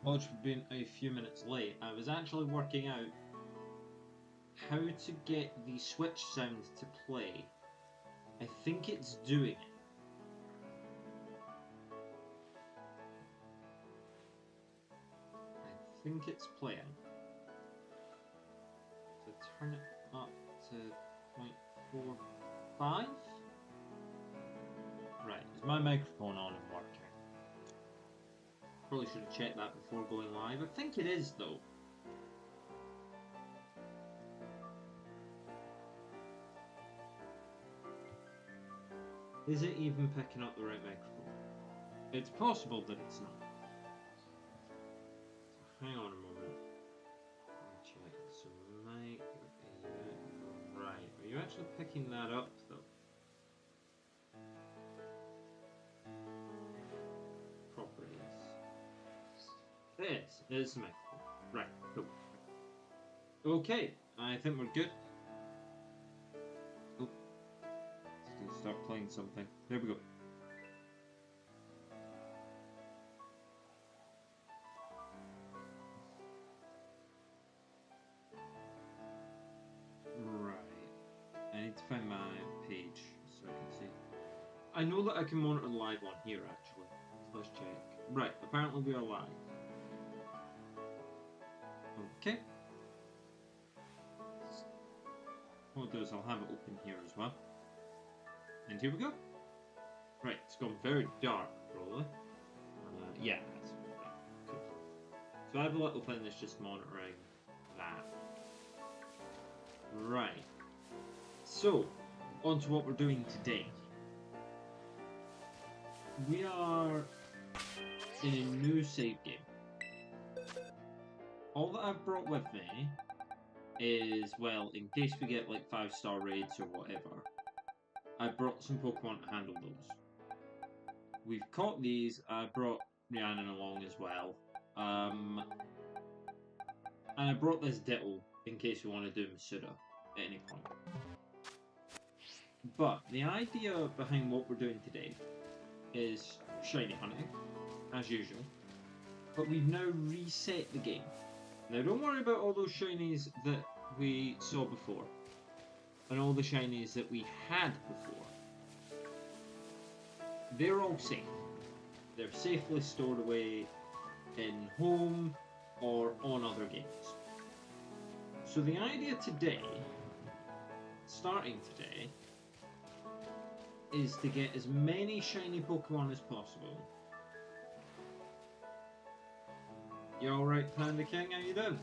Apologies for being a few minutes late. I was actually working out how to get the Switch sound to play. I think it's doing it. I think it's playing. So turn it up to 0.45. Right, is my microphone on and working? Probably should have checked that before going live. I think it is though. Is it even picking up the right microphone? It's possible that it's not. So hang on a moment. Let me check. So mic, right. Are you actually picking that up though? Properties. It is the microphone. Right, cool. Okay, I think we're good. Oh, let's start playing something. There we go. Right. I need to find my page so I can see. I know that I can monitor live on here actually. So let's check. Right, apparently we are live. Okay. What I'll do is I'll have it open here as well. And here we go. Right, it's gone very dark, probably. Yeah, that's right. Cool. So I have a little thing that's just monitoring that. Right. So, on to what we're doing today. We are in a new save game. All that I've brought with me is, well, in case we get like 5-star raids or whatever, I brought some Pokemon to handle those. We've caught these. I brought Rhiannon along as well. And I brought this Dittle in case we want to do Masuda at any point. But the idea behind what we're doing today is shiny hunting, as usual. But we've now reset the game. Now don't worry about all those shinies that we saw before. And all the shinies that we had before. They're all safe. They're safely stored away in home or on other games. So the idea today, starting today, is to get as many shiny Pokemon as possible. You alright, Panda King? How you doing?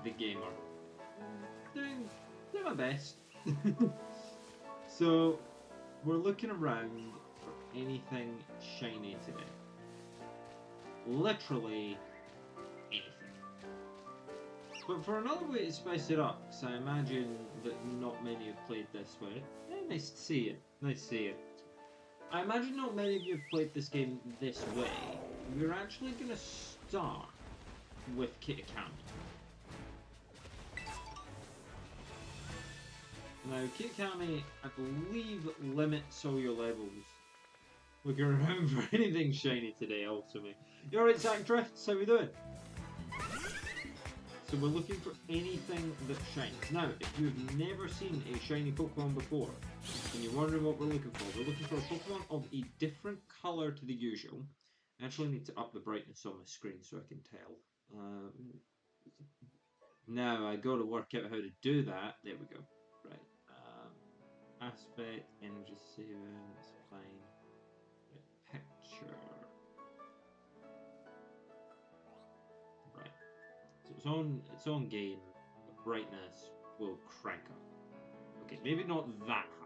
The gamer. Doing my best. So, we're looking around for anything shiny today. Literally anything. But for another way to spice it up, because I imagine that not many have played this way. Nice to see it. Nice to see it. I imagine not many of you have played this game this way. We're actually going to start with Kitakami. Now, Kitakami, I believe, limits all your levels. Looking around for anything shiny today, ultimately. You alright, Zach Drifts? How we doing? So we're looking for anything that shines. Now, if you've never seen a shiny Pokemon before, and you're wondering what we're looking for a Pokemon of a different colour to the usual. I actually need to up the brightness on my screen so I can tell. Now I got to work out how to do that. There we go. Right. Aspect, energy saving, it's fine. Right. Picture. Right. So its own game. The brightness will crank up. Okay, maybe not that high.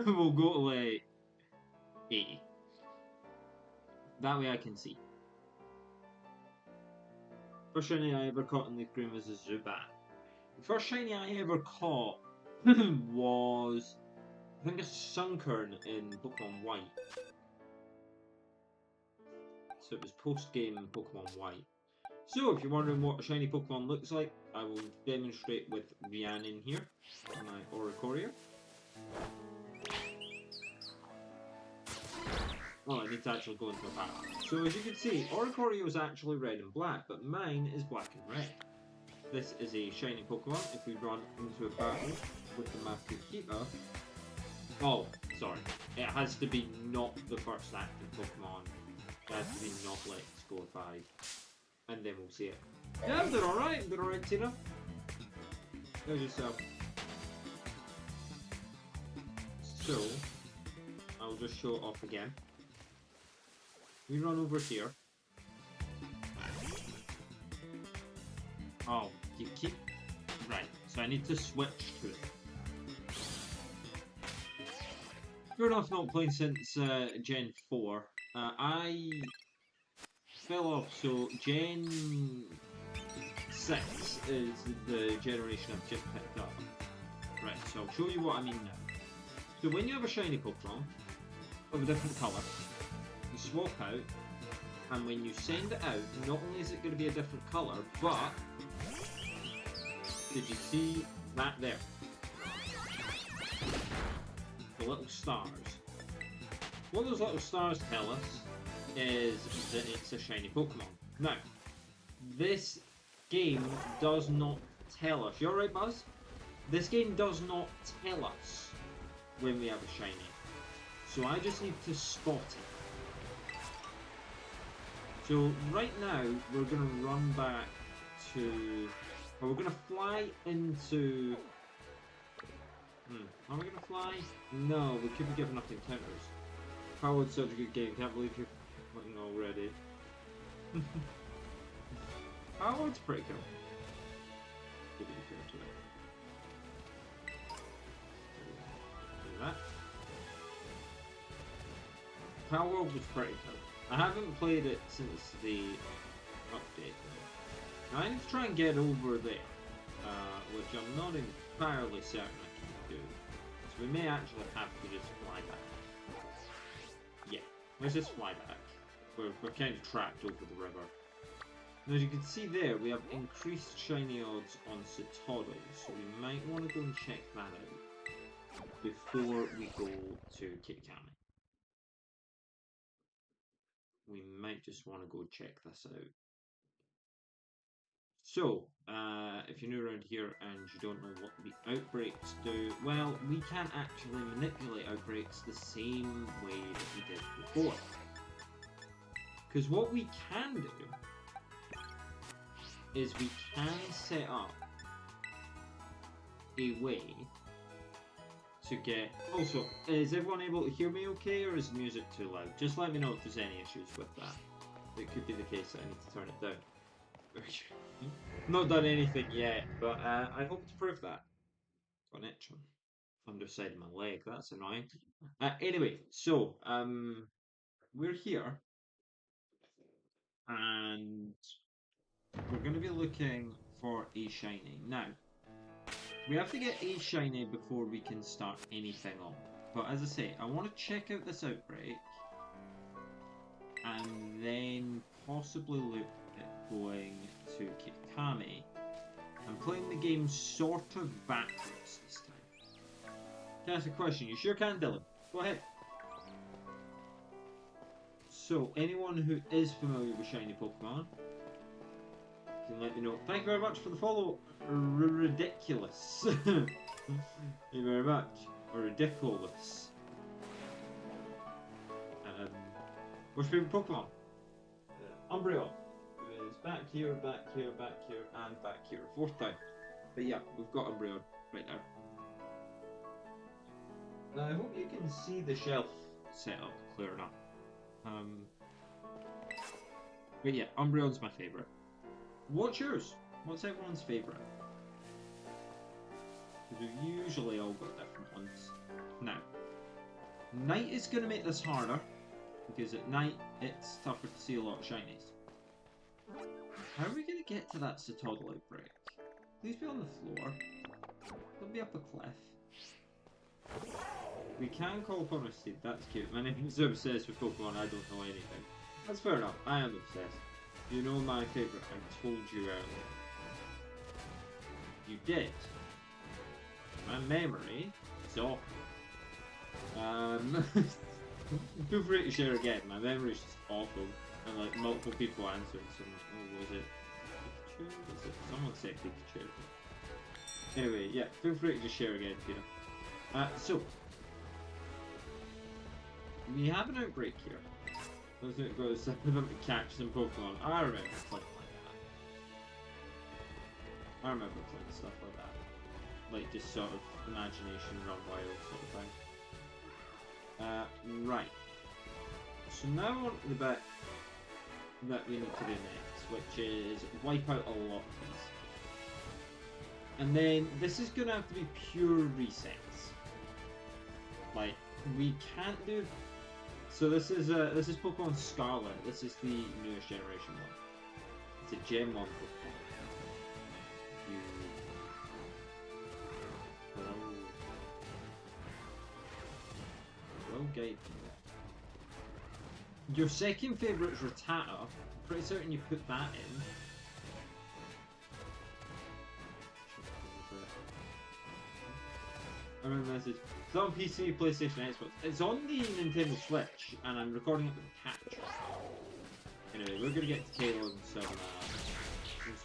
We'll go to like 80. That way I can see. First shiny I ever caught in the green was a Zubat. The first shiny I ever caught was, I think, a Sunkern in Pokemon White. So it was post-game Pokemon White. So if you're wondering what a shiny Pokemon looks like, I will demonstrate with Rhiannon here, my Oricorio. Well, I need to actually go into a battle. So as you can see, Oricorio is actually red and black, but mine is black and red. This is a shiny Pokemon. If we run into a battle with the Makukita... Oh, sorry. It has to be not the first active Pokemon. It has to be not Let's Go 5. And then we'll see it. Yeah, I'm doing alright. I'm doing alright, Tina. There's yourself. So, I'll just show it off again. We run over here. Oh, you keep... Right, so I need to switch to it. Fair enough, not playing since Gen 4. I fell off, so Gen 6 is the generation I've just picked up. Right, so I'll show you what I mean now. So when you have a shiny Pokemon of a different colour, you swap out, and when you send it out, not only is it going to be a different colour, but did you see that there? The little stars. What those little stars tell us is that it's a shiny Pokemon. Now, this game does not tell us. You alright, Buzz? This game does not tell us when we have a shiny. So I just need to spot it. So right now, we're going to run back to... Or we're going to fly into... Are we going to fly? No, we could be given up encounters. Howard's such a good game, can't believe you're winning already. Howard's pretty cool. To be fair to it. Do that. Power World was pretty cool. I haven't played it since the update though. Now I need to try and get over there, which I'm not entirely certain I can do. So we may actually have to just fly back. Yeah, let's just fly back. We're kind of trapped over the river. Now as you can see there, we have increased shiny odds on Citadel, so we might want to go and check that out before we go to Kitakami. We might just want to go check this out. So, if you're new around here and you don't know what the outbreaks do, well, we can't actually manipulate outbreaks the same way that we did before. Because what we can do is we can set up a way to get... Also, is everyone able to hear me okay, or is the music too loud? Just let me know if there's any issues with that. It could be the case that I need to turn it down. Not done anything yet, but I hope to prove that. Got an itch on underside of my leg, that's annoying. Anyway, so, we're here, and we're going to be looking for a shiny. Now, we have to get a shiny before we can start anything on. But as I say, I want to check out this outbreak, and then possibly look at going to Kitakami. I'm playing the game sort of backwards this time. Can I ask a question? You sure can, Dylan? Go ahead. So, anyone who is familiar with shiny Pokemon can let me know. Thank you very much for the follow. Ridiculous. Thank you very much. Ridiculous. What's your favourite Pokemon? Umbreon. It's back here, back here, back here, and back here. Fourth time. But yeah, we've got Umbreon right now. Now I hope you can see the shelf setup clear enough. But yeah, Umbreon's my favourite. What's yours? What's everyone's favourite? Because we've usually all got different ones. Now, night is going to make this harder, because at night it's tougher to see a lot of shinies. How are we going to get to that Citadel outbreak? Please be on the floor. Don't be up a cliff. We can call upon a steed, that's cute. My name is obsessed with Pokemon, I don't know anything. That's fair enough, I am obsessed. You know my favourite, I told you earlier. You did. My memory is awful. Feel free to share again. My memory's just awful, and like multiple people answered. So I'm like, oh, was it Pikachu? Was it someone said Pikachu? Anyway, yeah. Feel free to just share again, Peter. So we have an outbreak here. I was going to go to them to catch some Pokemon. I remember something like that. I remember playing stuff like that. Like just sort of imagination run wild sort of thing. Right. So now on to the bit that we need to do next, which is wipe out a lot of these. And then this is going to have to be pure resets. Like, we can't do... So this is Pokemon Scarlet. This is the newest generation one. It's a Gen 1 Pokemon. Well guide me there. Your second favourite is Rattata. I'm pretty certain you put that in. I remember the message. It's on PC, PlayStation, Xbox. It's on the Nintendo Switch, and I'm recording it with a capture. Anyway, we're gonna get to Kalo and some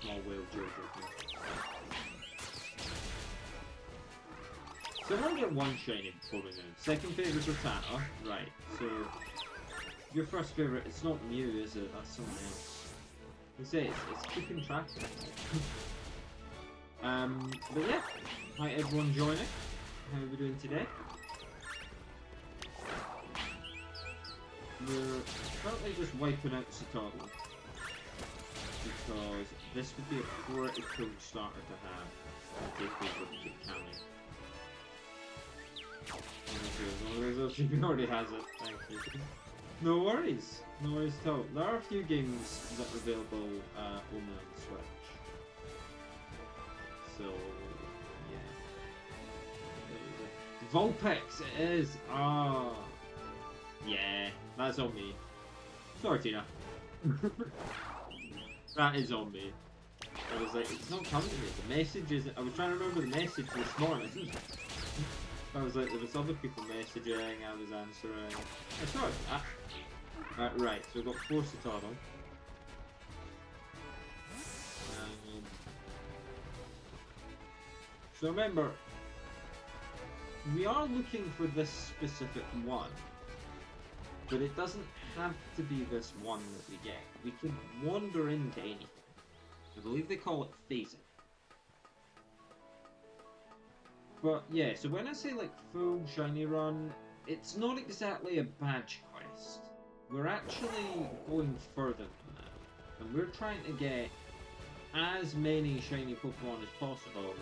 small whale joke. So I want to get one shiny before we move. Second favourite is Rattata. Right, so your first favourite, it's not Mew, is it? That's someone else. You say it's keeping track of it. But yeah, hi everyone joining. How are we doing today? We're currently just wiping out Citadel because this would be a pretty cool starter to have to take over to get Cammy. She already has it, thank you. No worries at all. There are a few games that are available only on the Switch. So, yeah. Vulpix, it is! Ah! Yeah, that's on me. Sorry, Tina. That is on me. I was like, it's not coming to me. The message is... I was trying to remember the message this morning. I was like, there was other people messaging, I was answering. It's not that. Right, so we've got 4 Citadel. So remember, we are looking for this specific one, but it doesn't have to be this one that we get. We can wander into anything. I believe they call it phasing. But yeah, so when I say like full shiny run, it's not exactly a badge quest. We're actually going further than that. And we're trying to get as many shiny Pokemon as possible,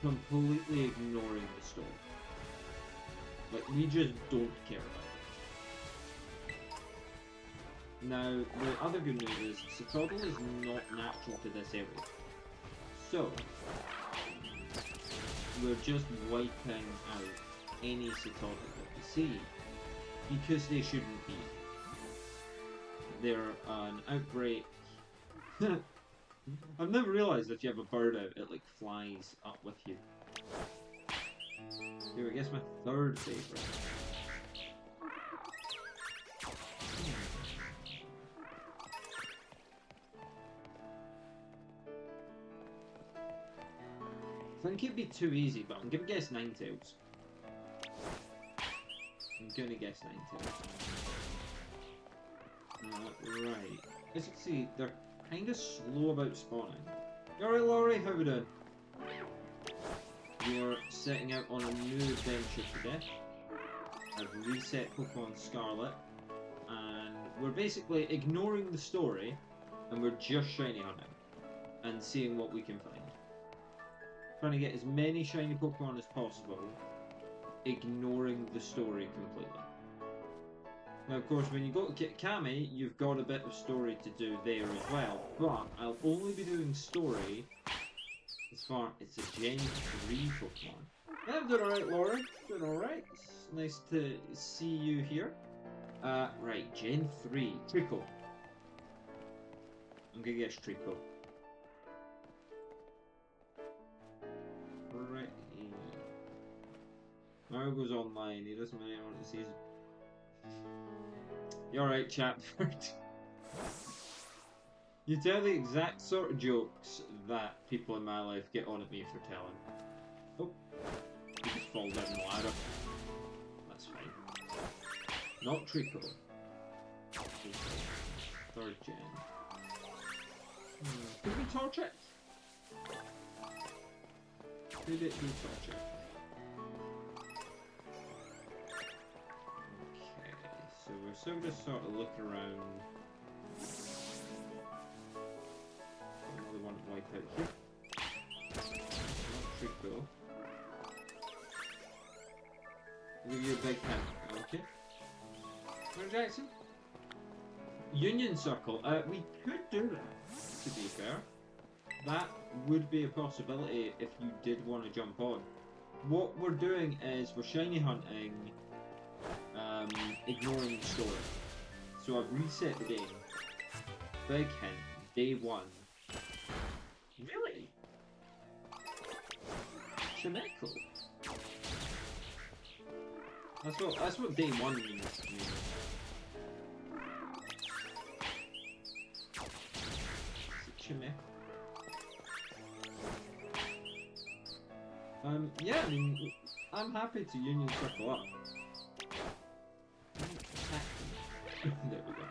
completely ignoring the story. Like, we just don't care about it. Now, the other good news is, Citadel is not natural to this area. So, we're just wiping out any Citadel that we see, because they shouldn't be. They're an outbreak. I've never realised that if you have a bird out, it like flies up with you. Here, I guess my third favourite. I think it'd be too easy, but I'm gonna guess Ninetales. I'm gonna guess Ninetales. Right. As you can see, they're kind of slow about spawning. Alright, Laurie, how we doing? We're setting out on a new adventure today. I've reset Pokemon Scarlet, and we're basically ignoring the story, and we're just shiny hunting, and seeing what we can find. Trying to get as many shiny Pokemon as possible, ignoring the story completely. Now, of course, when you go to get Kami, you've got a bit of story to do there as well, but I'll only be doing story as far as it's a Gen 3 Pokemon. Yeah, I'm doing alright, Laura. Doing alright. It's nice to see you here. Right, Gen 3. Trico. I'm gonna guess Trico. Right. Mario goes online. He doesn't really want to see his You alright, Chatford? You tell the exact sort of jokes that people in my life get on at me for telling. Oh, you just fall down the ladder. That's fine. Not Trico. Third gen. Could we torch it? Could it be torch it? Okay, so we're still just sort of looking around. Another one to wipe out here. Not Trico. I'll give you a big hand. Okay. Where Jackson? Union Circle. We could do that, to be fair. That would be a possibility if you did want to jump on. What we're doing is we're shiny hunting, ignoring the story. So I've reset the game. Big hint, day 1. Really? Chimeko. That's what day 1 means to me. Chimeko. Yeah, I mean, I'm happy to Union Circle up. There we go.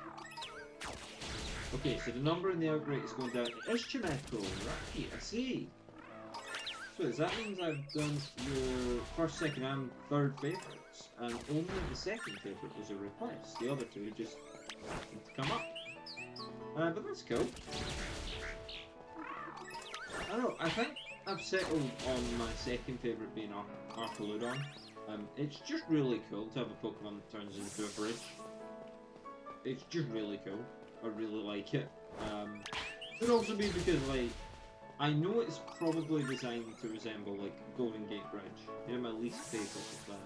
Okay, so the number in the outbreak is going down. It's Chimeko, right? I see. So that means I've done your first, second, and third favourites, and only the second favourite was a request. The other two just need to come up. But that's cool. I don't know, I think I've settled on my second favourite being Archaludon. It's just really cool to have a Pokemon that turns into a bridge. It's just really cool. I really like it. Could also be because, like, I know it's probably designed to resemble, like, Golden Gate Bridge. They're my least favourite of them.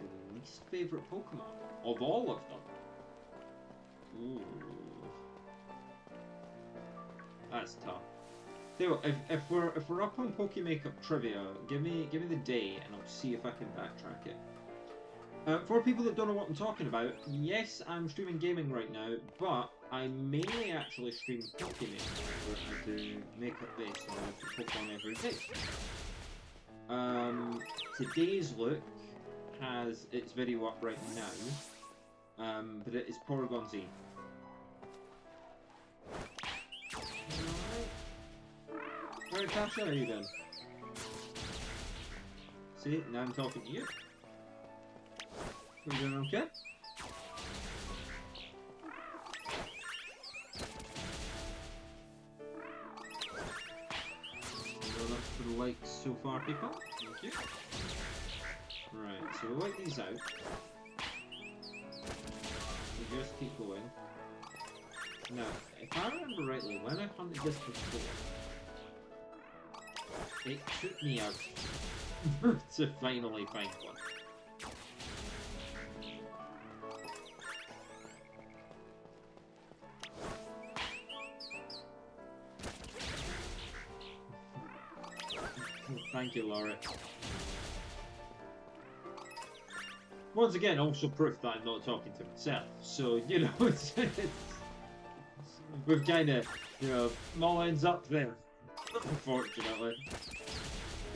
Your least favourite Pokemon? Of all of them? Ooh. That's tough. So if we're up on Pokemakeup trivia, give me the day and I'll see if I can backtrack it. For people that don't know what I'm talking about, yes, I'm streaming gaming right now, but I mainly actually stream Pokemon, where I do makeup based on Pokemon every day. Today's look has its video up right now, but it is Porygon Z. Alright, Tasha, how are you doing? See, now I'm talking to you. We're doing okay? Well, that's for the likes so far, people. Thank you. Right, so we'll wipe these out. We'll just keep going. Now, if I remember rightly, when I hunted this before, it took me out to finally find one. Thank you, Laura. Once again, also proof that I'm not talking to myself. So, you know, we've kind of, you know, Mullen's up there. Unfortunately.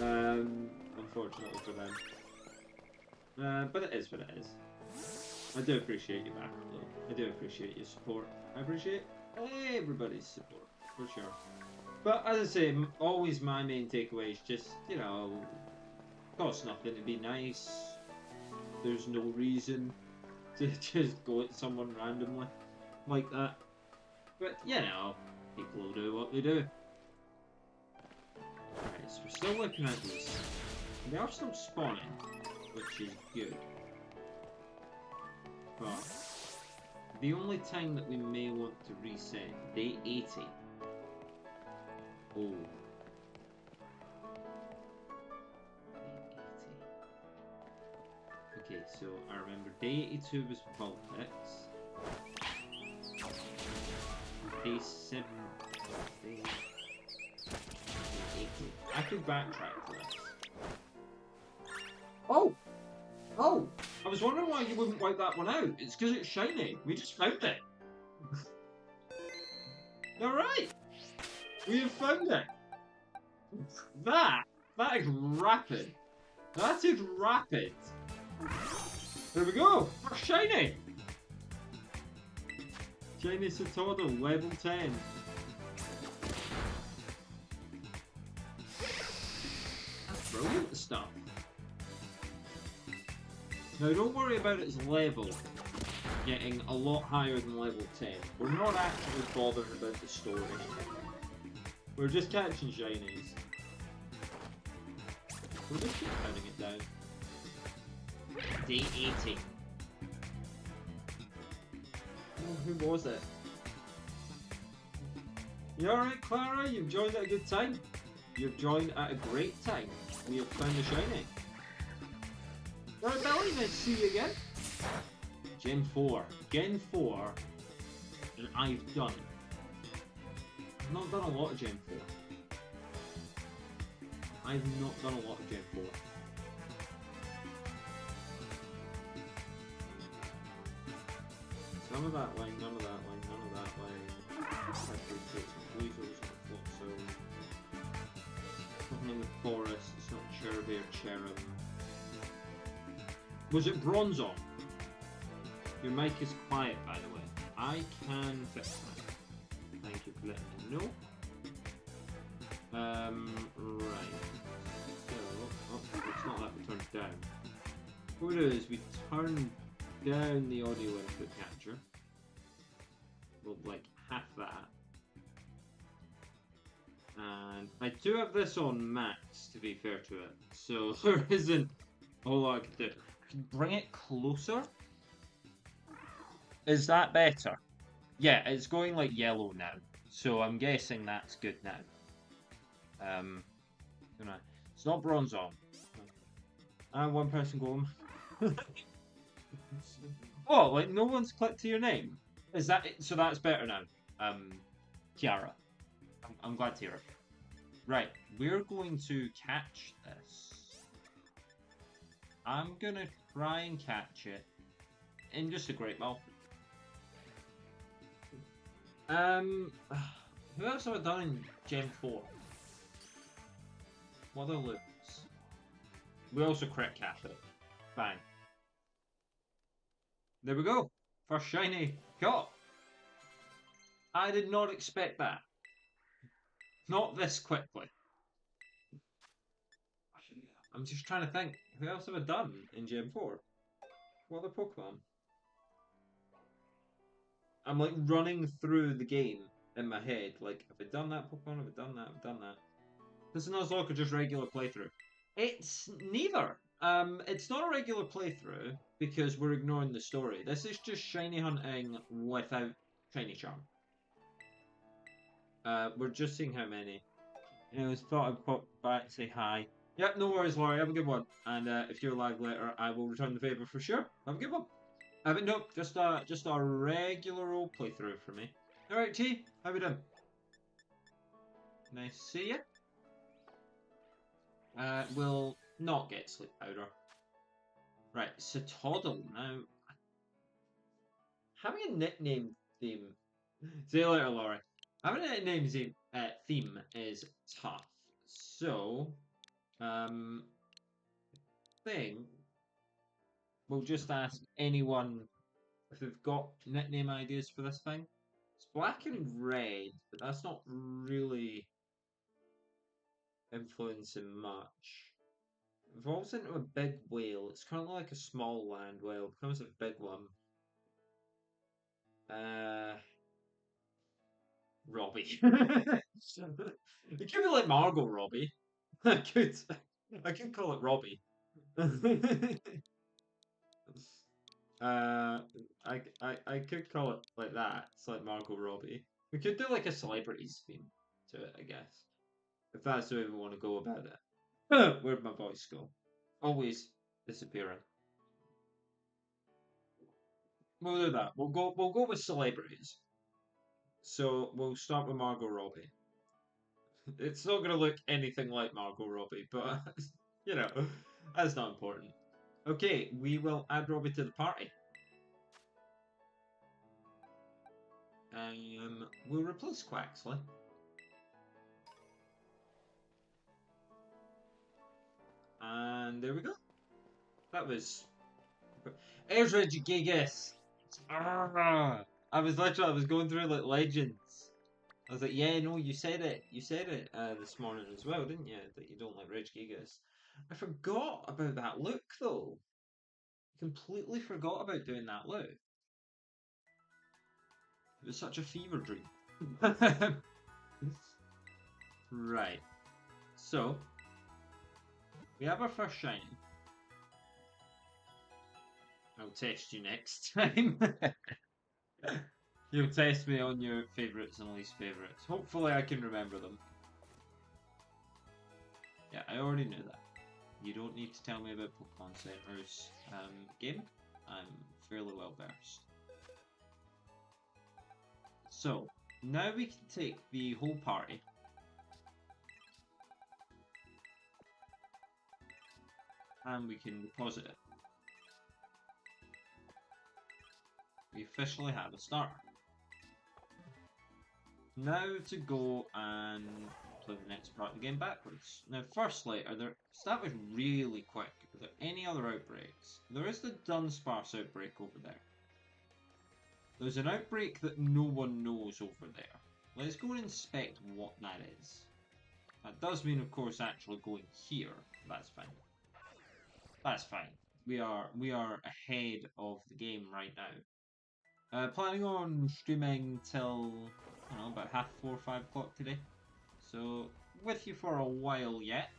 Unfortunately for them. But it is what it is. I do appreciate you back, though. I do appreciate your support. I appreciate everybody's support, for sure. But as I say, always my main takeaway is just, you know, costs nothing to be nice. There's no reason to just go at someone randomly like that. But, you know, people will do what they do. Alright, so we're still looking at these. They are still spawning, which is good. But the only time that we may want to reset, day 80. Oh. Okay, so I remember day 82 was Vulpix. Day 7. Day 80. I could backtrack to this. Oh! Oh! I was wondering why you wouldn't wipe that one out. It's because it's shiny. We just found it. Alright. We have found it. That is rapid. That is rapid. There we go. We're shiny. Shiny Satodo, level 10. That's brilliant stuff. Now don't worry about its level getting a lot higher than level 10. We're not actually bothered about the story. We're just catching shinies. We'll just keep counting it down. Day 80. Oh, who was it? You alright, Clara? You've joined at a good time? You've joined at a great time. We have found a shiny. Alright, Belly, nice to see you again. Gen 4. Gen 4. And I've done. I've not done a lot of Gen 4. I've not done a lot of Gen 4. None of that line, none of that line, none of that line. Weasels, nothing in the forest, it's not Cherubim or Cherub. Was it Bronzong? Your mic is quiet, by the way. I can fix that. Thank you for letting me know. Right. So, it's not that we turn down. What we do is we turn down the audio input capture. Well, like half that. And I do have this on max, to be fair to it. So there isn't a whole lot I can do. I can bring it closer. Is that better? Yeah, it's going like yellow now. So I'm guessing that's good now. It's not Bronzong. And one person going. Oh, like no one's clicked to your name. Is that it? So that's better now. Kiara. I'm glad to hear it. Right, we're going to catch this. I'm gonna try and catch it in just a great ball. Who else have I done in Gen 4? What other loops? We also crit cap it. Bang. There we go. First shiny caught. I did not expect that. Not this quickly. I'm just trying to think. Who else have I done in Gen 4? What other Pokemon? I'm like running through the game in my head. Like, have I done that Pokemon? Have I done that? Have I done that? This is not like a just regular playthrough. It's neither. It's not a regular playthrough because we're ignoring the story. This is just shiny hunting without shiny charm. We're just seeing how many. I thought I'd pop back and say hi. Yep, no worries, Laurie. Have a good one. And if you're lag later, I will return the favour for sure. Have a good one. But nope, just a regular old playthrough for me. All right, T, how we doing? Nice to see you. We'll not get sleep powder. Right, Satoddle now. Having a nickname theme. See you later, Laurie. Having a nickname theme is tough. So, thing. We'll just ask anyone if they've got nickname ideas for this thing. It's black and red, but that's not really influencing much. Evolves into a big whale. It's currently like a small land whale. Becomes a big one. Robbie. It could be like Margot Robbie. I could call it Robbie. I could call it like that. It's like Margot Robbie. We could do like a celebrities theme to it, I guess. If that's the way we want to go about it. Where'd my voice go? Always disappearing. We'll do that. We'll go with celebrities. So we'll start with Margot Robbie. It's not gonna look anything like Margot Robbie, but you know, that's not important. Okay, we will add Robbie to the party. We'll replace Quaxley. And there we go. That was... Here's Regigigas! I was going through like legends. I was like, yeah, no, you said it. You said it this morning as well, didn't you? That you don't like Regigigas. I forgot about that look though. I completely forgot about doing that look. It was such a fever dream. Right. So, we have our first shiny. I'll test you next time. You'll test me on your favourites and least favourites. Hopefully I can remember them. Yeah, I already knew that. You don't need to tell me about Pokemon Center's game. I'm fairly well versed. So, now we can take the whole party. And we can deposit it. We officially have a starter. Now to go and play the next part of the game backwards. Now, firstly, that was really quick. Are there any other outbreaks? There is the Dunsparce outbreak over there. There's an outbreak that no one knows over there. Let's go and inspect what that is. That does mean, of course, actually going here. That's fine. That's fine. We are ahead of the game right now. Planning on streaming till, I don't know, about 4:30, 5 o'clock today. So, with you for a while yet.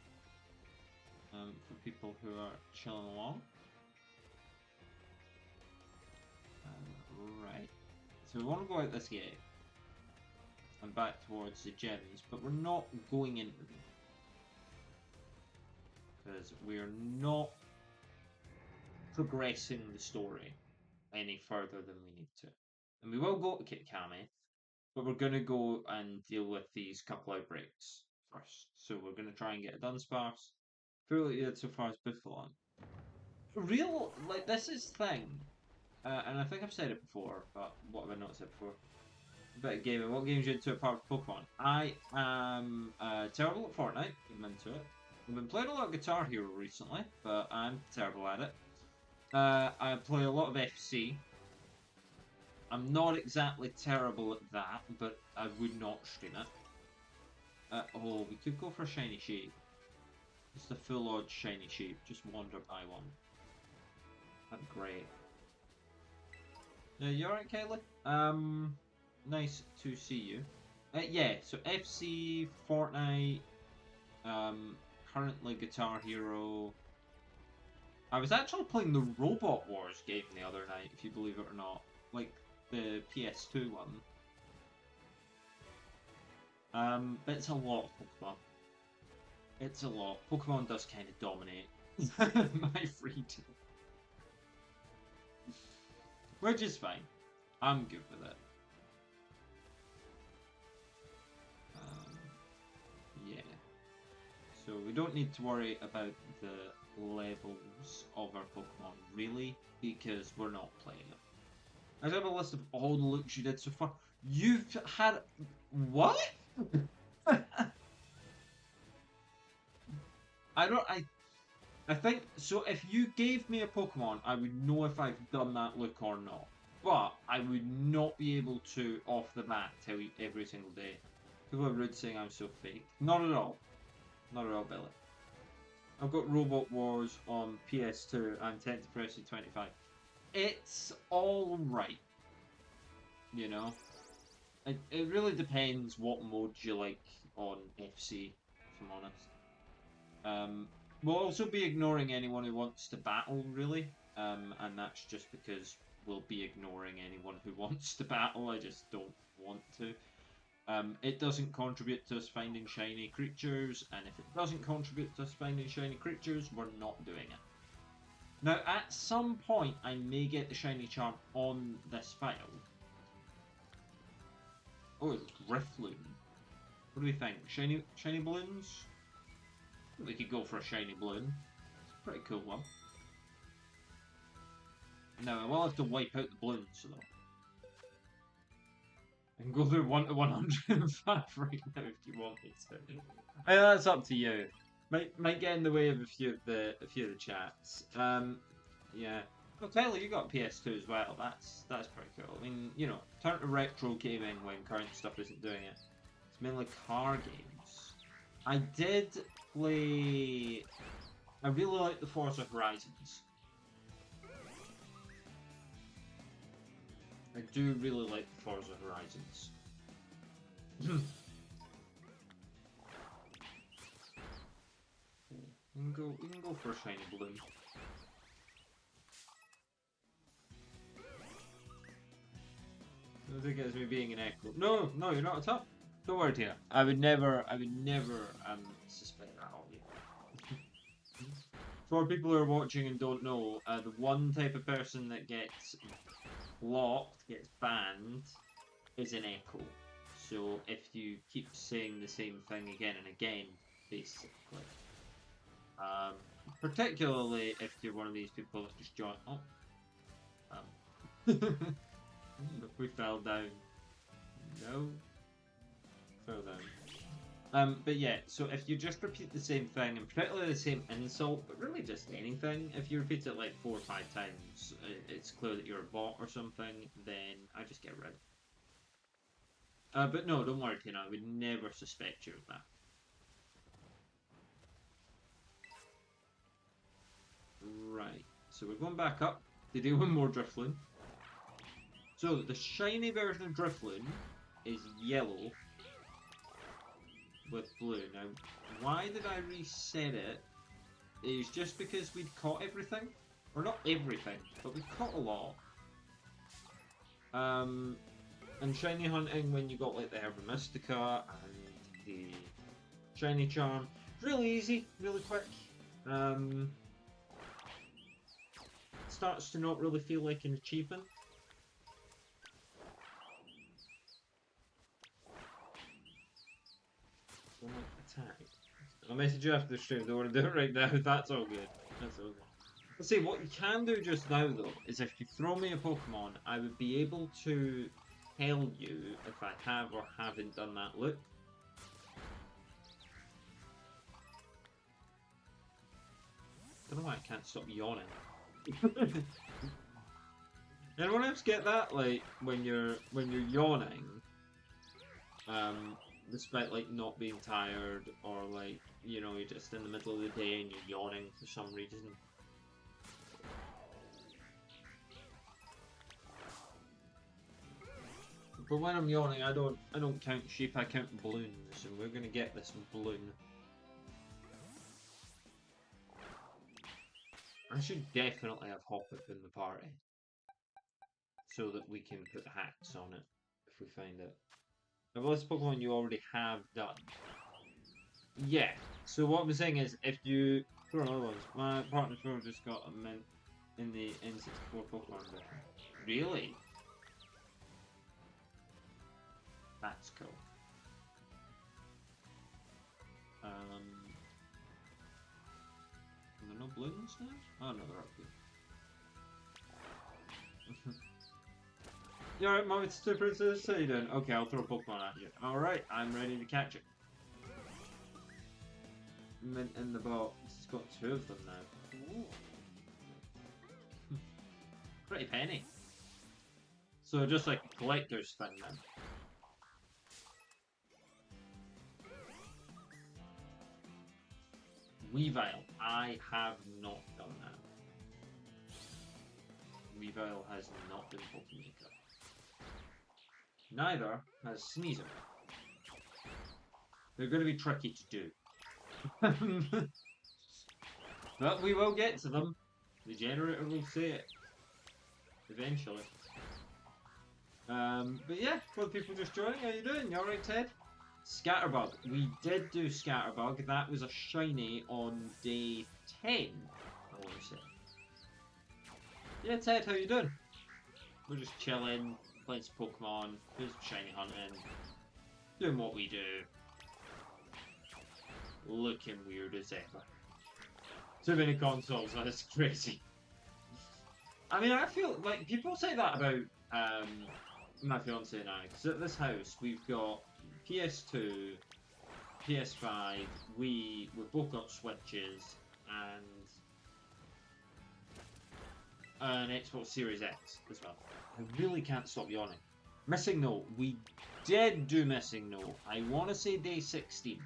For people who are chilling along. Right. So we want to go out this gate. And back towards the gyms, but we're not going into them. Because we're not progressing the story any further than we need to. And we will go to Kitkami, but we're going to go and deal with these couple outbreaks first. So we're going to try and get a Dunsparce. Fairly good so far as Buffalon. This is thing. And I think I've said it before, but what have I not said before? A bit of gaming. What games you into apart from Pokemon? I am terrible at Fortnite. I'm into it. I've been playing a lot of Guitar Hero recently, but I'm terrible at it. I play a lot of FC. I'm not exactly terrible at that, but I would not stream it. Oh, we could go for a shiny sheep. It's the full odds shiny sheep. Just wander by one. That'd be great. Yeah, you alright, Kaylee? Nice to see you. Yeah, so FC, Fortnite, currently Guitar Hero. I was actually playing the Robot Wars game the other night, if you believe it or not. Like, the PS2 one. But it's a lot of Pokemon. It's a lot. Pokemon does kind of dominate my free time. Which is fine. I'm good with it. Yeah. So we don't need to worry about the levels of our Pokemon, really, because we're not playing them. I have a list of all the looks you did so far. You've had... What? I think, so if you gave me a Pokemon, I would know if I've done that look or not. But I would not be able to, off the bat, tell you every single day. People are rude saying I'm so fake. Not at all. Not at all, Billy. I've got Robot Wars on PS2. I'm tempted to press 25. It's alright. You know? It really depends what mode you like on FC, if I'm honest. We'll also be ignoring anyone who wants to battle, really. And that's just because we'll be ignoring anyone who wants to battle. I just don't want to. It doesn't contribute to us finding shiny creatures, and if it doesn't contribute to us finding shiny creatures, we're not doing it. Now, at some point, I may get the shiny charm on this file. Oh, it's Riftloon. What do we think? Shiny balloons? We could go for a shiny balloon. It's a pretty cool one. No, I will have to wipe out the balloons, though. I can go through 1 to 105 right now if you want me to. Hey, that's up to you. Might get in the way of a few of the chats. Yeah. Well, Tyler, you got PS2 as well. That's pretty cool. I mean, you know, turn to retro gaming when current stuff isn't doing it. It's mainly car games. I did play. I really like the Forza Horizons. I do really like the Forza Horizons. You can go for a shiny balloon. I think it's me being an echo. No, you're not a top. Don't worry, Tina. I would never suspect that of you. For people who are watching and don't know, the one type of person that gets blocked, gets banned, is an echo. So if you keep saying the same thing again and again, basically. Particularly if you're one of these people that just join. We fell down. No. Fell down. But yeah, so if you just repeat the same thing, and particularly the same insult, but really just anything, if you repeat it like 4 or 5 times, it's clear that you're a bot or something, then I just get rid. But no, don't worry, Tina, I would never suspect you of that. Right, so we're going back up to deal with more Drifloon. So, the shiny version of Drifloon is yellow with blue. Now, why did I reset it? Is just because we'd caught everything. Or not everything, but we caught a lot. And shiny hunting, when you got like the Herba Mystica and the shiny charm, really easy, really quick. Starts to not really feel like an achievement. Don't like attack. I'll message you after the stream. Don't want to do it right now. That's all good. That's all good. Let's see, what you can do just now though is if you throw me a Pokemon, I would be able to tell you if I have or haven't done that loop. I don't know why I can't stop yawning. Anyone else get that? Like when you're yawning, despite like not being tired, or like, you know, you're just in the middle of the day and you're yawning for some reason. But when I'm yawning, I don't count sheep, I count balloons, and we're gonna get this balloon. I should definitely have Hoppip in the party, so that we can put hacks on it if we find it. Now, this Pokemon you already have done. Yeah. So what I'm saying is, if you throw another one, my partner Phil just got a mint in the N64 Pokemon version. Really? That's cool. Are there no balloons now? Oh no, they're up here. You alright, Mom? It's 2 Princess. How you doing? Okay, I'll throw a Pokemon at you. Alright, I'm ready to catch it. Mint in the box. It's got 2 of them now. Ooh. Pretty penny. So just like a collector's thing then. Weavile. I have not done that. Weavile has not been Pokemon. Neither has Sneasel. They're going to be tricky to do. But we will get to them. The generator will say it. Eventually. But yeah, for the people just joining, how you doing? You alright, Ted? Scatterbug. We did do Scatterbug. That was a shiny on day 10, I want to say. Yeah, Ted, how you doing? We're just chilling, playing some Pokemon, doing some shiny hunting, doing what we do. Looking weird as ever. Too many consoles, that's crazy. I mean, I feel like people say that about my fiance and I, because at this house we've got PS2, PS5, we've both got Switches, and an Xbox Series X as well. I really can't stop yawning. Missing Note. We did do Missing Note. I want to say day 16.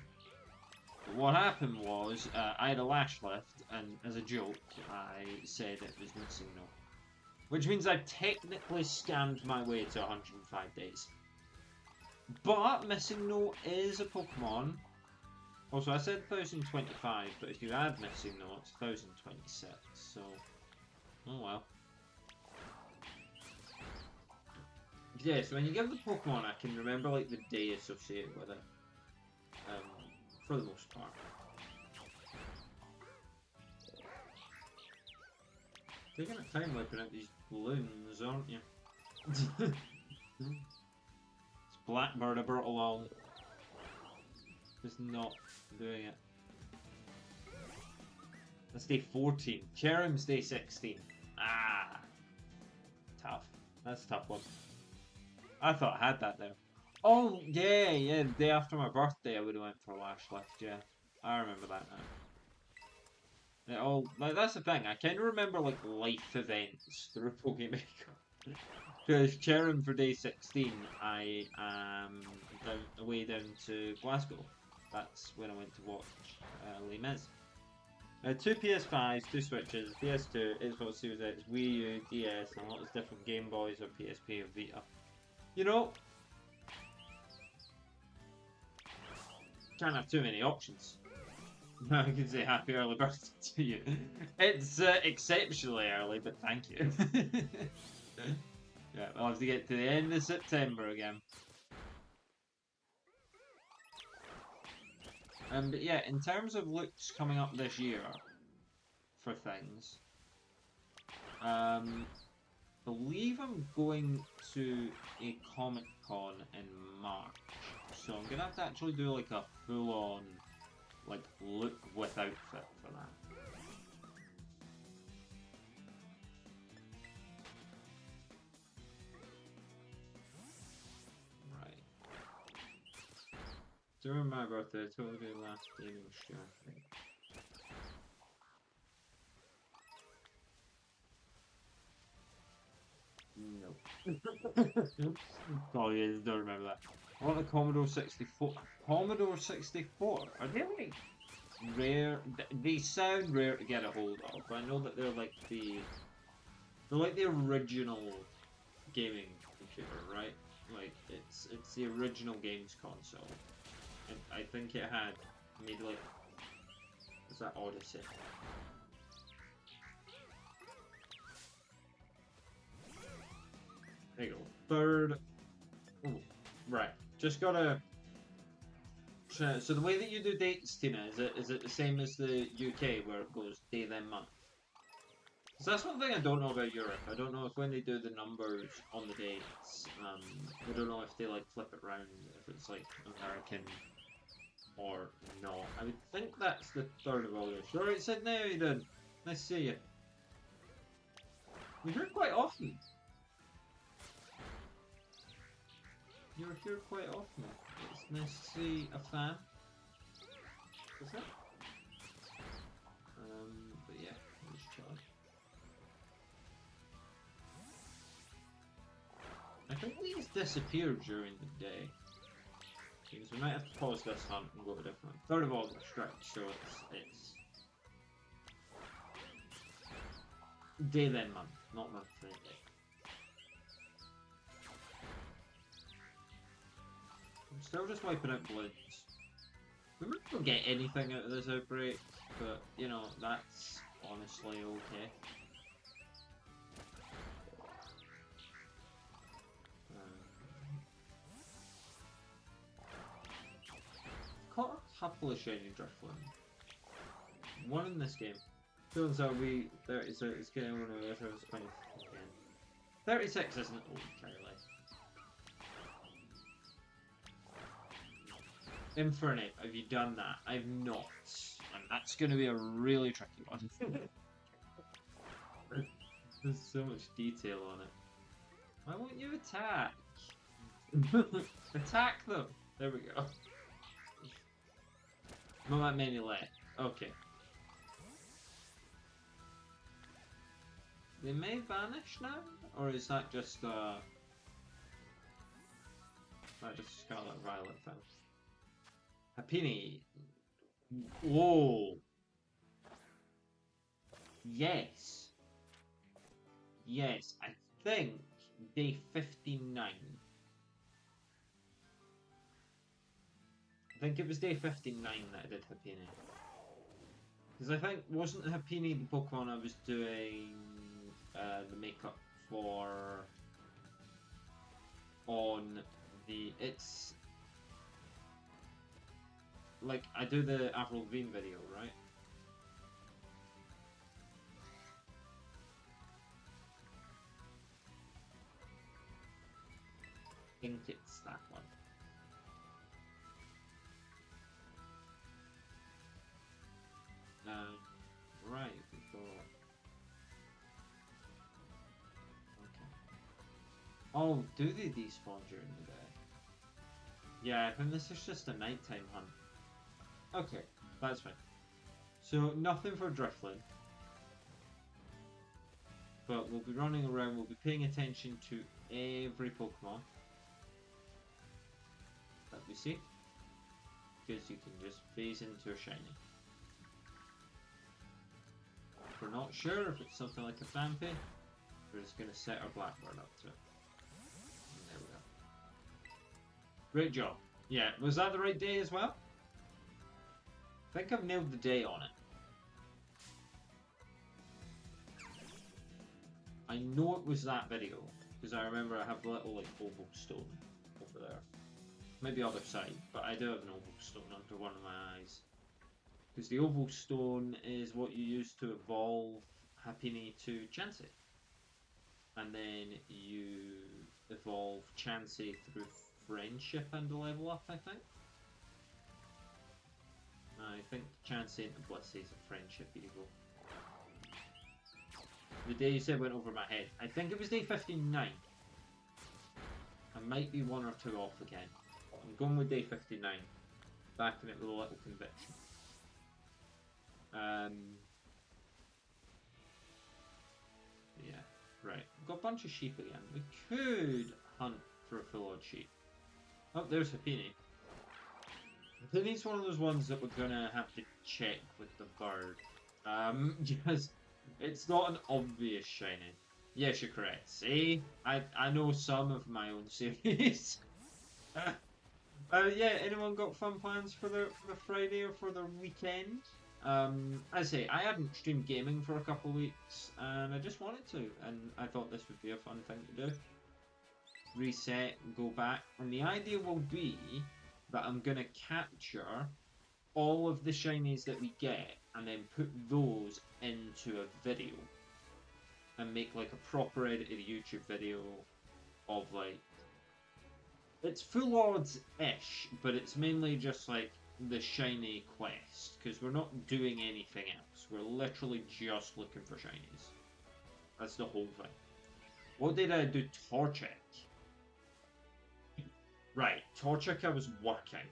But what happened was, I had a lash lift, and as a joke, I said it was Missing Note. Which means I've technically scammed my way to 105 days. But Missing Note is a Pokemon. Also, I said 1025, but if you add Missing Note, it's 1026. So, oh well. Yeah, so when you give the Pokemon, I can remember like the day associated with it. For the most part. Taking a time wiping out these balloons, aren't you? It's Blackbird I brought along. Just not doing it. That's day 14. Cherum's day 16. Ah! Tough. That's a tough one. I thought I had that there. Oh, yeah, the day after my birthday I would have went for a lash lift, yeah. I remember that now. Oh, like, that's the thing, I kind of remember, like, life events through Pokemon. Because Cherim for day 16, I am away down to Glasgow. That's when I went to watch Les Mis. 2 PS5s, 2 Switches, PS2, Xbox Series X, Wii U, DS, and a lot of different Game Boys or PSP or Vita. You know, can't have too many options. I can say happy early birthday to you. It's exceptionally early, but thank you. Yeah, I'll have to get to the end of September again. But yeah, in terms of looks coming up this year for things, believe I'm going to a Comic-Con in March, so I'm gonna have to actually do like a full-on like look with outfit for that. Right. During my birthday, totally last gaming show. No. Oh yeah, don't remember that. I want a Commodore 64. Commodore 64? Are they like rare? They sound rare to get a hold of, but I know that they're like the original gaming computer, right? Like it's the original games console. And I think it had maybe like, is that Odyssey? There you go. Third. Ooh, right. Just gotta. So the way that you do dates, Tina, is it the same as the UK where it goes day then month? So that's one thing I don't know about Europe. I don't know if when they do the numbers on the dates, I don't know if they like flip it round, if it's like American or not. I would think that's the 3rd of August. Alright, Sydney, how you doing? Nice to see you. You're here quite often. You're here quite often. It's nice to see a fan. What's that? But yeah, just chilling. I think these disappear during the day. Because we might have to pause this hunt and go to a different one. 3rd of August, right, so it's day then month, not month then day. I'm still just wiping out balloons. We might not get anything out of this outbreak, but you know, that's honestly okay. Caught a couple of shiny Drifloon. One in this game. Feels that we 36 is getting one of if I was 20 again. 36 isn't old, Charlie. Infernape, have you done that? I've not. And that's going to be a really tricky one. There's so much detail on it. Why won't you attack? Attack them! There we go. Not that many left. Okay. They may vanish now? Or is that just Scarlet Violet thing? Happini. Whoa. Yes. Yes, I think day 59. I think it was day 59 that I did Happini. Because I think, wasn't Happini the Pokemon I was doing the makeup for on the... It's... Like, I do the Avril Lavigne video, right? I think it's that one. Right, we've got... Okay. Oh, do they despawn during the day? Yeah, I think this is just a nighttime hunt. Okay, that's fine. So, nothing for Drifloon. But we'll be running around, we'll be paying attention to every Pokemon that we see. Because you can just phase into a shiny. If we're not sure if it's something like a Phanpy, we're just going to set our Blackbird up to it. And there we go. Great job. Yeah, was that the right day as well? I think I've nailed the day on it. I know it was that video, because I remember I have the little like oval stone over there. Maybe other side, but I do have an oval stone under one of my eyes. Because the oval stone is what you use to evolve Happiny to Chansey. And then you evolve Chansey through friendship and a level up, I think. I think Chansey into Blissey is a friendship evo. The day you said went over my head. I think it was day 59. I might be one or two off again. I'm going with day 59. Backing it with a little conviction. Yeah, right. We've got a bunch of sheep again. We could hunt for a full-on sheep. Oh, there's Happiny. Happini's one of those ones that we're gonna have to check with the bird. Because it's not an obvious shiny. Yes, you're correct. See? I know some of my own series. Yeah, anyone got fun plans for the Friday or for the weekend? I say, I hadn't streamed gaming for a couple of weeks, and I just wanted to, and I thought this would be a fun thing to do. Reset, and go back, and the idea will be that I'm going to capture all of the shinies that we get, and then put those into a video, and make like a proper edited YouTube video of like, it's full odds-ish, but it's mainly just like the shiny quest, because we're not doing anything else. We're literally just looking for shinies. That's the whole thing. What did I do? Torchic. Right, Torchic I was working.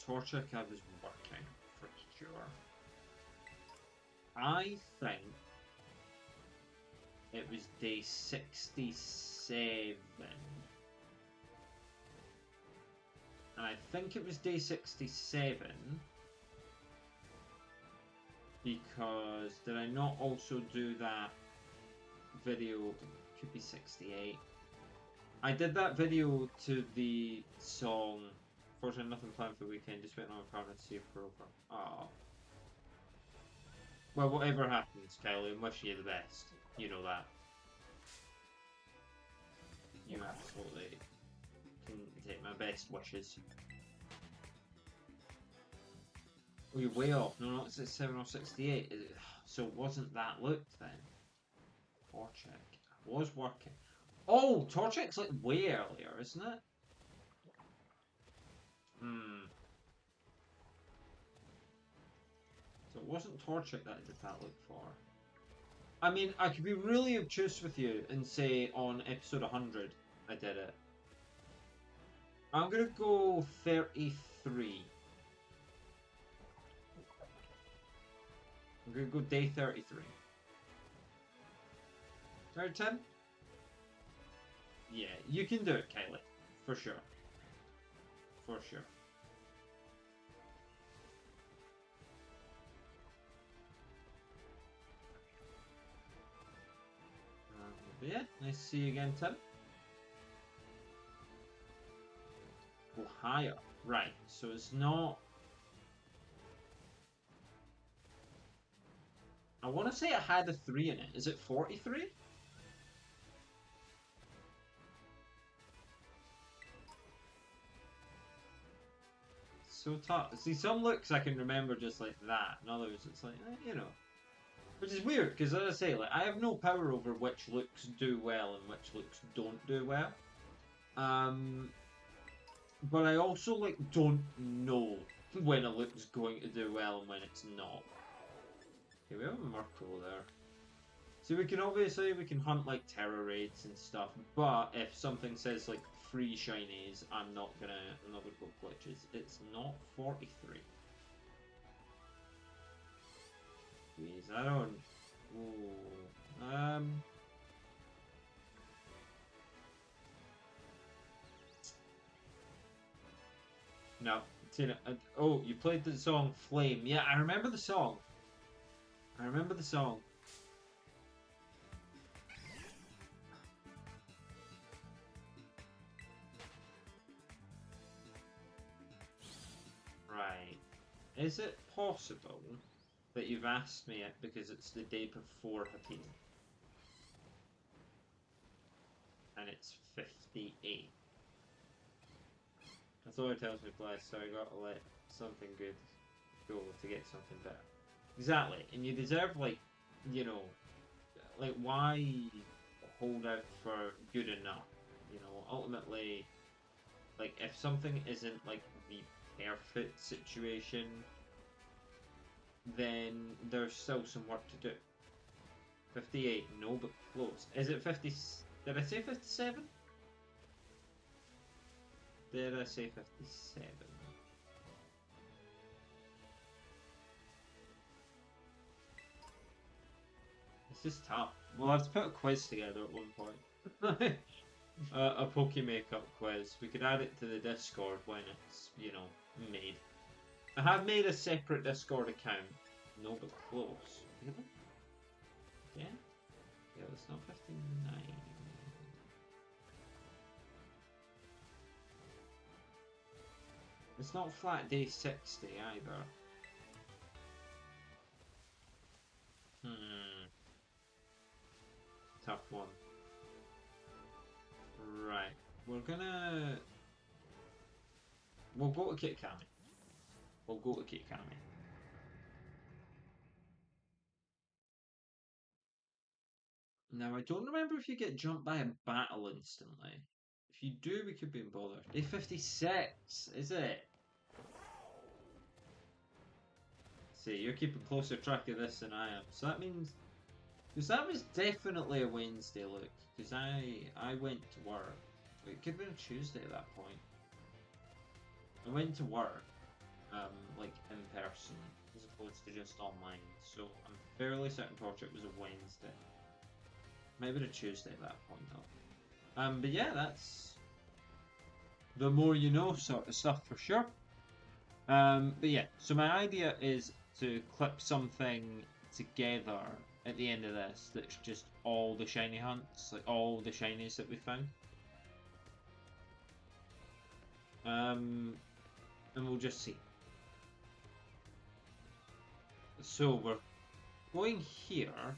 Torchic I was working, for sure. I think it was day 67. And I think it was day 67 because did I not also do that video? It could be 68. I did that video to the song Fortunately Nothing Planned for the Weekend, just waiting on a partner to see if we're over. Oh. Well, whatever happens, Kylie, I'm wishing you the best. You know that. You absolutely can take my best wishes. Oh, you're way off. No, not 67 or 68. So it wasn't that looked then. Torchic. I was working. Oh, Torchic's like way earlier, isn't it? So it wasn't Torchic that I did that look for. I mean, I could be really obtuse with you and say on episode 100 I did it. I'm gonna go 33. I'm gonna go day 33. Alright, Tim? Yeah, you can do it, Kylie. For sure. For sure. Yeah, nice to see you again, Tim. Go higher. Right, so it's not... I want to say it had a 3 in it. Is it 43? So tough. See, some looks I can remember just like that, and others it's like, you know. Which is weird, because as I say, like, I have no power over which looks do well and which looks don't do well. But I also, like, don't know when a look's going to do well and when it's not. Okay, we have a Murkrow there. So we can hunt, like, Terror Raids and stuff, but if something says, like, free shinies, I'm not gonna go glitches. It's not 43. Please, I don't... Ooh. No. Tina, oh, you played the song Flame. Yeah, I remember the song. I remember the song. Right. Is it possible that you've asked me it because it's the day before Hakeem? And it's 58. That's all it tells me, Bless, so I gotta let something good go to get something better. Exactly, and you deserve, like, you know, like, why hold out for good enough? You know, ultimately, like, if something isn't, like, the perfect situation, then there's still some work to do. 58, no, but close. Is it 50? Did I say 57? Did I say 57? This is tough. We'll have to put a quiz together at one point. A Poke Makeup quiz. We could add it to the Discord when it's, you know, made. I have made a separate Discord account. No, but close. Really? Yeah? Yeah, it's not 59. It's not flat day 60 either. Tough one. Right. We'll go to Kitakami. We'll go to Kitakami. Now, I don't remember if you get jumped by a battle instantly. If you do, we could be in bother. Day 56, is it? See, you're keeping closer track of this than I am. So that means... Because that was definitely a Wednesday look. Because I went to work. It could have been a Tuesday at that point. I went to work, like, in person, as opposed to just online. So I'm fairly certain Torchic was a Wednesday. Maybe a Tuesday at that point, though. But yeah, that's the more you know sort of stuff for sure. But yeah, so my idea is to clip something together at the end of this that's just all the shiny hunts, like all the shinies that we found. And we'll just see. So we're going here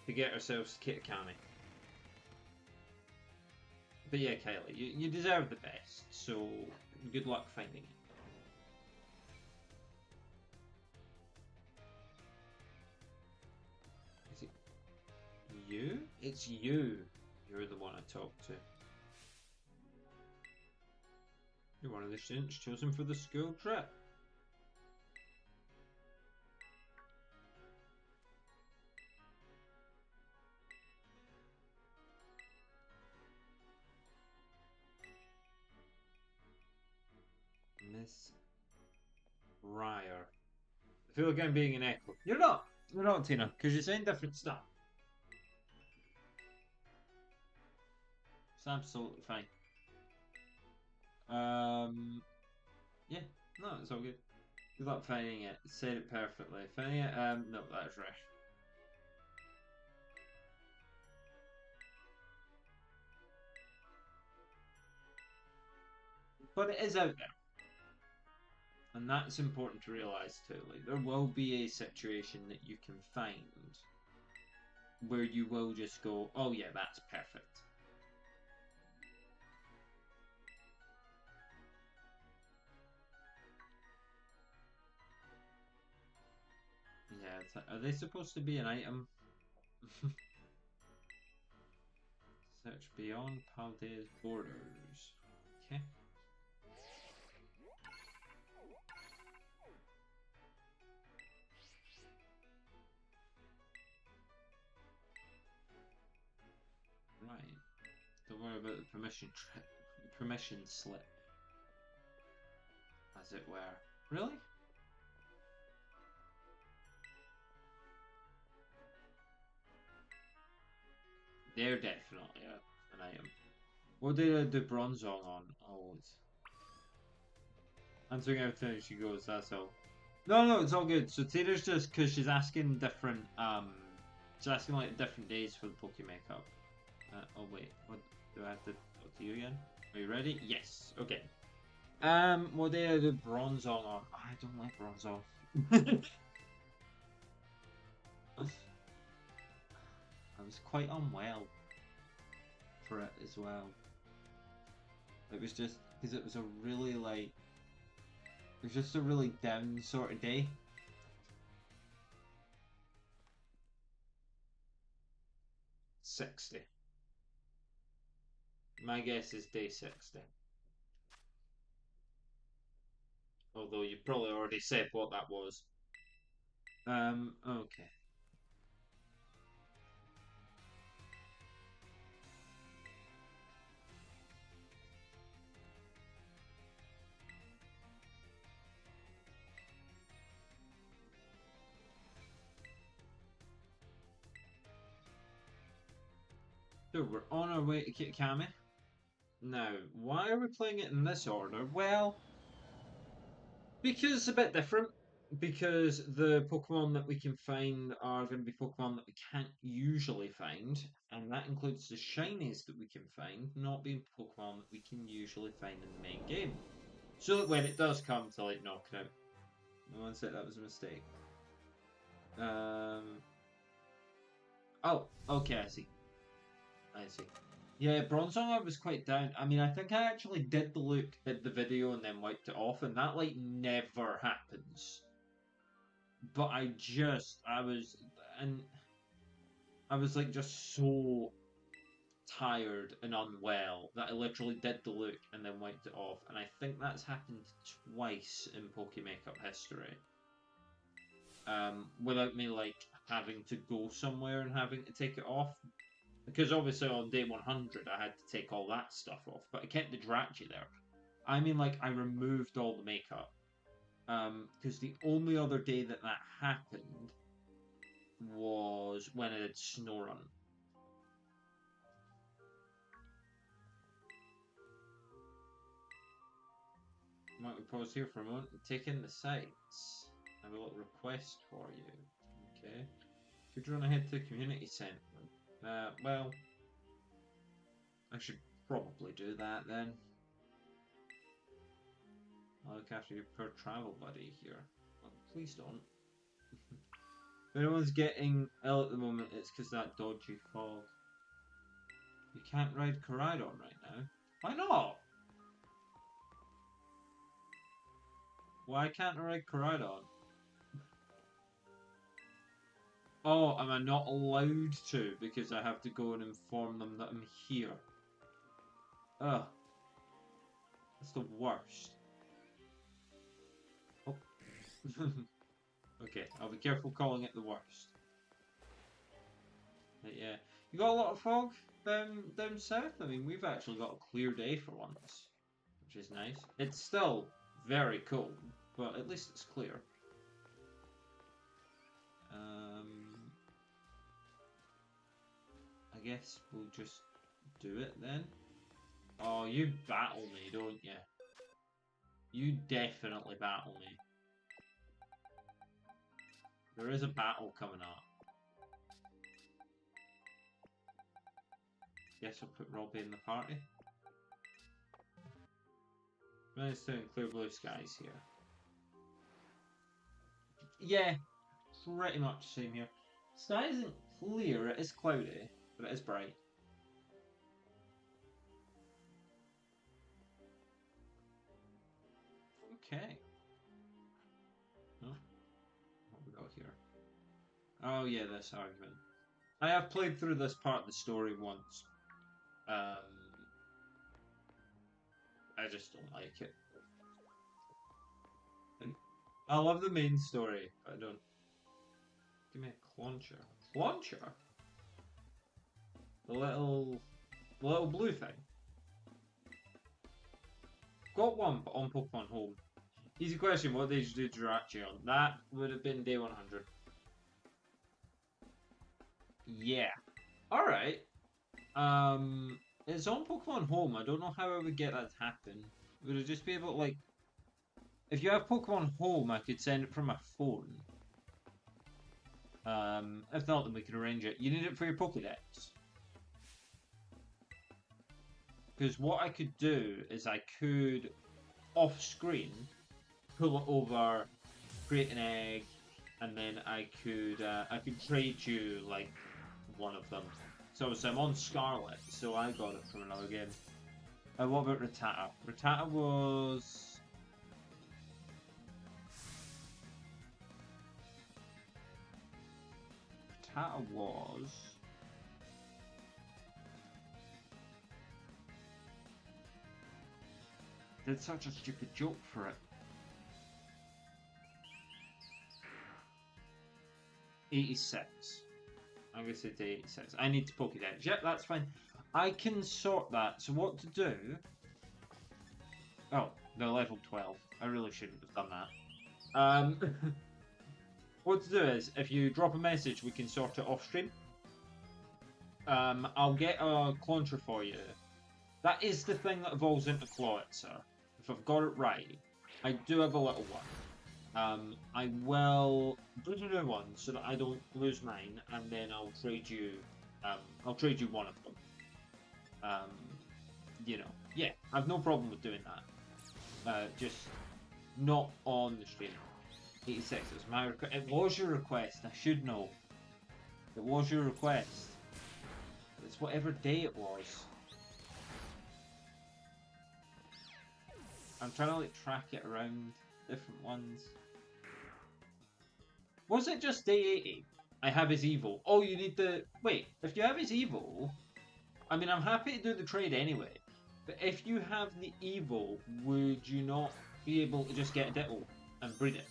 to get ourselves Kitakami. But yeah, Kylie, you deserve the best, so good luck finding it. Is it you? It's you. You're the one I talk to. You're one of the students chosen for the school trip. Miss Ryer. I feel like I'm being an echo. You're not. You're not, Tina, because you're saying different stuff. It's absolutely fine. Yeah, no, it's all good. Good luck finding it. Said it perfectly. Finding it, no, that's right. But it is out there. And that's important to realise too. Like, there will be a situation that you can find where you will just go, oh yeah, that's perfect. Yeah, are they supposed to be an item? Search beyond Paldea's borders. Okay. Right. Don't worry about the permission slip, as it were. Really? They're definitely an item. What did I do Bronzong on? Oh, it's answering everything she goes. That's all. No, no, it's all good. So Tina's just because she's asking different. She's asking like different days for the Poke Makeup. Oh wait, what do I have to talk to you again? Are you ready? Yes. Okay. What day I do Bronzong on? I don't like Bronzong. I was quite unwell for it as well. It was just because it was a really like it was just a really down sort of day. $60. My guess is day 60. Although you probably already said what that was. Okay. So we're on our way to Kitakami. Now, why are we playing it in this order? Well, because it's a bit different. Because the Pokemon that we can find are going to be Pokemon that we can't usually find, and that includes the shinies that we can find, not being Pokemon that we can usually find in the main game. So that when it does come to like knocking out, one sec, that was a mistake. Oh, okay, I see. I see. Yeah, Bronzong was quite down. I mean, I think I actually did the look at the video and then wiped it off, and that like never happens. But and I was like just so tired and unwell that I literally did the look and then wiped it off. And I think that's happened twice in Poke Makeup history. Without me like having to go somewhere and having to take it off. Because obviously on day 100 I had to take all that stuff off, but I kept the Drachy there. I mean, like, I removed all the makeup. Because the only other day that that happened was when I did Snorunt. Might we pause here for a moment and take in the sights? I have a little request for you. Okay. Could you run ahead to the community centre? Well, I should probably do that then. I'll look after your poor travel buddy here. Well, please don't. If anyone's getting ill at the moment, it's because that dodgy fog. You can't ride Koraidon right now. Why not? Why can't I ride Koraidon? Oh, am I not allowed to because I have to go and inform them that I'm here? Ugh. That's the worst. Oh. Okay, I'll be careful calling it the worst. But yeah. You got a lot of fog down south? I mean, we've actually got a clear day for once, which is nice. It's still very cool, but at least it's clear. I guess we'll just do it then. Oh, you battle me, don't you? You definitely battle me. There is a battle coming up. Guess I'll put Robbie in the party. Nice doing clear blue skies here. Yeah, pretty much the same here. Sky isn't clear, it is cloudy, but it is bright. Okay. Oh, what we got here? Oh yeah, this argument. I have played through this part of the story once. I just don't like it. I love the main story, but I don't. Give me a cloncher. Cloncher? The little blue thing. Got one, but on Pokemon Home. Easy question, what did you do Jirachi on? That would have been day 100. Yeah. Alright. It's on Pokemon Home. I don't know how I would get that to happen. Would it just be able to, like... If you have Pokemon Home, I could send it from my phone. If not, then we can arrange it. You need it for your Pokédex. Because what I could do is I could, off-screen, pull it over, create an egg, and then I could trade you, like, one of them. So I'm on Scarlet, so I got it from another game. What about Rattata? Rattata was... Rattata was... Did such a stupid joke for it. 86. I'm going to say to 86. I need to Pokédex. Yep, that's fine. I can sort that. So what to do... Oh, they're level 12. I really shouldn't have done that. What to do is, if you drop a message, we can sort it off stream. I'll get a Clauncher for you. That is the thing that evolves into Clawitzer. If I've got it right, I do have a little one. I will do a new one so that I don't lose mine, and then I'll trade you. I'll trade you one of them. You know, yeah, I've no problem with doing that. Just not on the stream. 86. It was my request. It was your request. I should know. It was your request. It's whatever day it was. I'm trying to like track it around different ones. Was it just day 80? I have his Evo. Oh, you need the... Wait, if you have his Evo... I mean, I'm happy to do the trade anyway. But if you have the Evo, would you not be able to just get a Ditto and breed it?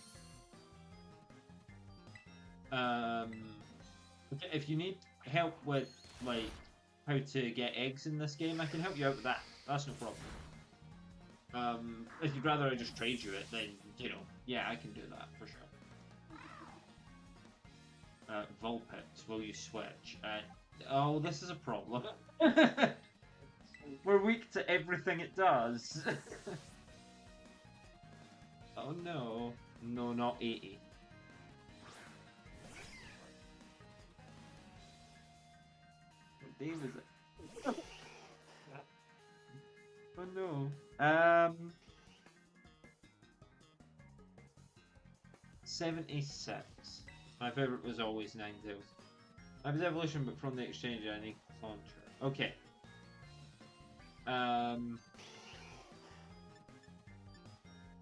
If you need help with, like, how to get eggs in this game, I can help you out with that. That's no problem. If you'd rather I just trade you it, then, you know, yeah, I can do that, for sure. Vulpix, will you switch? Oh, this is a problem. We're weak to everything it does. Oh no. No, not 80. What day was it? Oh no. 76. My favourite was always Ninetales. I was Evolution, but from the exchange I need Launcher. Okay.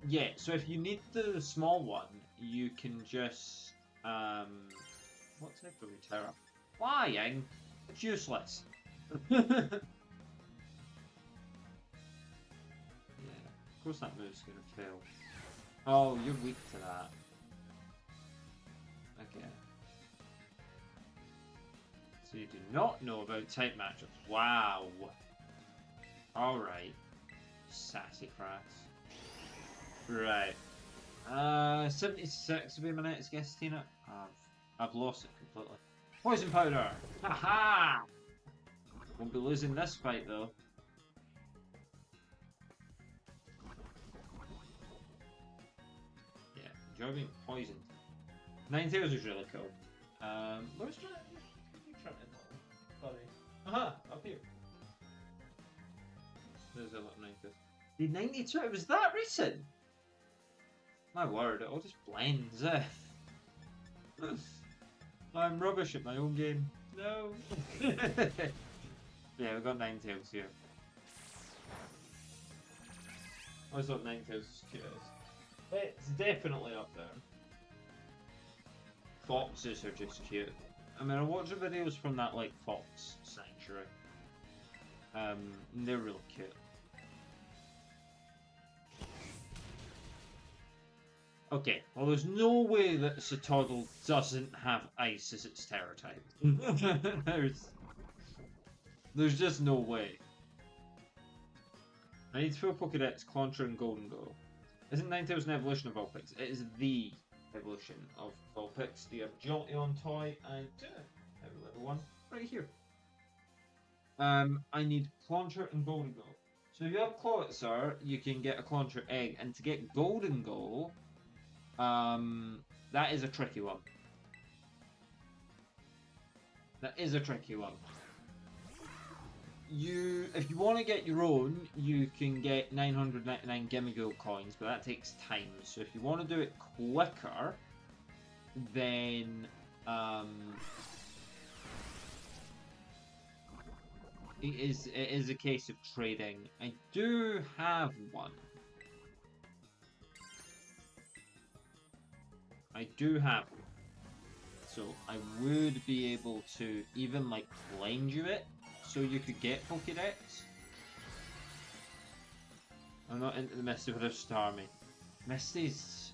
Yeah, so if you need the small one, you can just what type of Terra? Flying? It's useless. Yeah, of course that move's gonna fail. Oh, you're weak to that. Okay. So you do not know about type matchups. Wow. Alright. Sassy crats. Right. 76 would be my next guess, Tina. I've lost it completely. Poison powder! Haha! Won't be losing this fight though. Yeah, enjoy being poisoned. Ninetales is really cool. Where's my buddy? Aha! Up here. There's a little Ninetales. The 92? It was that recent? My word, it all just blends, eh? I'm rubbish at my own game. No! Yeah, we've got Ninetales here. I always thought Ninetales was cute. It's definitely up there. Foxes are just cute. I mean, I watch the videos from that, like, Fox Sanctuary. They're really cute. Okay, well, there's no way that Satoddle doesn't have ice as its terror type. There's just no way. I need to fill Pokédex, Clauncher, and Golden Go. Isn't Ninetales an evolution of Vulpix? It is the evolution of Vulpix. Do you have Jolteon toy? I do. I have level 1 right here. I need Clauncher and Golden Go. So if you have Clawitzer, you can get a Clauncher egg, and to get Golden Go, that is a tricky one. That is a tricky one. If you want to get your own, you can get 999 Gimme-Go coins, but that takes time. So if you want to do it quicker, then it is a case of trading. I do have one. I do have one. So I would be able to even like blind you it, so you could get Pokédex. I'm not into the Misty with a Starmie. Misty's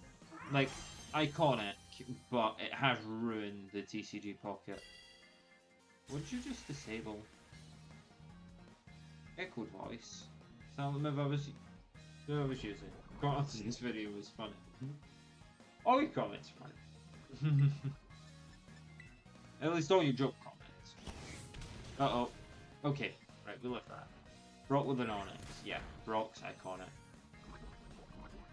like iconic, but it has ruined the TCG Pocket. What did you just disable? Echoed voice. Is that what I was using? Comments in this video was funny. All your comments are funny. At least all your joke comments. Uh-oh. Okay, right, we left that. Brock with an Onyx. Yeah, Brock's iconic.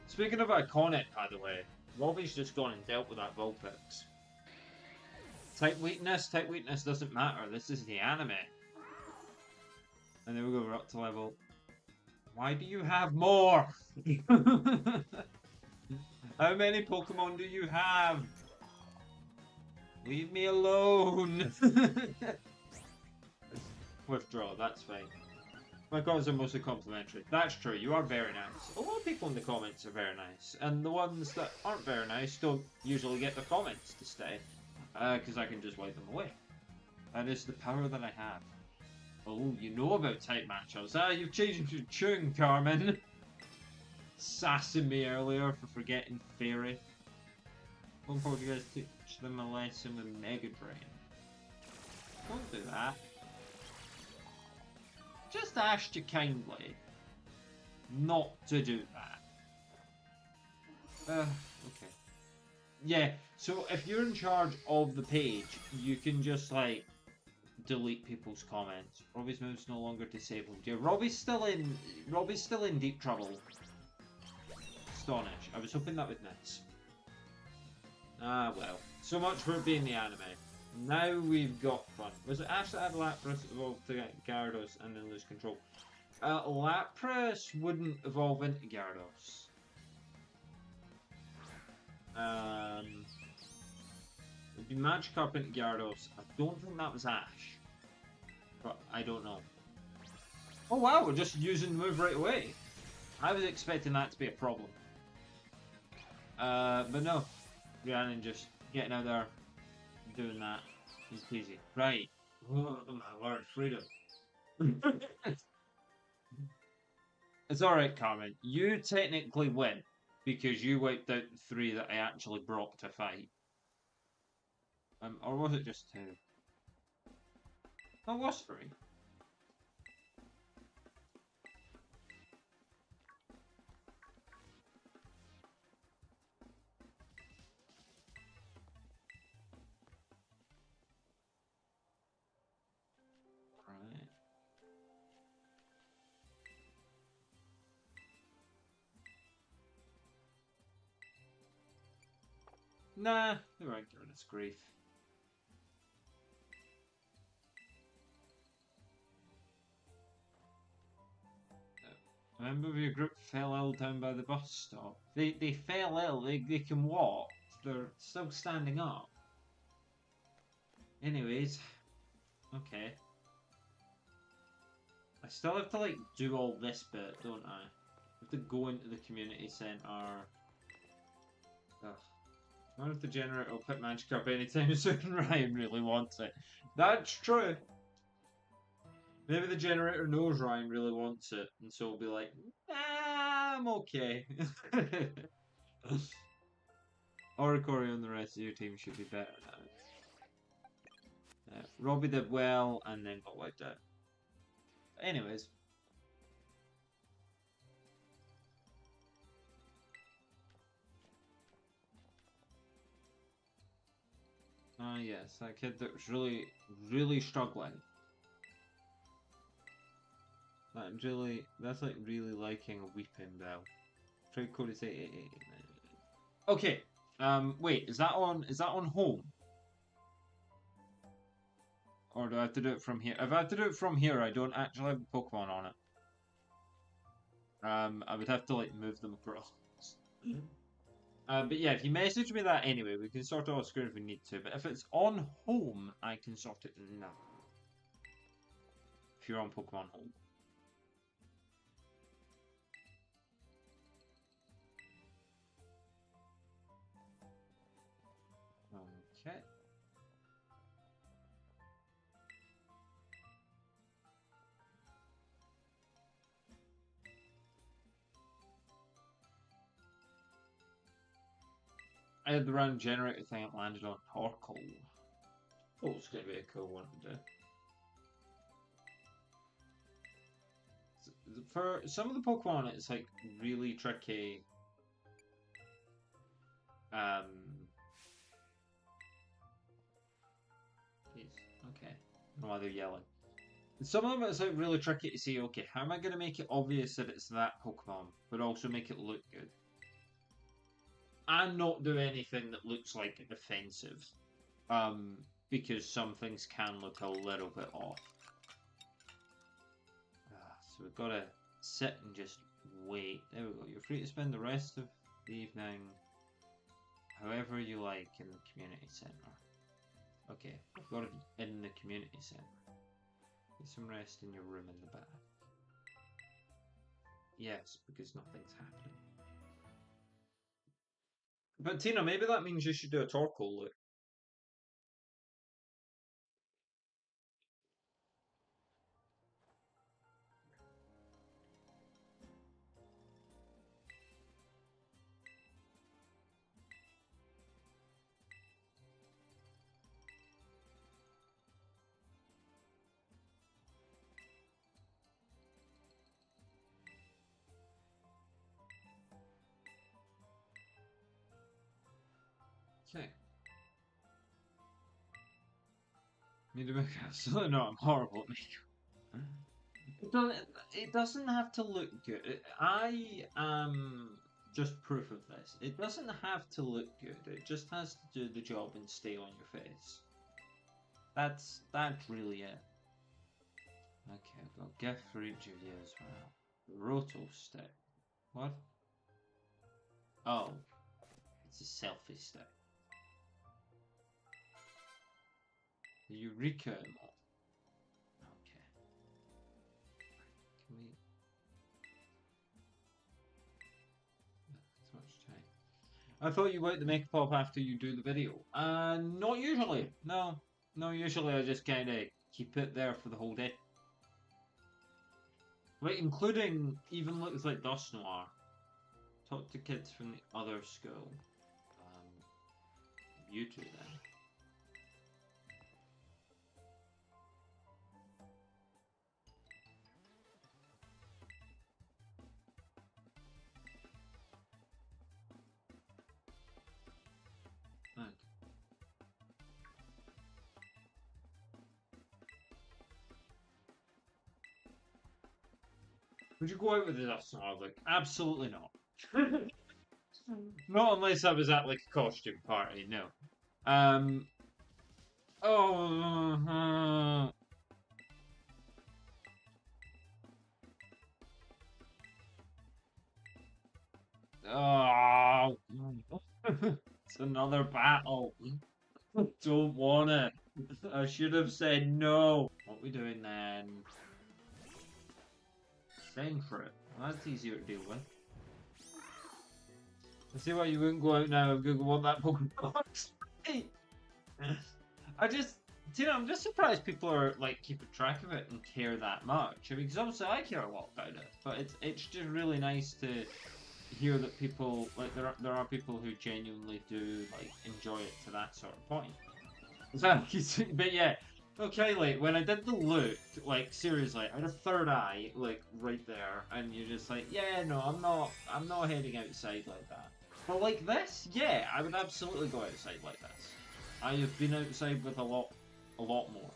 Speaking of iconic, by the way, Robbie's just gone and dealt with that Vulpix. Type weakness doesn't matter. This is the anime. And there we go, we're up to level. Why do you have more? How many Pokemon do you have? Leave me alone. Withdraw, that's fine. My comments are mostly complimentary. That's true, you are very nice. A lot of people in the comments are very nice. And the ones that aren't very nice don't usually get the comments to stay. Because I can just wipe them away. That is the power that I have. Oh, you know about type matchups. Ah, you've changed your tune, Carmen. Sassing me earlier for forgetting Fairy. Looking forward to you guys teach them a lesson with Mega Brain. Don't do that. Just asked you kindly not to do that. Okay. Yeah, so if you're in charge of the page, you can just, like, delete people's comments. Robbie's move's no longer disabled. Yeah, Robbie's still in deep trouble. Astonish. I was hoping that would miss. Ah, well. So much for it being the anime. Now we've got fun. Was it Ash that had Lapras evolve to get Gyarados and then lose control? Lapras wouldn't evolve into Gyarados. It'd be Magikarp into Gyarados. I don't think that was Ash. But I don't know. Oh wow, we're just using the move right away. I was expecting that to be a problem. But no. Rhiannon just getting out there, doing that. It's easy. Right. Oh my word, freedom. It's alright, Carmen. You technically win. Because you wiped out the 3 that I actually brought to fight. Or was it just 2? Oh, it was 3. Nah, they won't give us grief. A member of your group fell ill down by the bus stop. They fell ill. They can walk. They're still standing up. Anyways, okay. I still have to like do all this bit, don't I? I have to go into the community centre. Ugh. I wonder if the generator will pick magic up anytime soon. Ryan really wants it. That's true. Maybe the generator knows Ryan really wants it, and so will be like, nah, I'm okay. Oricori and the rest of your team should be better now. Robbie did well, and then got wiped out. Anyways. Ah, yes, that kid that was really, really struggling. That's like really liking a weeping bell. Try code is 888. Okay. Wait, is that on home? Or do I have to do it from here? If I have to do it from here, I don't actually have a Pokemon on it. I would have to like move them across. But yeah, if you message me that anyway, we can sort it off screen if we need to. But if it's on home, I can sort it now. If you're on Pokemon Home. Okay. I had the random generator thing that landed on Torkoal. Oh, it's gonna be a cool one to do. For some of the Pokemon, it's like really tricky. Jeez, okay. I don't know why they're yelling. Some of them it's like really tricky to see, okay, how am I going to make it obvious that it's that Pokemon, but also make it look good? And not do anything that looks like offensive. Because some things can look a little bit off. So we've got to sit and just wait. There we go. You're free to spend the rest of the evening however you like in the community centre. Okay, I've got it in the community centre. Get some rest in your room in the back. Yes, because nothing's happening. But Tina, maybe that means you should do a Torkoal look. Okay. Need to make absolutely no, I'm horrible at makeup. It doesn't have to look good. I am just proof of this. It doesn't have to look good. It just has to do the job and stay on your face. That's really it. Okay, I've got a gift for each of you as well. Roto stick. What? Oh, it's a selfie stick. The Eureka emote. Okay. Can we? Too much time. I thought you wipe the makeup off after you do the video. Not usually. No, usually I just kind of keep it there for the whole day. Like, including even looks like Dust Noir. Talk to kids from the other school. You two then. Okay. Would you go out with the Dust Noir? Like, absolutely not. Not unless I was at like a costume party, no. Um. Oh. Oh. It's another battle. Don't want it. I should have said no. What are we doing then? Staying for it. Well, that's easier to deal with. I see why you wouldn't go out now. I'm gonna go want that Pokemon. I just, I'm just surprised people are like keeping track of it and care that much. I mean, because obviously I care a lot about it, but it's just really nice to hear that people like there are people who genuinely do like enjoy it to that sort of point. But yeah, okay, like when I did the look, like seriously, I had a third eye like right there, and you're just like, yeah, no, I'm not heading outside like that. But like this, yeah, I would absolutely go outside like this. I have been outside with a lot more.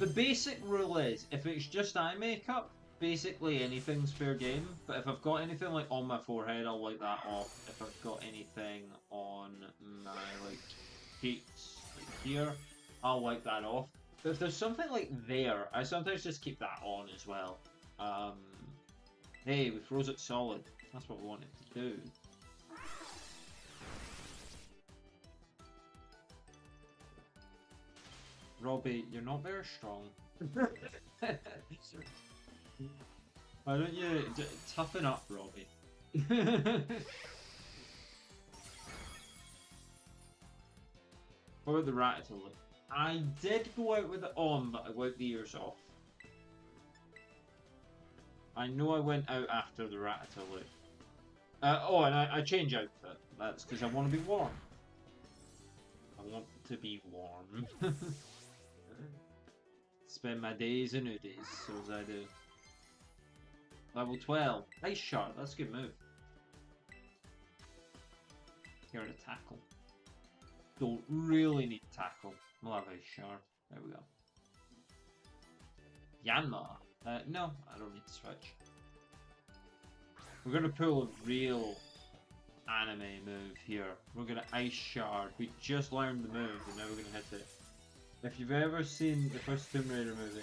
The basic rule is if it's just eye makeup, basically anything's fair game. But if I've got anything like on my forehead, I'll wipe that off. If I've got anything on my like cheeks, like here, I'll wipe that off. But if there's something like there, I sometimes just keep that on as well. Hey, we froze it solid. That's what we wanted to do. Robbie, you're not very strong. Why don't you toughen up, Robbie? What about the Ratatouille? I did go out with it on, but I wiped the ears off. I know I went out after the Ratatouille. Oh, and I change outfit. That's because I want to be warm. I want to be warm. Spend my days in hoodies, so as I do. Level 12. Ice Shard, that's a good move. Here to tackle. Don't really need tackle. We'll have Ice Shard. There we go. Yanma. No, I don't need to switch. We're gonna pull a real anime move here. We're gonna Ice Shard. We just learned the move and now we're gonna hit it. If you've ever seen the first Tomb Raider movie,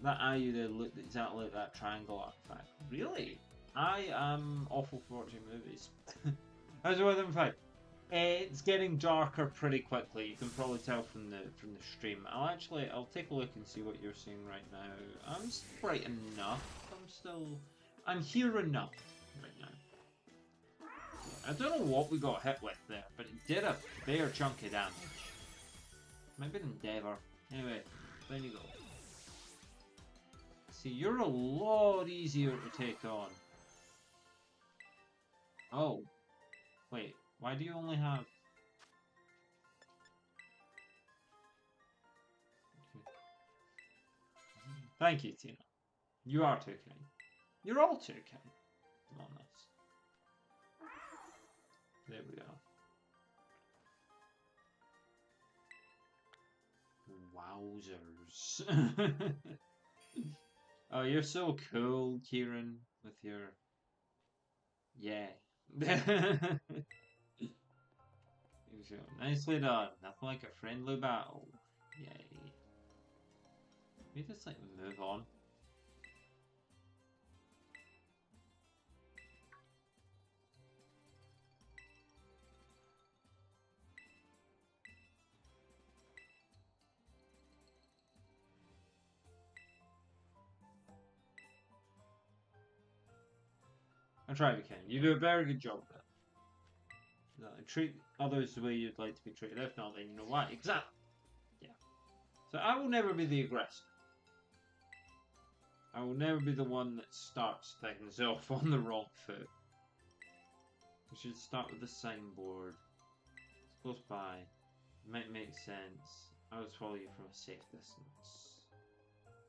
that Ayu there looked exactly like that triangle artifact. Really? I am awful for watching movies. How's the weather in fact? It's getting darker pretty quickly. You can probably tell from the stream. I'll take a look and see what you're seeing right now. I'm still bright enough. I'm here enough right now. I don't know what we got hit with there, but it did a fair chunk of damage. Maybe an Endeavour. Anyway, there you go. See, you're a lot easier to take on. Oh. Wait, why do you only have... Thank you, Tina. You are too kind. You're all too kind. Come on, this. There we go. Wowzers. Oh, you're so cool, Kieran, with your... Yeah. Nicely done. Nothing like a friendly battle. Yay. We just like move on. I try to be kind. You do a very good job of it. Treat others the way you'd like to be treated. If not, then you know what? Exactly. Yeah. So I will never be the aggressor. I will never be the one that starts things off on the wrong foot. We should start with the signboard. It's close by. It might make sense. I will follow you from a safe distance.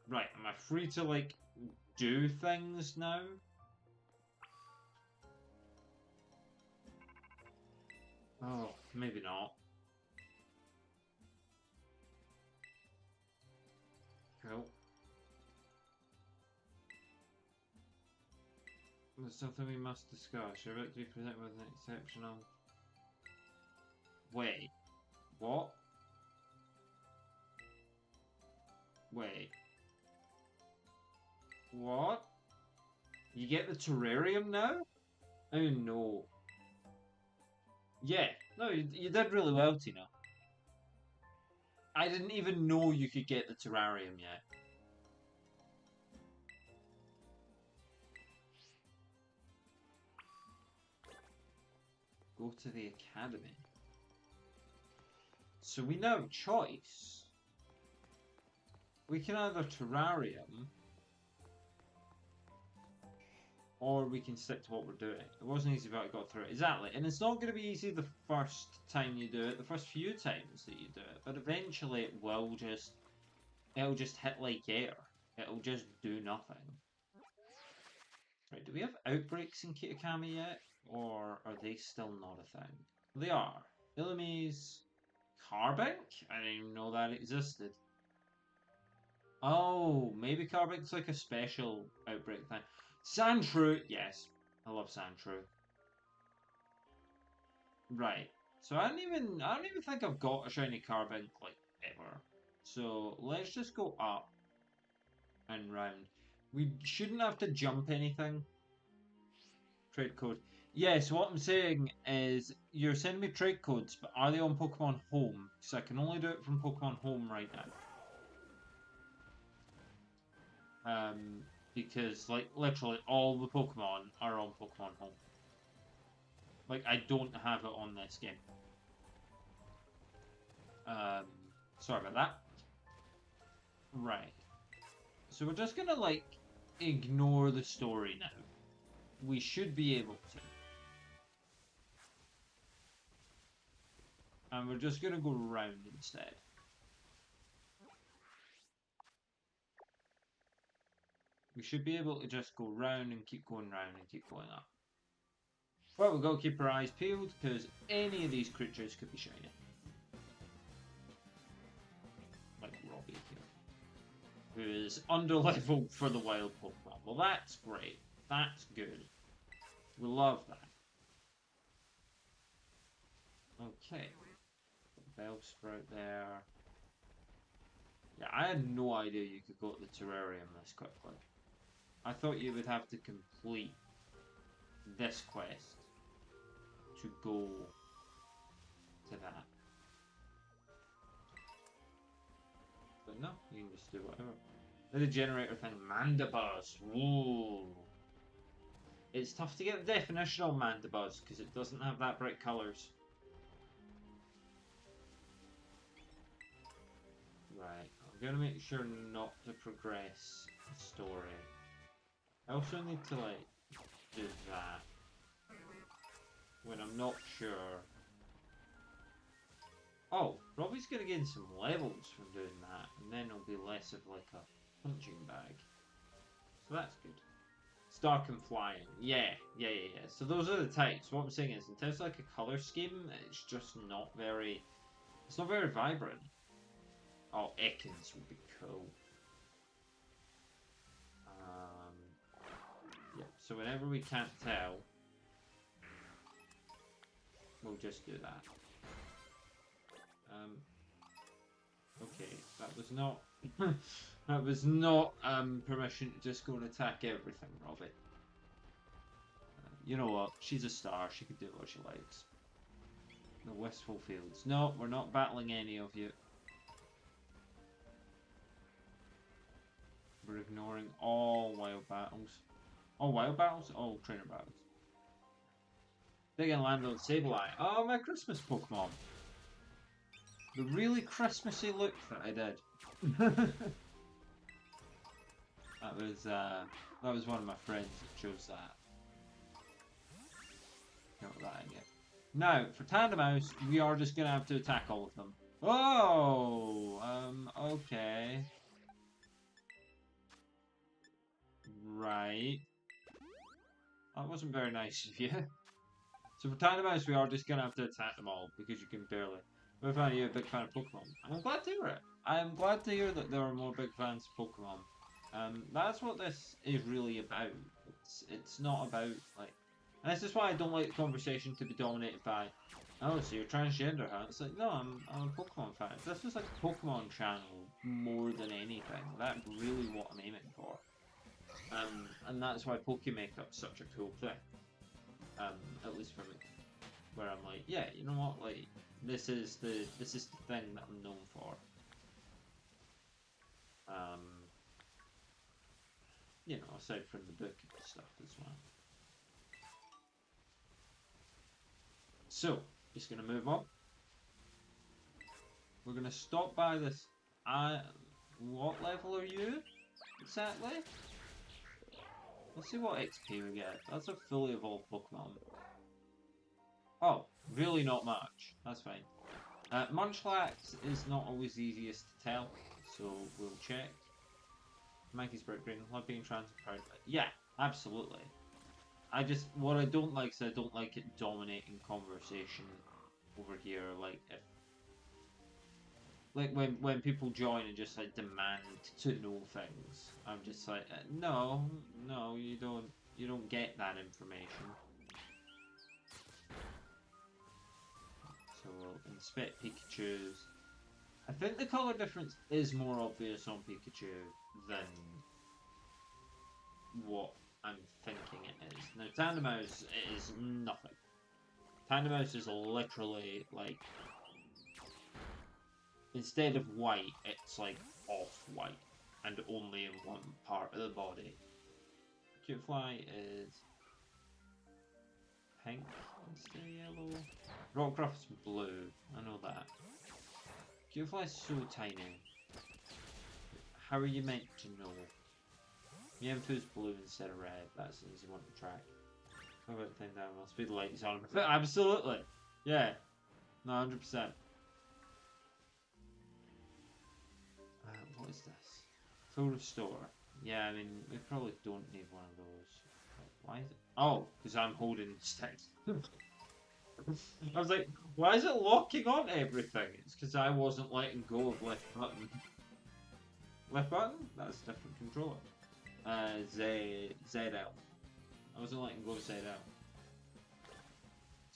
Right, am I free to, like, do things now? Oh, maybe not. Cool. There's something we must discuss. You're about to be presented with an exceptional... Wait. What? Wait. What? You get the terrarium now? Oh no. Yeah. No, you did really well, Tina. I didn't even know you could get the terrarium yet. Go to the academy. So we now have a choice. We can either terrarium, or we can stick to what we're doing. It wasn't easy, but I got through it. Exactly. And it's not going to be easy the first time you do it, the first few times that you do it, but eventually it will just... It'll just hit like air. It'll just do nothing. Right, do we have outbreaks in Kitakami yet? Or are they still not a thing? They are. Illumi's Carbink? I didn't even know that existed. Oh, maybe Carbink's like a special outbreak thing. Sandshrew, yes. I love Sandshrew. Right. So I don't even think I've got a shiny Carbink like ever. So let's just go up and round. We shouldn't have to jump anything. Trade code. Yes, what I'm saying is you're sending me trade codes, but are they on Pokemon Home? Because I can only do it from Pokemon Home right now. Because like literally all the Pokemon are on Pokemon Home. Like I don't have it on this game. Sorry about that. Right. So we're just gonna like ignore the story now. We should be able to. And we're just gonna go round instead. We should be able to just go round and keep going round and keep going up. But we've got to keep our eyes peeled because any of these creatures could be shiny. Like Robbie here. Who is under-leveled for the wild Pokemon. Well, that's great. That's good. We love that. Okay. Bellsprout there. Yeah, I had no idea you could go to the terrarium this quickly. I thought you would have to complete this quest to go to that. But no, you can just do whatever. The generator thing, Mandibuzz. Whoa. It's tough to get the definition on Mandibuzz because it doesn't have that bright colours. Right, I'm going to make sure not to progress the story. I also need to like do that when I'm not sure. Oh, Robbie's going to gain some levels from doing that, and then it'll be less of like a punching bag. So that's good. Stark and flying. Yeah. So those are the types. What I'm saying is, in terms of like a colour scheme, it's just not very... It's not very vibrant. Oh, Ekans would be cool. Yeah, so whenever we can't tell, we'll just do that. Okay, that was not that was not permission to just go and attack everything, Robbie. You know what? She's a star. She can do what she likes. The Wistful Fields. No, we're not battling any of you. We're ignoring all wild battles. All wild battles? All trainer battles. Big and land on Sableye. Oh, my Christmas Pokemon. The really Christmassy look that I did. that was one of my friends that chose that. Got that again. Now, for Tandemaus, we are just going to have to attack all of them. Oh! Okay. Right. That wasn't very nice of you. So for Tandemaus, we are just going to have to attack them all, because you can barely... What if you're a big fan of Pokemon? I'm glad to hear it. I'm glad to hear that there are more big fans of Pokemon. That's what this is really about. It's not about like, and this is why I don't like the conversation to be dominated by, oh, so you're transgender, huh? It's like, no, I'm a Pokemon fan. This was like a Pokemon channel more than anything. That's really what I'm aiming for. And that's why Pokemakeup's such a cool thing. At least for me, where I'm like, yeah, you know what, like this is the thing that I'm known for. You know, aside from the book and stuff as well. So, just gonna move on. We're gonna stop by this. What level are you exactly? Let's see what XP we get. That's a fully evolved Pokemon. Oh, really not much. That's fine. Munchlax is not always the easiest to tell, so we'll check. Mankey's bright green, love being transparent. Yeah, absolutely. What I don't like is I don't like it dominating conversation over here. Like when people join and just like demand to know things, I'm just like, no, you don't get that information. So we'll inspect Pikachu's. I think the color difference is more obvious on Pikachu than what I'm thinking it is. Now, Tandemaus is nothing. Tandemaus is literally like, instead of white, it's like off-white and only in one part of the body. Cutefly is pink instead of yellow. Rockruff's blue, I know that. Cutefly is so tiny. How are you meant to know? Mewtwo's blue instead of red. That's an easy one to track. How about the thing down? I'll speed the lights on. Absolutely. Yeah. No, 100%. What is this? Full restore. Yeah, I mean, we probably don't need one of those. Why is it? Oh, because I'm holding stick. I was like, why is it locking on everything? It's because I wasn't letting go of left button. Left button? That's a different controller. ZL. I wasn't letting go of ZL.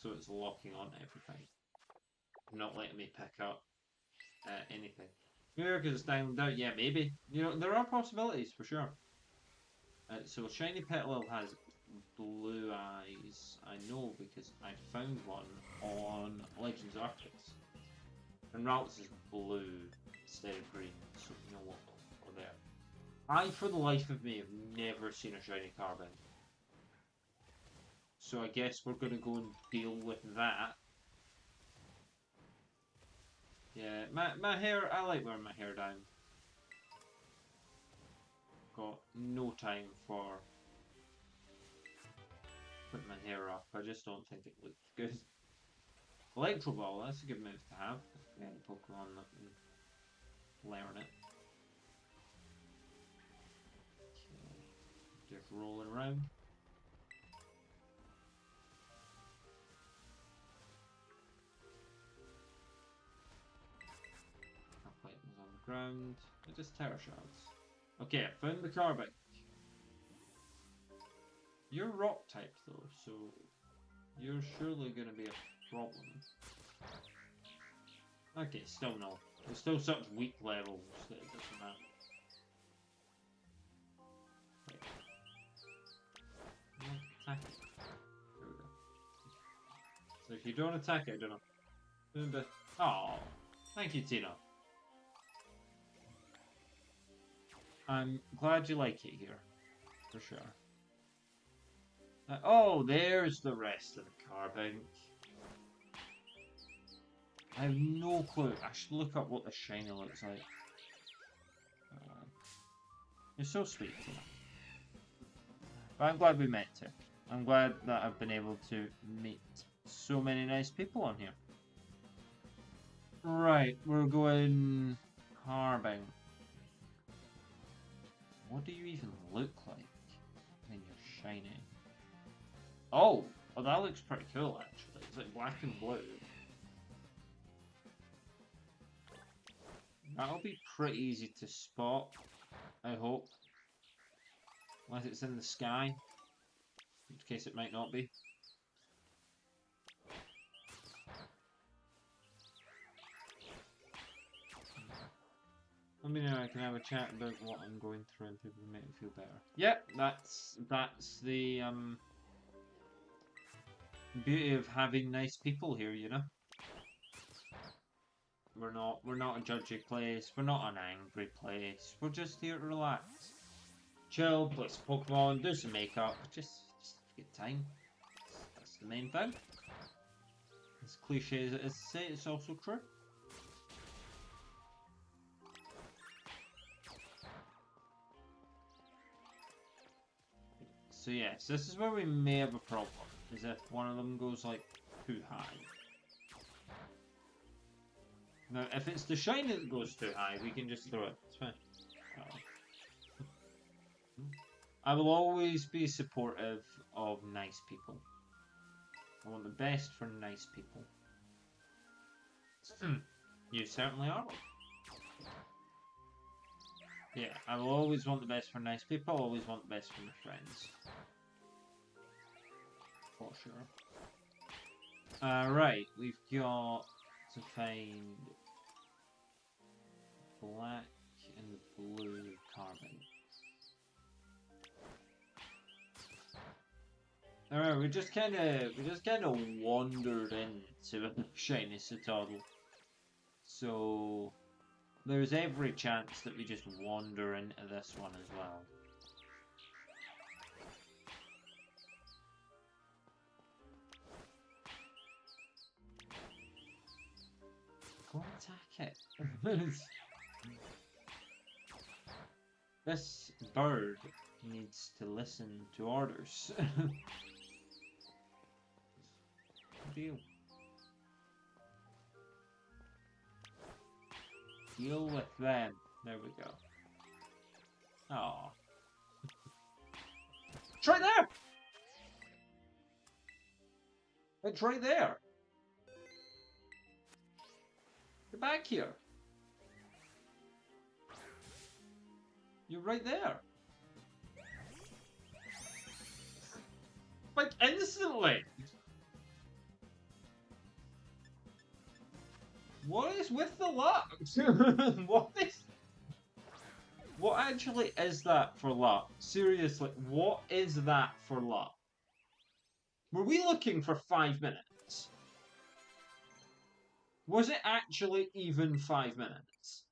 So it's locking on everything. Not letting me pick up anything. Maybe because it's diamond out. Yeah, maybe. You know, there are possibilities for sure. So Shiny Petalil has blue eyes. I know because I found one on Legends Arceus. And Ralts is blue instead of green. So you know what? We're there. I, for the life of me, have never seen a shiny Carbine. So I guess we're going to go and deal with that. Yeah, my hair, I like wearing my hair down. Got no time for putting my hair up. I just don't think it looks good. Electro Ball, that's a good move to have. Yeah, Pokemon that can learn it. Okay. Just rolling around. On the ground. They're just terror shards. Okay, I found the Carbine. You're rock type though, so you're surely gonna be a problem. Okay, still no. There's still such weak levels that it doesn't matter. Wait. Attack it. There we go. So if you don't attack it, I don't know. Oh, thank you, Tina. I'm glad you like it here, for sure. Oh, there's the rest of the Carbink. I have no clue. I should look up what the shiny looks like. You're so sweet, Tina. But I'm glad we met too. I'm glad that I've been able to meet so many nice people on here. Right, we're going Carbink. What do you even look like when you're shiny? Oh, well that looks pretty cool actually. It's like black and blue. That'll be pretty easy to spot, I hope. Unless it's in the sky. in case it might not be. Let me know, I can have a chat about what I'm going through and people make me feel better. Yep, that's the beauty of having nice people here, you know? We're not a judgy place, we're not an angry place, we're just here to relax. Chill, play some Pokemon, do some makeup, just have a good time. That's the main thing. As cliche as it is to say, it's also true. So yes, this is where we may have a problem, is if one of them goes like too high. Now, if it's the shiny that goes too high, we can just throw it. It's fine. I will always be supportive of nice people. I want the best for nice people. You certainly are. Yeah, I will always want the best for nice people, always want the best for my friends. For sure. Right, we've got to find black and blue carbon. Alright, we just kinda wandered into a shiny Citadel. So there's every chance that we just wander into this one as well. Go attack it. This bird needs to listen to orders. Deal. Deal with them. There we go. Aww. It's right there! It's right there! You're back here. You're right there. Like, instantly! What is with the luck? What actually is that for luck? Seriously, what is that for luck? Were we looking for 5 minutes? Was it actually even 5 minutes?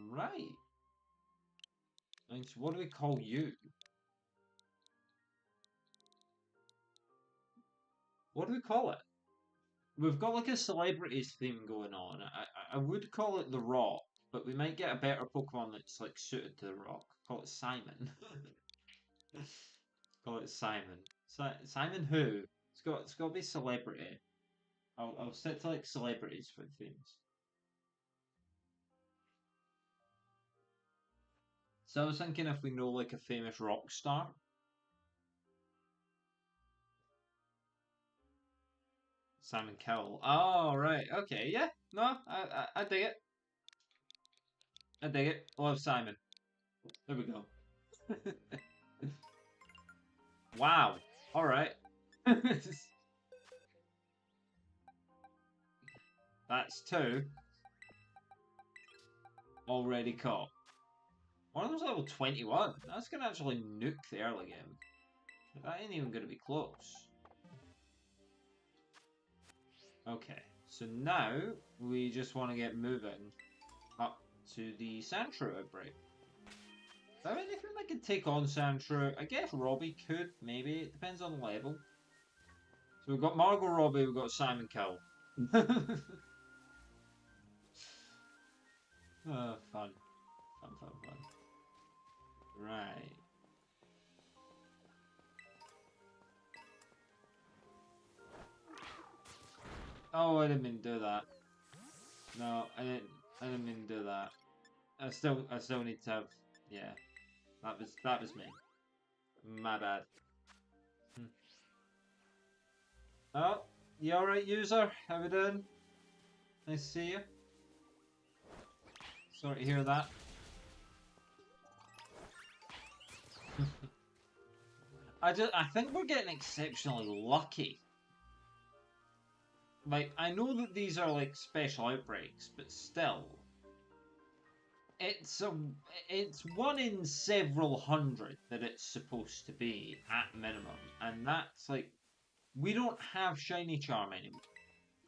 Right. And so what do we call you? What do we call it? We've got like a celebrities theme going on. I would call it The Rock, but we might get a better Pokemon that's like suited to The Rock. Call it Simon. Call it Simon. Simon who? It's got to be celebrity. I'll stick to like celebrities for the themes. So I was thinking if we know like a famous rock star. Simon Cowell. Oh, right. Okay, yeah. No, I dig it. I dig it. Love Simon. There we go. Wow. Alright. That's 2. Already caught. One of them's level 21. That's going to actually nuke the early game. That ain't even going to be close. Okay. So now, we just want to get moving up to the Sandshrew outbreak. Do I have anything that can take on Sandshrew? I guess Robbie could, maybe. It depends on the level. So we've got Margot Robbie, we've got Simon Cowell. Oh, fun. Fun. Right. Oh, I didn't mean to do that. No, I didn't mean to do that. I still need to have, yeah. That was me. My bad. Oh, you alright, user? How we doing? Nice to see you. Sorry to hear that. I think we're getting exceptionally lucky. Like, I know that these are like special outbreaks, but still, it's one in several hundred that it's supposed to be at minimum, and that's like, we don't have Shiny Charm anymore.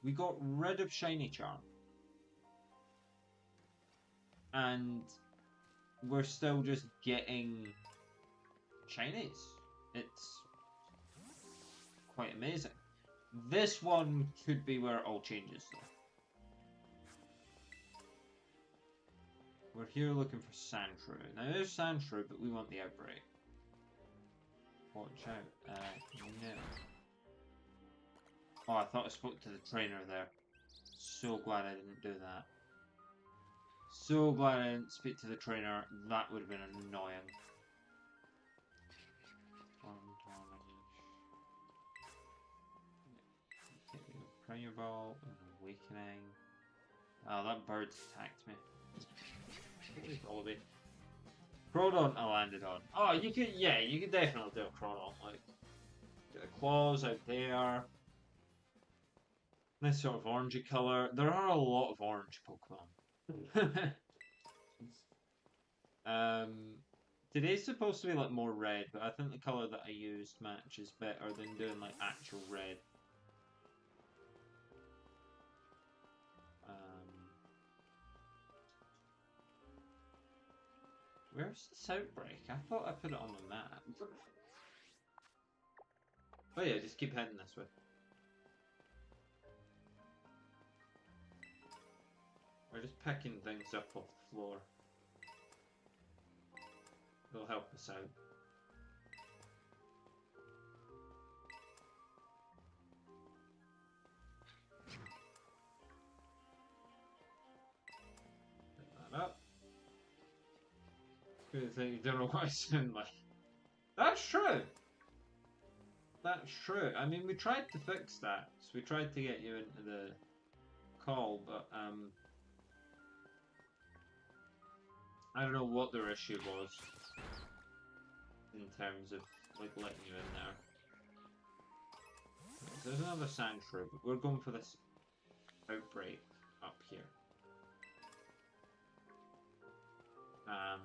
We got rid of Shiny Charm, and we're still just getting Shinies. It's quite amazing. This one could be where it all changes, though. We're here looking for Sandshrew. Now, there's Sandshrew, but we want the outbreak. Watch out. No. Oh, I thought I spoke to the trainer there. So glad I didn't do that. So glad I didn't speak to the trainer. That would have been annoying. Premier Ball, Awakening. Oh, that bird's attacked me. Probably. Crawdon I landed on. Oh, you could, yeah, you could definitely do a Crawdon. Like, get the claws out there. Nice sort of orangey colour. There are a lot of orange Pokemon. Today's supposed to be like more red, but I think the colour that I used matches better than doing like actual red. Where's this outbreak? I thought I put it on the map. Oh yeah, just keep heading this way. We're just picking things up off the floor. It'll help us out. Pick that up. Good thing you don't know what I sound like. That's true! That's true. I mean, we tried to fix that. So we tried to get you into the call, but, I don't know what their issue was in terms of, like, letting you in there. So there's another Sandshrew, but we're going for this outbreak up here.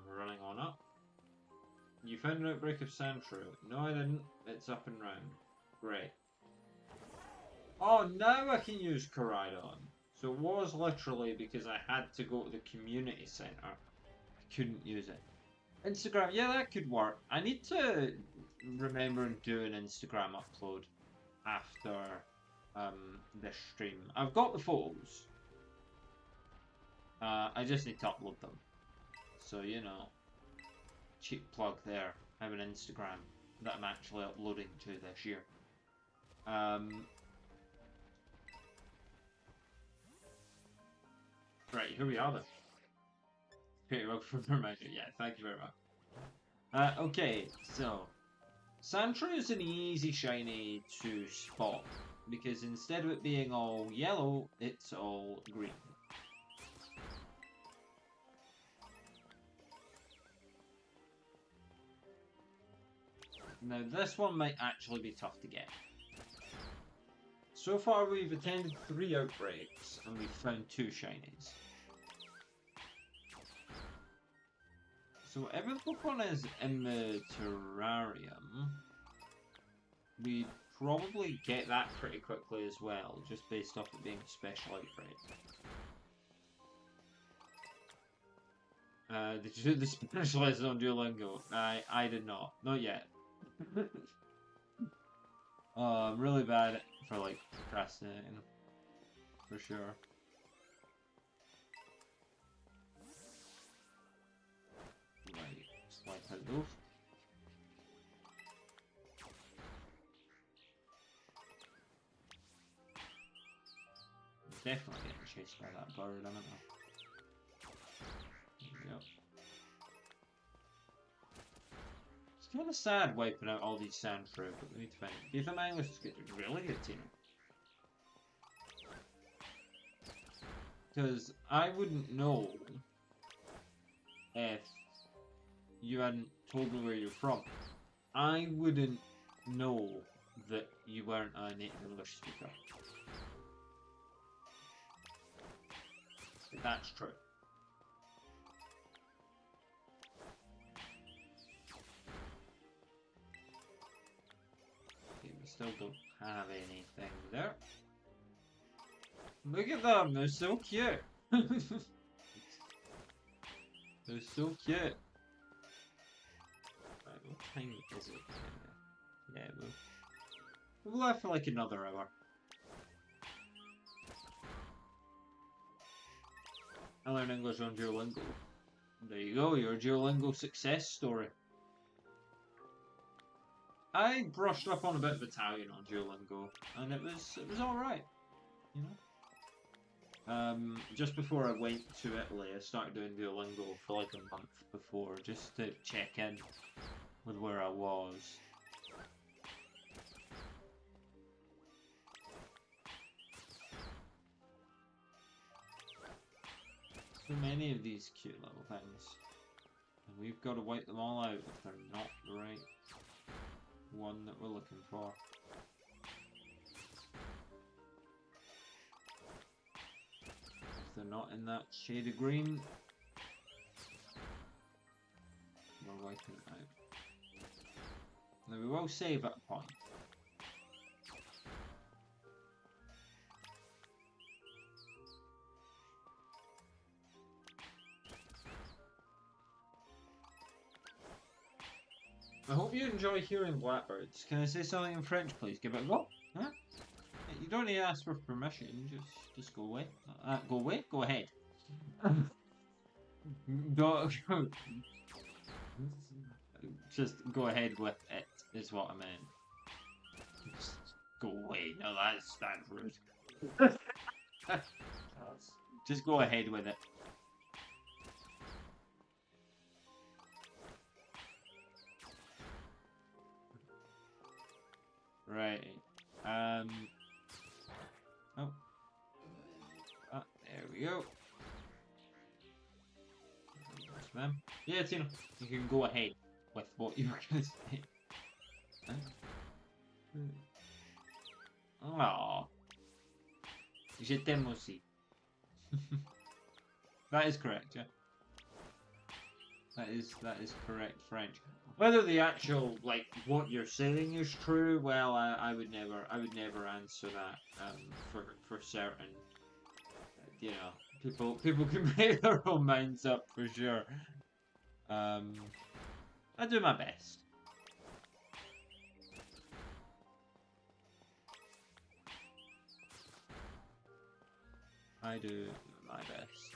We're running on up. You found an outbreak of Sandshrew. No, I didn't. It's up and round. Great. Oh, now I can use Koraidon. So it was literally because I had to go to the community centre. I couldn't use it. Instagram, yeah, that could work. I need to remember and do an Instagram upload after this stream. I've got the photos. I just need to upload them. So, you know, cheap plug there. I have an Instagram that I'm actually uploading to this year. Right, here we are then. Pretty well for the reminder. Yeah, thank you very much. Okay, so Sandshrew is an easy shiny to spot because instead of it being all yellow, it's all green. Now this one might actually be tough to get. So far we've attended 3 outbreaks and we've found 2 shinies. So whatever the Pokemon is in the terrarium, we probably get that pretty quickly as well, just based off it being a special outbreak. Did you do the Spanish lesson on Duolingo? I did not. Not yet. I'm really bad for like procrastinating, for sure. Right, swipe out those. Definitely getting chased by that bird, am I? There we go. It's kind of sad wiping out all these Sandshrew, but we need to find it. Do you think my English is good? Really good, Tina. Because I wouldn't know if you hadn't told me where you're from. I wouldn't know that you weren't a native English speaker. That's true. Okay, we still don't have anything there. Look at them, they're so cute. They're so cute. Right, what time is it? Yeah, we'll be left for like another hour. I learned English on Duolingo. There you go, your Duolingo success story. I brushed up on a bit of Italian on Duolingo, and it was alright, you know. Just before I went to Italy, I started doing Duolingo for like a month before, just to check in with where I was. So many of these cute little things, and we've got to wipe them all out if they're not the right one that we're looking for. If they're not in that shade of green, we're wiping it out. Now we will save at a point. I hope you enjoy hearing blackbirds. Can I say something in French, please? Give it a go. Huh? You don't need to ask for permission. Just go away. Go away. Go ahead. Go. Just go ahead with it. Is what I meant. Just go away. No, that's rude. Just go ahead with it. Right. Oh. There we go. That's them. Yeah, Tina. You can go ahead with what you were going to say. Aww. Je t'aime aussi. That is correct, yeah. That is correct French. Whether the actual, like, what you're saying is true, well, I would never answer that, for certain. You know, people can make their own minds up for sure. I do my best. I do my best.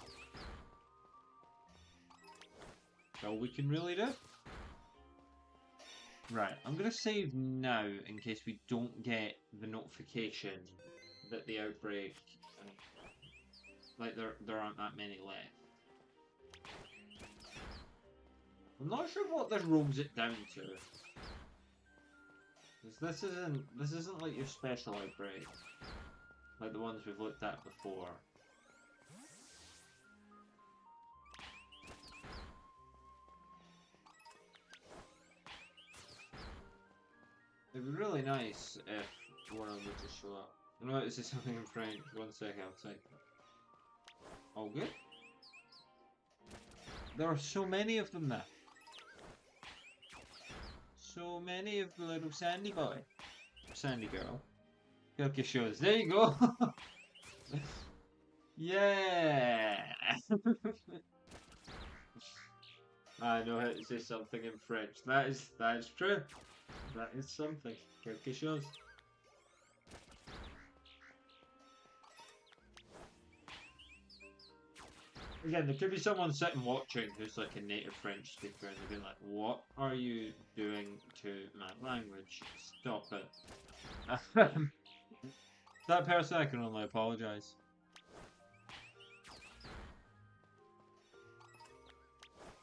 That's all we can really do. Right, I'm gonna save now in case we don't get the notification that the outbreak, like there aren't that many left. I'm not sure what this rolls it down to. This isn't like your special outbreak, like the ones we've looked at before. It'd be really nice if one of them would just show up. I know this is something in French. 1 second, I'll type it. All good? There are so many of them now. So many of the little sandy boy. Sandy girl. Quelque chose. There you go! Yeah! I know how to say something in French. That is true. That is something. Quelque chose. Again, there could be someone sitting watching who's like a native French speaker and they'd be like, what are you doing to my language? Stop it. That person, I can only apologise.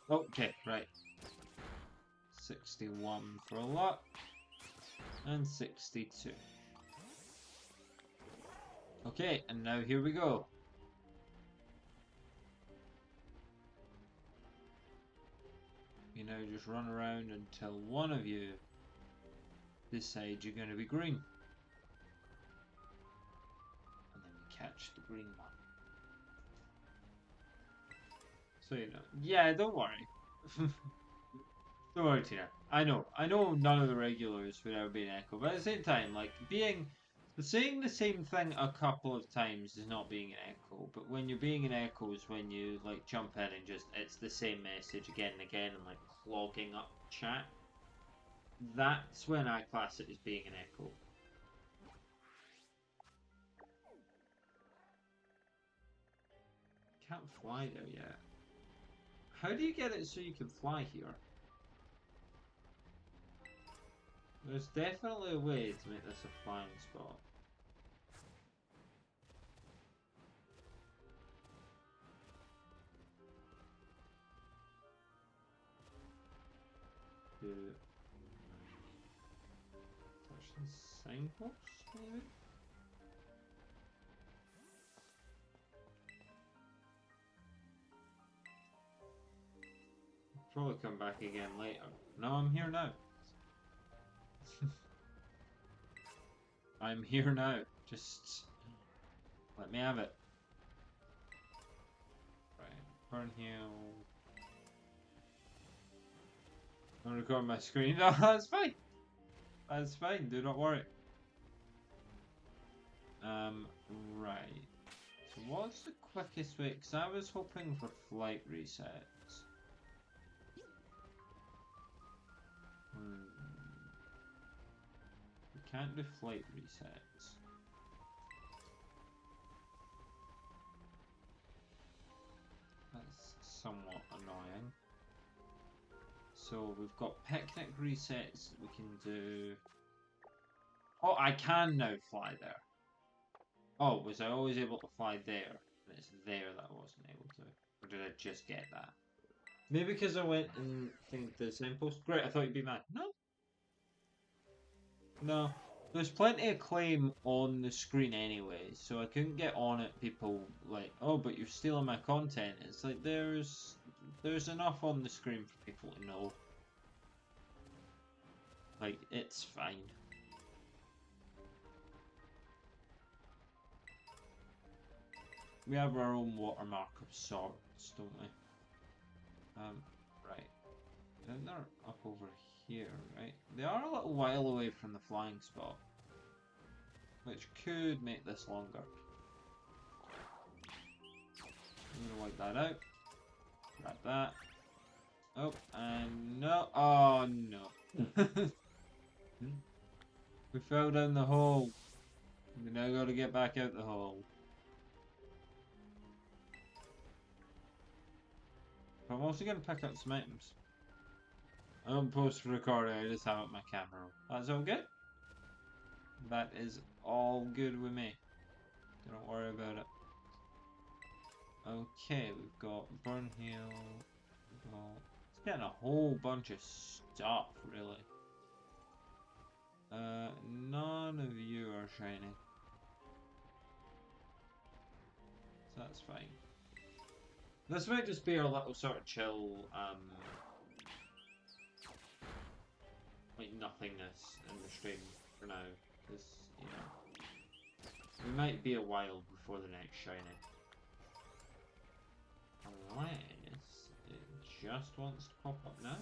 Okay, right. 61 for a lot. And 62. Okay, and now here we go. you know, just run around until one of you decides you're going to be green. And then you catch the green one. So, you know, yeah, don't worry. Don't worry, Tina. I know none of the regulars would ever be an echo, but at the same time, like, saying the same thing a couple of times is not being an echo, but when you're being an echo is when you, like, jump in and just, it's the same message again and again and, like, clogging up chat. That's when I class it as being an echo. Can't fly there yet. How do you get it so you can fly here? There's definitely a way to make this a flying spot. To touch the signpost, maybe? Probably come back again later. No, I'm here now. I'm here now. Just let me have it. Right, burn heal. I'm recording my screen. No, that's fine. That's fine. Do not worry. Right. So what's the quickest way? Because I was hoping for flight resets. We can't do flight resets. That's somewhat annoying. So we've got picnic resets that we can do. Oh, I can now fly there. Oh, was I always able to fly there? And it's there that I wasn't able to. Or did I just get that? Maybe because I went and think the signpost. Great, I thought you'd be mad. No. No. There's plenty of claim on the screen anyway, so I couldn't get on it. People like, oh, but you're stealing my content. It's like there's enough on the screen for people to know. Like, it's fine. We have our own watermark of sorts, don't we? Right. Then they're up over here, right? They are a little while away from the flying spot, which could make this longer. I'm gonna wipe that out. Grab that. Oh, and no. Oh, no. We fell down the hole. We now gotta get back out the hole. But I'm also gonna pick up some items. I don't post recording, I just have it on my camera. That's all good? That is all good with me. Don't worry about it. Okay, we've got burn heal. It's getting a whole bunch of stuff, really. None of you are shiny. So that's fine. This might just be our little sort of chill, like nothingness in the stream for now, because, you know, we might be a while before the next shiny. Unless it just wants to pop up now.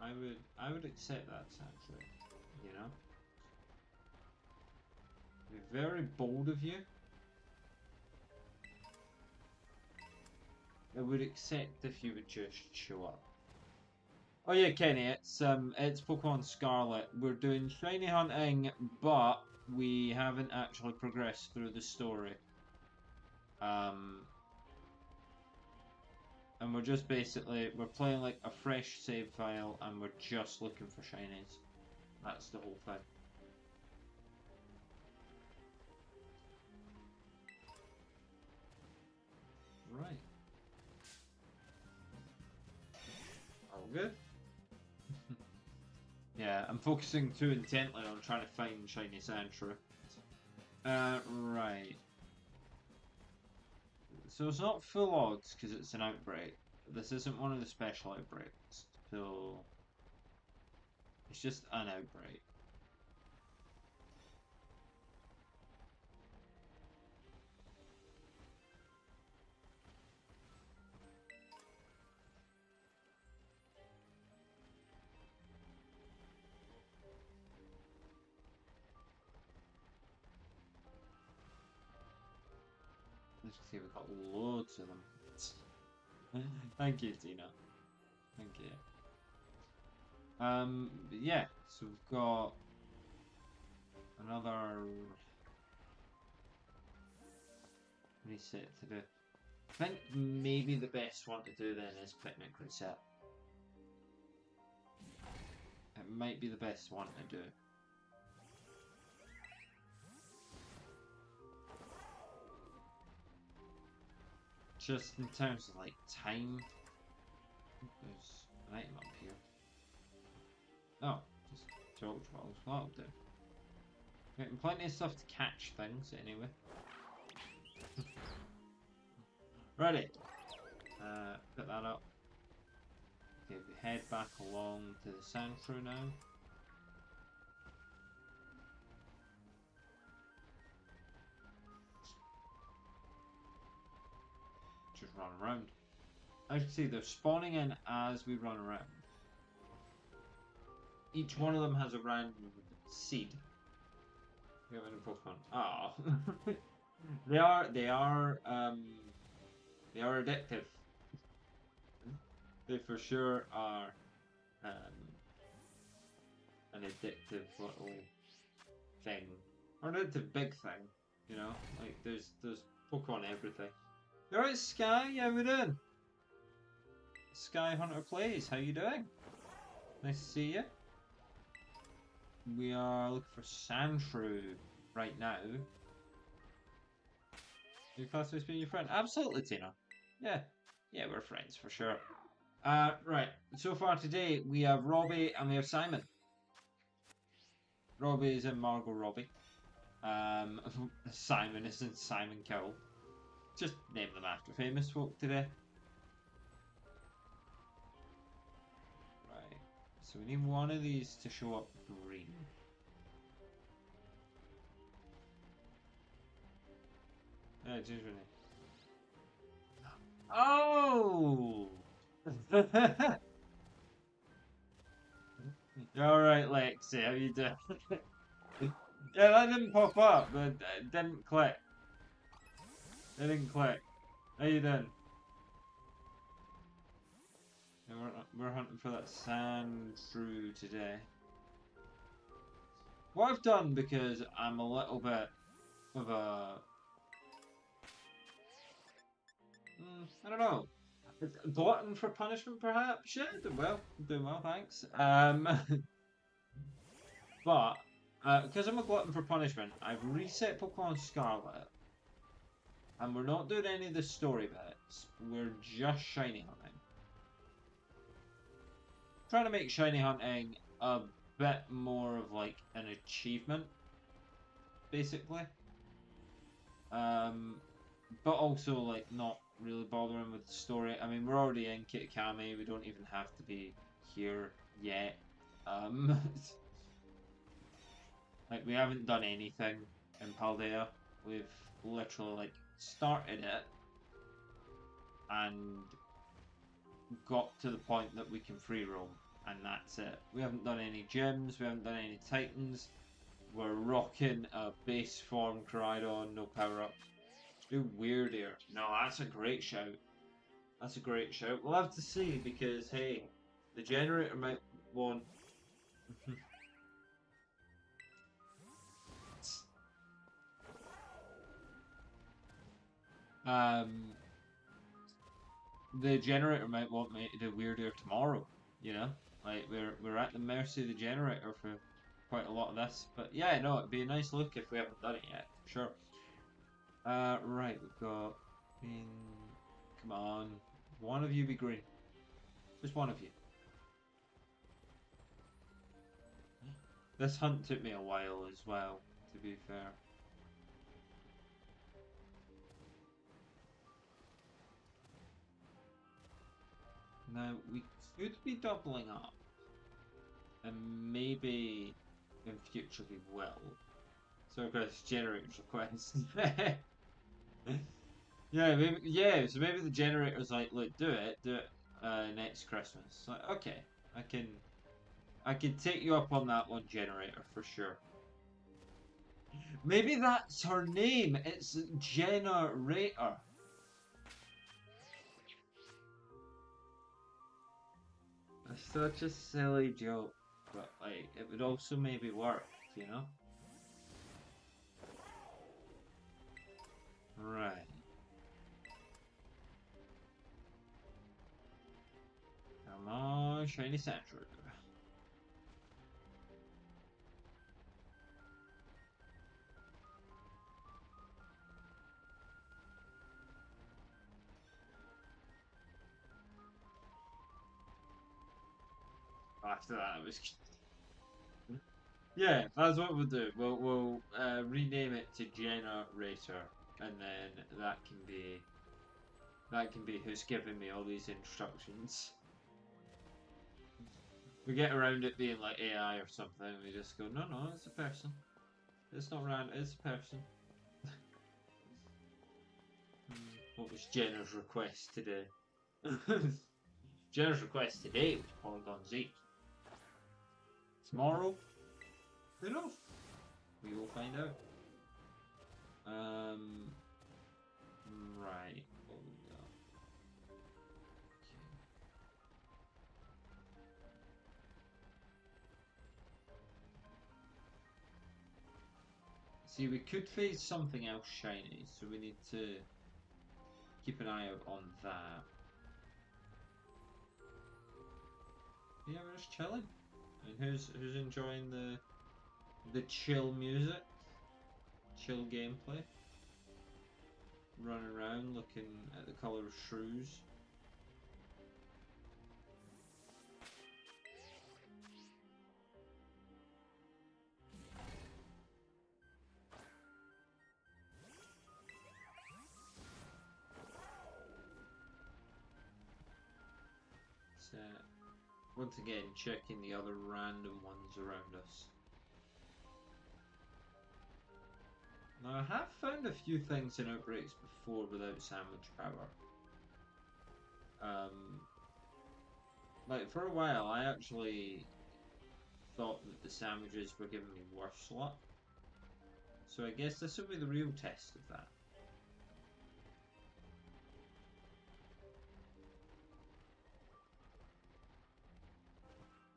I would accept that, actually, you know? It'd be very bold of you. I would accept if you would just show up. Oh yeah, Kenny, it's Pokemon Scarlet. We're doing shiny hunting, but we haven't actually progressed through the story. And we're just basically, we're playing like a fresh save file and we're just looking for shinies. That's the whole thing. Right. All good? Yeah, I'm focusing too intently on trying to find shiny Sandshrew. Right. so it's not full odds because it's an outbreak. This isn't one of the special outbreaks, so it's just an outbreak. Let's see, we've got loads of them. Thank you, Tina. Thank you. But yeah, so we've got another reset to do. I think maybe the best one to do then is picnic reset. It might be the best one to do. Just in terms of like time. There's an item up here. Oh, just torch balls. That'll do. Getting plenty of stuff to catch things anyway. Ready. Put that up. Okay, we head back along to the sand shrew now. Just run around. As you can see, they're spawning in as we run around. Each one of them has a random seed. We have any Pokemon? Ah, they are addictive. They for sure are an addictive little thing, or an addictive big thing. You know, like there's Pokemon everything. You alright, Sky? How we doing? Sky Hunter Plays, how you doing? Nice to see you. We are looking for Sandshrew right now. Your classmates being your friend? Absolutely, Tina. Yeah, we're friends for sure. Right. So far today we have Robbie and we have Simon. Robbie is in Margot Robbie. Simon is in Simon Cowell. Just name them after famous folk today. Right. So we need one of these to show up green. Yeah, just really. Oh! You're alright, Lexi. How you doing? Yeah, that didn't pop up, but it didn't click. It didn't click. How you doing? Yeah, we're hunting for that Sandshrew today. What I've done, because I'm a little bit of a... I don't know. Glutton for punishment, perhaps? Yeah, doing well, thanks. But, because I'm a glutton for punishment, I've reset Pokemon Scarlet. And we're not doing any of the story bits. We're just shiny hunting. Trying to make shiny hunting a bit more of like an achievement, basically. But also like not really bothering with the story. I mean, we're already in Kitakami. We don't even have to be here yet. Like we haven't done anything in Paldea. We've literally like started it and got to the point that we can free roam, and that's it. We haven't done any gyms, we haven't done any Titans. We're rocking a base form Koraidon, no power ups. Do weird here. No, that's a great shout. That's a great shout. We'll have to see, because hey, the generator might want the generator might want me to do weirder tomorrow, you know? Like we're at the mercy of the generator for quite a lot of this. But yeah, no, it'd be a nice look if we haven't done it yet, for sure. Right, we've got green. Come on. One of you be green. Just one of you. This hunt took me a while as well, to be fair. Now, we could be doubling up. And maybe in future we will. So of course, generators request. Yeah, maybe, yeah, so maybe the generator's like, look, do it next Christmas. Like, okay, I can take you up on that one, generator, for sure. Maybe that's her name. It's Generator. It's such a silly joke, but like it would also maybe work, you know? Right. Come on, shiny Sandshrew. After that, it was. Yeah, that's what we'll do. We'll rename it to Generator, and then that can be who's giving me all these instructions. We get around it being like AI or something. We just go, no, no, it's a person. It's not random. It's a person. What was Jenna's request today? Jenna's request today was Polygon Z. Tomorrow, who knows? We will find out. Right. What we got? Okay. See, we could face something else shiny, so we need to keep an eye out on that. Yeah, we're just chilling. And who's enjoying the chill music, chill gameplay? Running around looking at the colour of shrews. So, once again, checking the other random ones around us. Now, I have found a few things in outbreaks before without sandwich power. Like, for a while, I actually thought that the sandwiches were giving me worse luck. So I guess this will be the real test of that.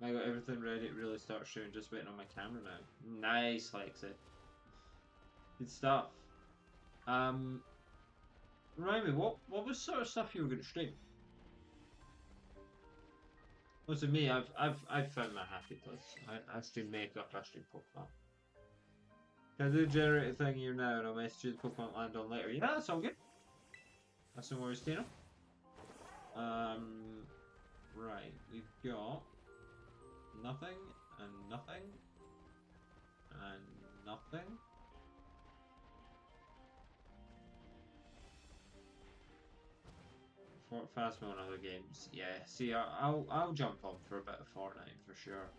I got everything ready to really start shooting, just waiting on my camera now. Nice, likes it. Good stuff. Remind me, what was sort of stuff you were going to stream? Well, to me, I've found my happy place. I stream makeup, I stream Pokemon. Can I do the generated thing here now and I'll message you the Pokemon land on later? Yeah, that's all good. That's no worries, Tino. Right, we've got nothing and nothing and nothing. Phasmo and other games, yeah. See, I'll jump on for a bit of Fortnite for sure.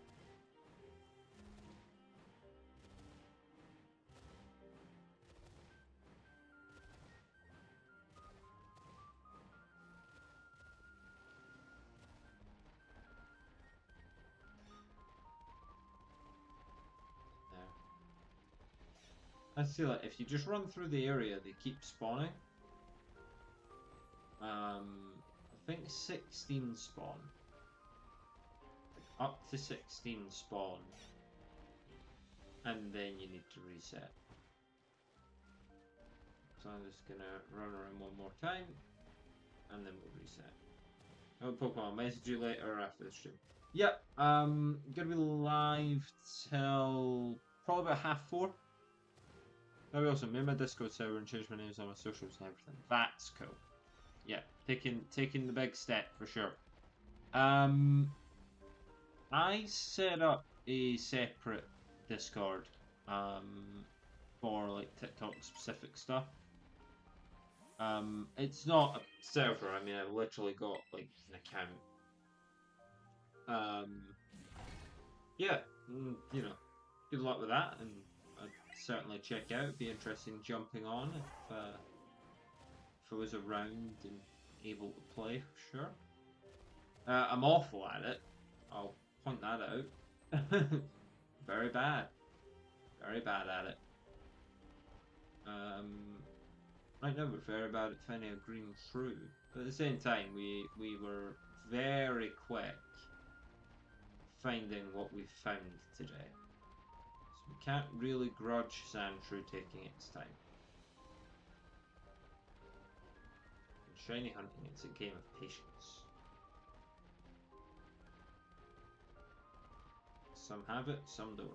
I see, like, if you just run through the area, they keep spawning. I think 16 spawn. Like, up to 16 spawn. And then you need to reset. So I'm just gonna run around one more time. And then we'll reset. Oh, Pokemon, I'll message you later after the stream. Yep, gonna be live till probably about 4:30. That'd be awesome. Made my Discord server and changed my names on my socials and everything. That's cool. Yeah, taking the big step for sure. I set up a separate Discord for like TikTok specific stuff. It's not a server. I mean, I've literally got like an account Um, yeah, you know, good luck with that, and I'd certainly check out. It'd be interesting jumping on if I was around and able to play for sure. I'm awful at it. I'll point that out. Very bad. Very bad at it. Right now we're very bad at finding a green shrew. But at the same time, we were very quick finding what we found today. So we can't really grudge Sandshrew taking its time. In shiny hunting, it's a game of patience. Some have it, some don't.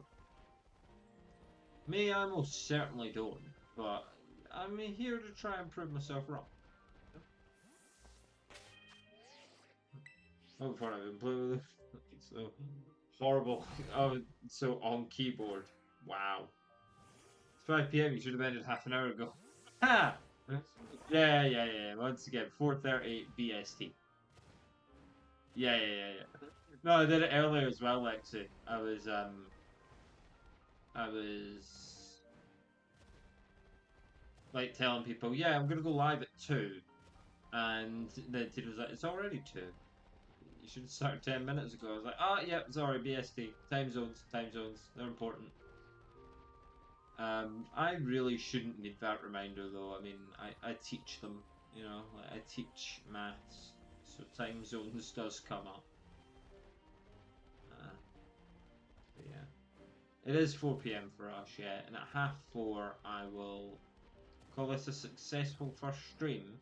Me, I most certainly don't, but I'm here to try and prove myself wrong. Oh, fun, I've been playing with it. So horrible. Oh, so on keyboard. Wow. It's 5 p.m. You should have ended half an hour ago. Ha! Yeah. Once again, 4:30 BST. Yeah. No, I did it earlier as well, Lexi. I was like telling people, yeah, I'm gonna go live at 2, and then Tina was like, it's already 2. You should have started 10 minutes ago. I was like, oh, yeah, sorry, BST. Time zones, they're important. I really shouldn't need that reminder, though. I mean, I teach them, you know, like, I teach maths, so time zones does come up. But yeah. It is 4 p.m. for us, yeah, and at 4:30 I will call this a successful first stream.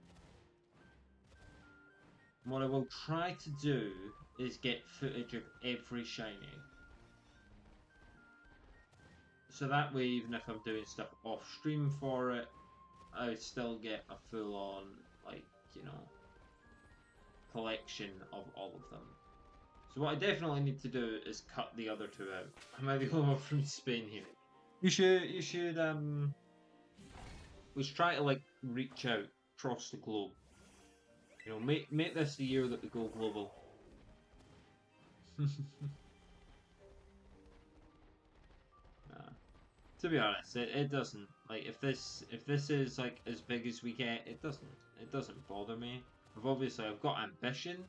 And what I will try to do is get footage of every shiny. So that way, even if I'm doing stuff off stream for it, I would still get a full on, like, you know, collection of all of them. So what I definitely need to do is cut the other 2 out. Am I the only one from Spain here? You should, let's try to, like, reach out across the globe. You know, make this the year that we go global. To be honest, it doesn't, like, if this is like as big as we get, it doesn't bother me. I've got ambition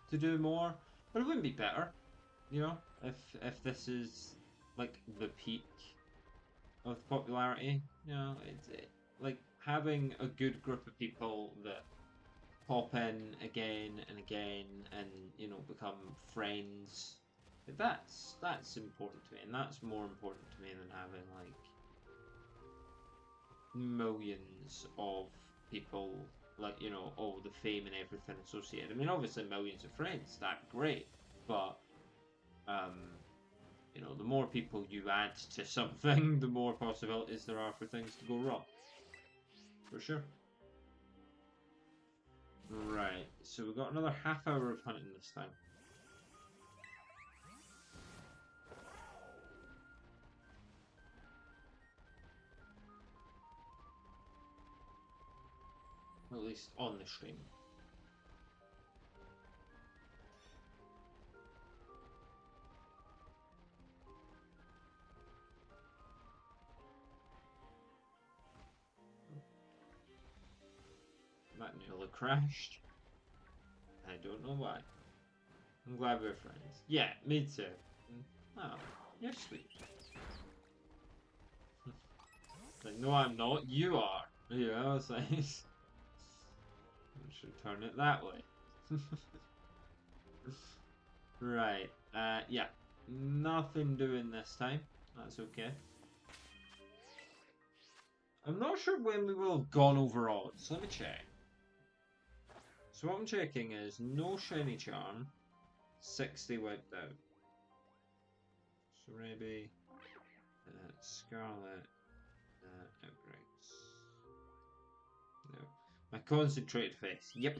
to do more, but it wouldn't be better, you know, if this is like the peak of popularity. You know, like having a good group of people that pop in again and again and, you know, become friends. That's important to me, and that's more important to me than having like millions of people, like, you know, all the fame and everything associated. I mean, obviously millions of friends, that's great, but you know, the more people you add to something, the more possibilities there are for things to go wrong. For sure. Right, so we've got another half hour of hunting this time. At least on the stream. That nearly crashed. I don't know why. I'm glad we're friends. Yeah, me too. Oh, you're sweet. Like, no, I'm not. You are. Yeah, it's like... I should turn it that way. Right. Yeah. Nothing doing this time. That's okay. I'm not sure when we will have gone over odds. Let me check. So what I'm checking is no shiny charm, 60 wiped out. So maybe Scarlet outbreaks. No. My concentrated face. Yep.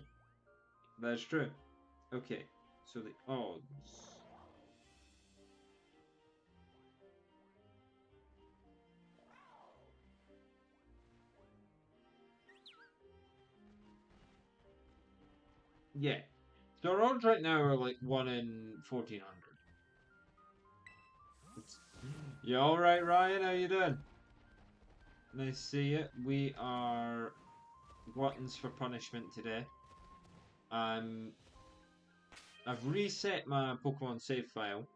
That's true. Okay. So the odds. Yeah. So our odds right now are like 1 in 1400. You alright, Ryan? How you doing? Nice to see you. We are gluttons for punishment today. I've reset my Pokemon save file.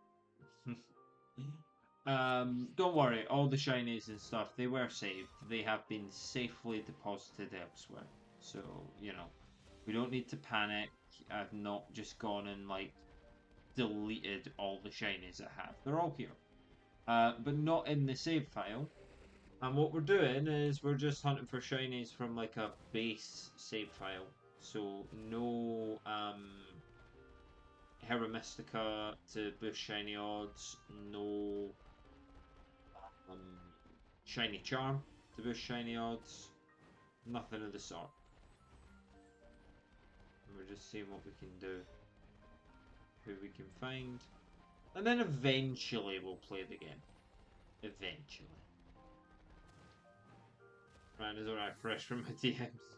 Don't worry, all the shinies and stuff, they were saved. They have been safely deposited elsewhere. So, you know, we don't need to panic. I've not just gone and, like, deleted all the shinies I have. They're all here. But not in the save file. And what we're doing is we're just hunting for shinies from, like, a base save file. So, no, Hera Mystica to boost shiny odds, no shiny charm to boost shiny odds, nothing of the sort. And we're just seeing what we can do, who we can find, and then eventually we'll play the game. Eventually. Ryan is alright, fresh from my DMs.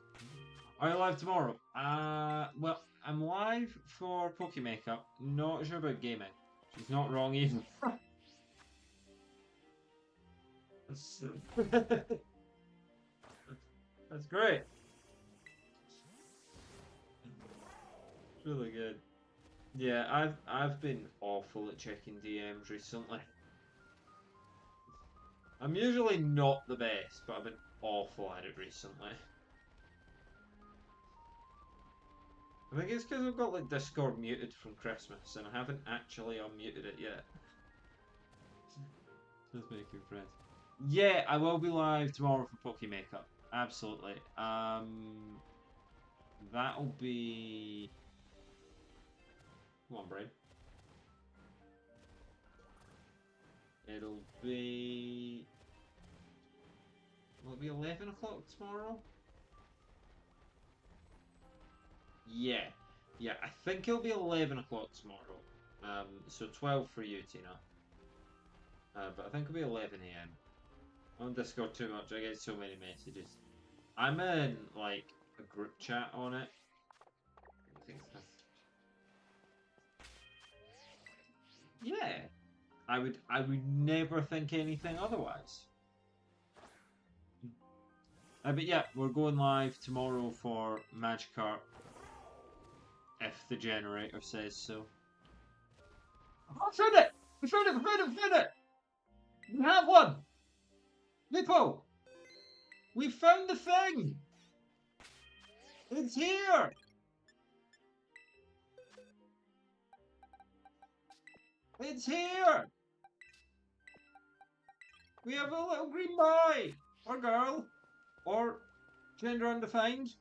Are you live tomorrow? Well, I'm live for Pokemakeup. Not sure about gaming. She's not wrong either. That's great. It's really good. Yeah, I've been awful at checking DMs recently. I'm usually not the best, but I've been awful at it recently. I think it's because I've got like Discord muted from Christmas and I haven't actually unmuted it yet. Just making friends. Yeah, I will be live tomorrow for Pokemakeup. Absolutely. That'll be. Come on, Brain. It'll be. Will it be 11 o'clock tomorrow? Yeah. Yeah, I think it'll be 11 o'clock tomorrow. So 12 for you, Tina. But I think it'll be 11 a.m. On Discord too much, I get so many messages. I'm in, like, a group chat on it. Yeah. I would never think anything otherwise. But yeah, we're going live tomorrow for Magikarp. If the generator says so. I found it! We found it! We found it! We found it! We have one! Lippo! We found the thing! It's here! It's here! We have a little green boy! Or girl! Or gender undefined.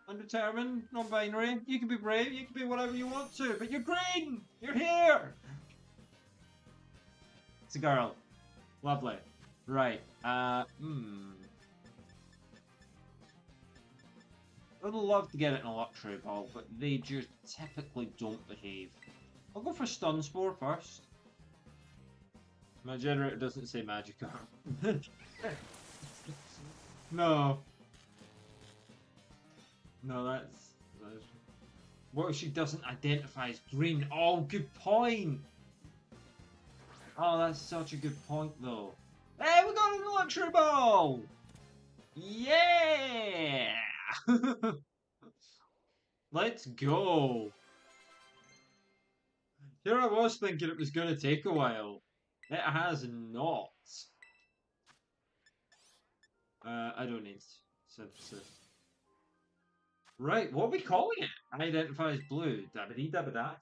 Undetermined, non-binary. You can be brave, you can be whatever you want to, but you're green! You're here! It's a girl. Lovely. Right. I'd love to get it in a luxury ball, but they just typically don't behave. I'll go for Stun Spore first. My generator doesn't say Magikarp. No. No, that's... What if she doesn't identify as green? Oh, good point! Oh, that's such a good point, though. Hey, we got an luxury ball! Yeah! Let's go! Here I was thinking it was going to take a while. It has not. I don't need synthesis. Right, what are we calling it? Identify as blue. Dabbity dabbadat.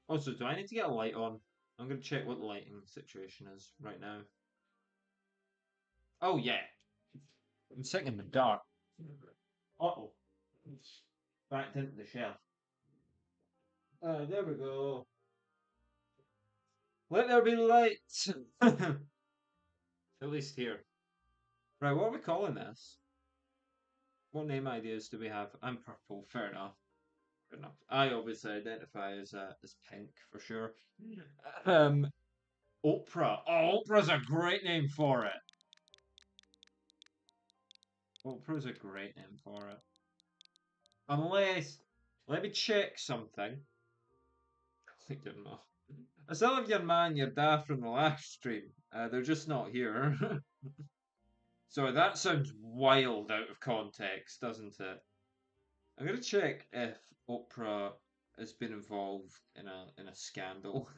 Also, do I need to get a light on? I'm going to check what the lighting situation is right now. Oh, yeah. I'm sitting in the dark. Uh-oh. Backed into the shelf. There we go. Let there be light! At least here. Right, what are we calling this? What name ideas do we have? I'm purple, fair enough. Fair enough. I obviously identify as pink for sure. Oprah. Oh, Oprah's a great name for it. Oprah's a great name for it. Unless Let me check something. I don't know. I still have your man, your dad from the last stream. They're just not here. Sorry, that sounds wild out of context, doesn't it? I'm gonna check if Oprah has been involved in a scandal.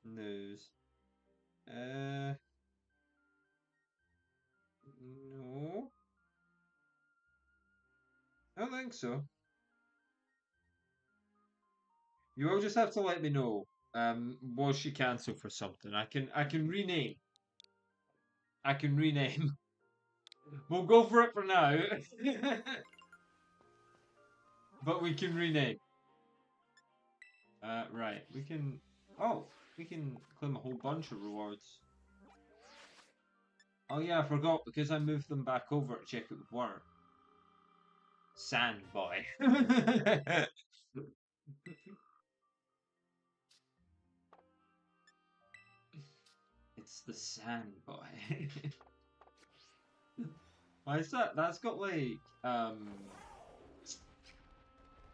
News. Uh, no, I don't think so. You will just have to let me know. Was she cancelled for something? I can rename. I can rename. We'll go for it for now. But we can rename. Right. We can. Oh, we can claim a whole bunch of rewards. Oh yeah, I forgot because I moved them back over to check it would work. Sand boy. It's the sand boy. Why is that? That's got like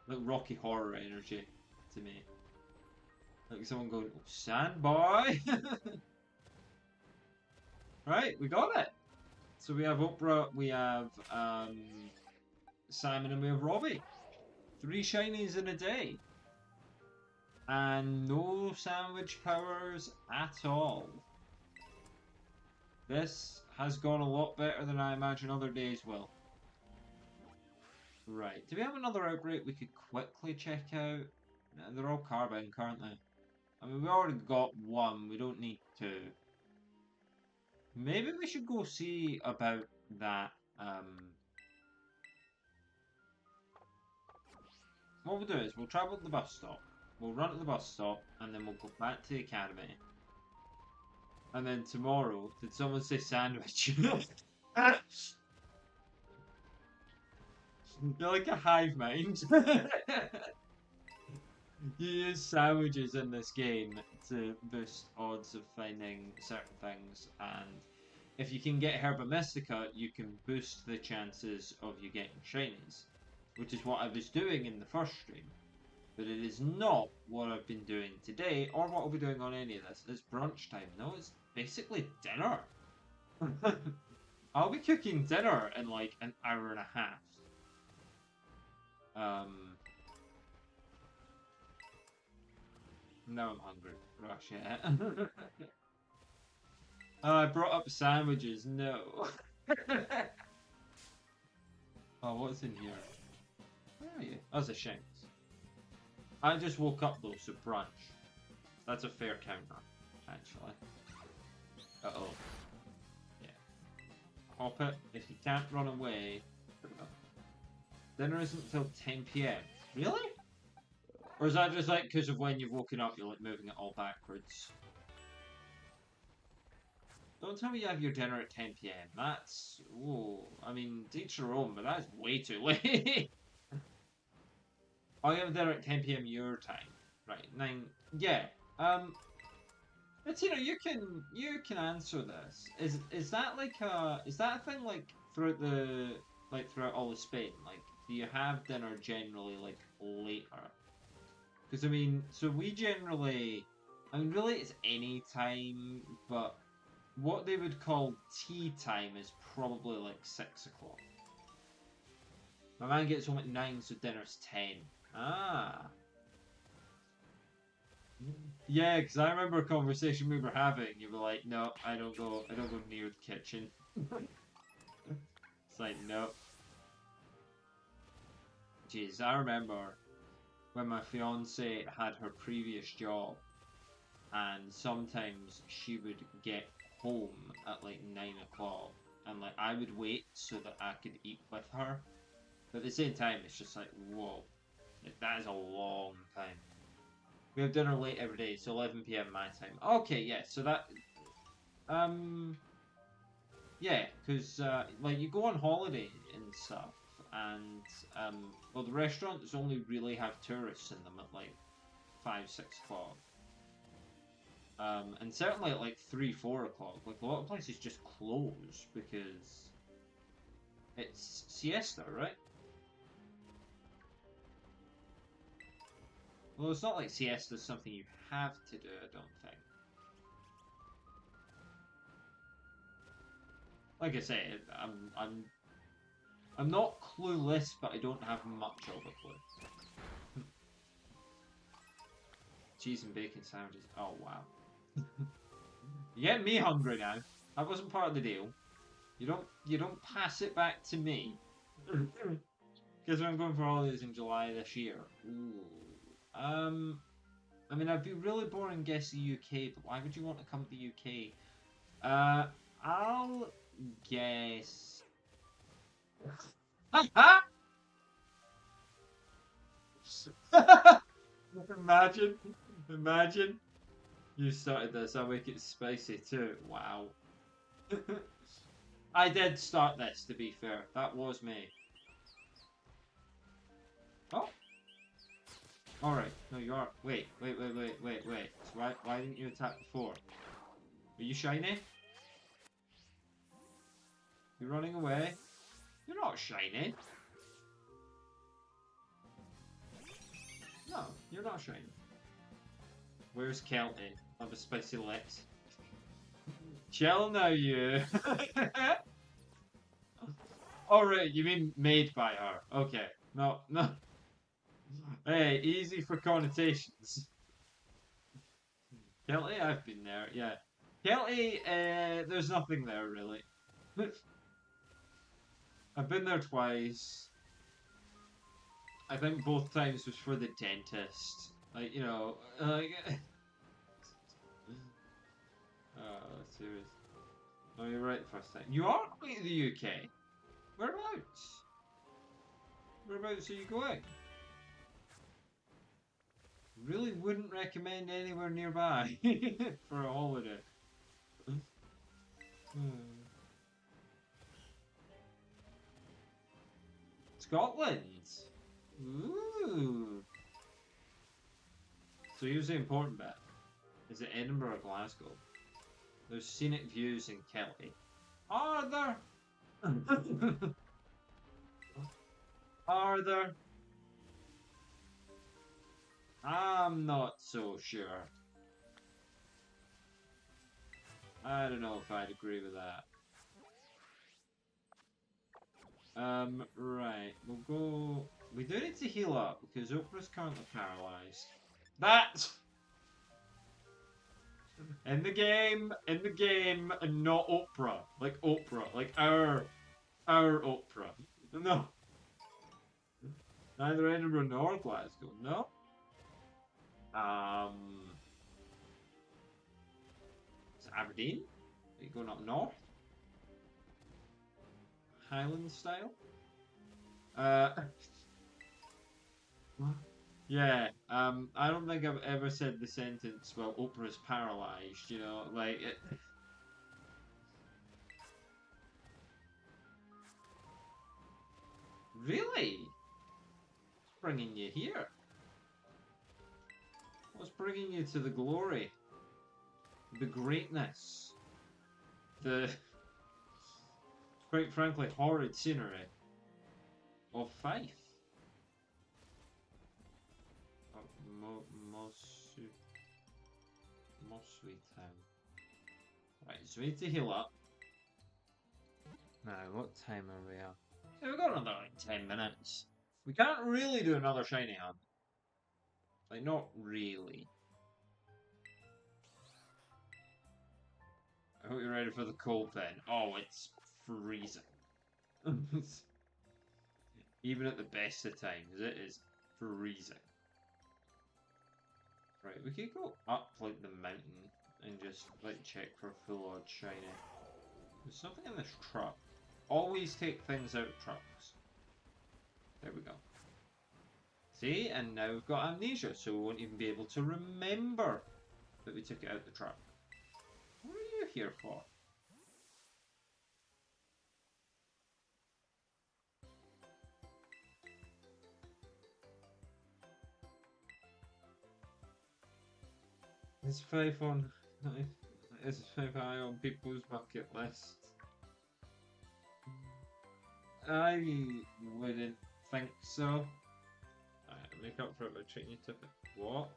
Rocky Horror energy to me. Like someone going, oh, sand boy. Right, we got it. So we have Oprah, we have Simon, and we have Robbie. 3 shinies in a day. And no sandwich powers at all. This has gone a lot better than I imagine other days will. Right, do we have another outbreak we could quickly check out? No, they're all carbine currently. I mean, we already got one, we don't need two. Maybe we should go see about that, what we'll do is we'll travel to the bus stop, we'll run to the bus stop, and then we'll go back to the academy. And then tomorrow, did someone say sandwich? You're like a hive mind. You use sandwiches in this game to boost odds of finding certain things, and if you can get Herba Mystica, you can boost the chances of you getting shinies, which is what I was doing in the first stream. But it is not what I've been doing today, or what I'll be doing on any of this. It's brunch time. No, it's basically dinner. I'll be cooking dinner in like an hour and a half. Now I'm hungry. Rush, yeah. I brought up sandwiches. No. Oh, what's in here? Where are you? That's a shame. I just woke up though, so brunch. That's a fair counter, actually. Uh-oh. Yeah. Hop it. If you can't run away... Dinner isn't till 10 PM. Really? Or is that just like because of when you've woken up, you're like moving it all backwards? Don't tell me you have your dinner at 10 PM. That's... Whoa. I mean, to each their own, but that's way too late. Oh, you have dinner at 10 PM your time. Right, 9... Yeah. But you can answer this. Is that like a... Is that a thing like throughout the... Like throughout all of Spain? Like, do you have dinner generally like later? Because I mean, so we generally... I mean, really it's any time, but... What they would call tea time is probably like 6 o'clock. My man gets home at 9, so dinner's 10. Ah. Yeah, because I remember a conversation we were having. You were like, "No, I don't go near the kitchen." It's like, no. Jeez, I remember when my fiance had her previous job, and sometimes she would get home at like 9 o'clock, and like I would wait so that I could eat with her. But at the same time, it's just like, whoa, like, that is a long time. We have dinner late every day, so 11 PM my time. Okay, yeah, so that, yeah, because, like, you go on holiday and stuff, and, well, the restaurants only really have tourists in them at, like, 5, 6 o'clock. And certainly at, like, 3, 4 o'clock. Like, a lot of places just close because it's siesta, right? Well, it's not like CS is something you have to do, I don't think. Like I say, I'm not clueless, but I don't have much of a clue. Cheese and bacon sandwiches. Oh wow. You get me hungry now. That wasn't part of the deal. You don't pass it back to me. Because I'm going for holidays in July this year. Ooh. I mean, I'd be really boring guess the UK, but why would you want to come to the UK? I'll guess. Imagine, imagine you started this. I'll make it spicy too. Wow. I did start this, to be fair. That was me. Oh. Alright. No, you are. Wait. So why didn't you attack before? Are you shiny? You're running away? You're not shiny. No, you're not shiny. Where's Kelty? Have a spicy lips. Chill now, you. Alright, you mean made by her. Okay. No. Hey, easy for connotations. Kelty, I've been there, yeah. Kelty, there's nothing there, really. I've been there twice. I think both times was for the dentist. Like, you know, like... oh, serious. Oh, you're right the first time. You are going to the UK? Whereabouts? Whereabouts are you going? Really wouldn't recommend anywhere nearby for a holiday. Scotland! Ooh! So here's the important bit. Is it Edinburgh or Glasgow? There's scenic views in Kelty. Are there? Are there? I'm not so sure. I don't know if I'd agree with that. Right. We'll go... We do need to heal up because Oprah's currently paralysed. That's... In the game, and not Oprah. Like Oprah. Like our Oprah. No. Neither Edinburgh nor Glasgow. No? Is it Aberdeen? Are you going up north? Highland style? Yeah, I don't think I've ever said the sentence, well, Oprah's paralysed, you know, like, it... Really? What's bringing you here? What's bringing you to the glory? The greatness? The, quite frankly, horrid scenery of Fife? Mossweed Town. Right, so we need to heal up. Now, what time are we at? Yeah, we've got another like 10 minutes. We can't really do another shiny hunt. Like, not really. I hope you're ready for the cold then. Oh, it's freezing. Even at the best of times, it is freezing. Right, we could go up like the mountain and just like check for full odd shiny. There's something in this truck. Always take things out of trucks. There we go. See, and now we've got amnesia, so we won't even be able to remember that we took it out the truck. What are you here for? It's 5 on... It's 5 high on people's bucket list. I wouldn't think so. Make up for it by treating you to it. What?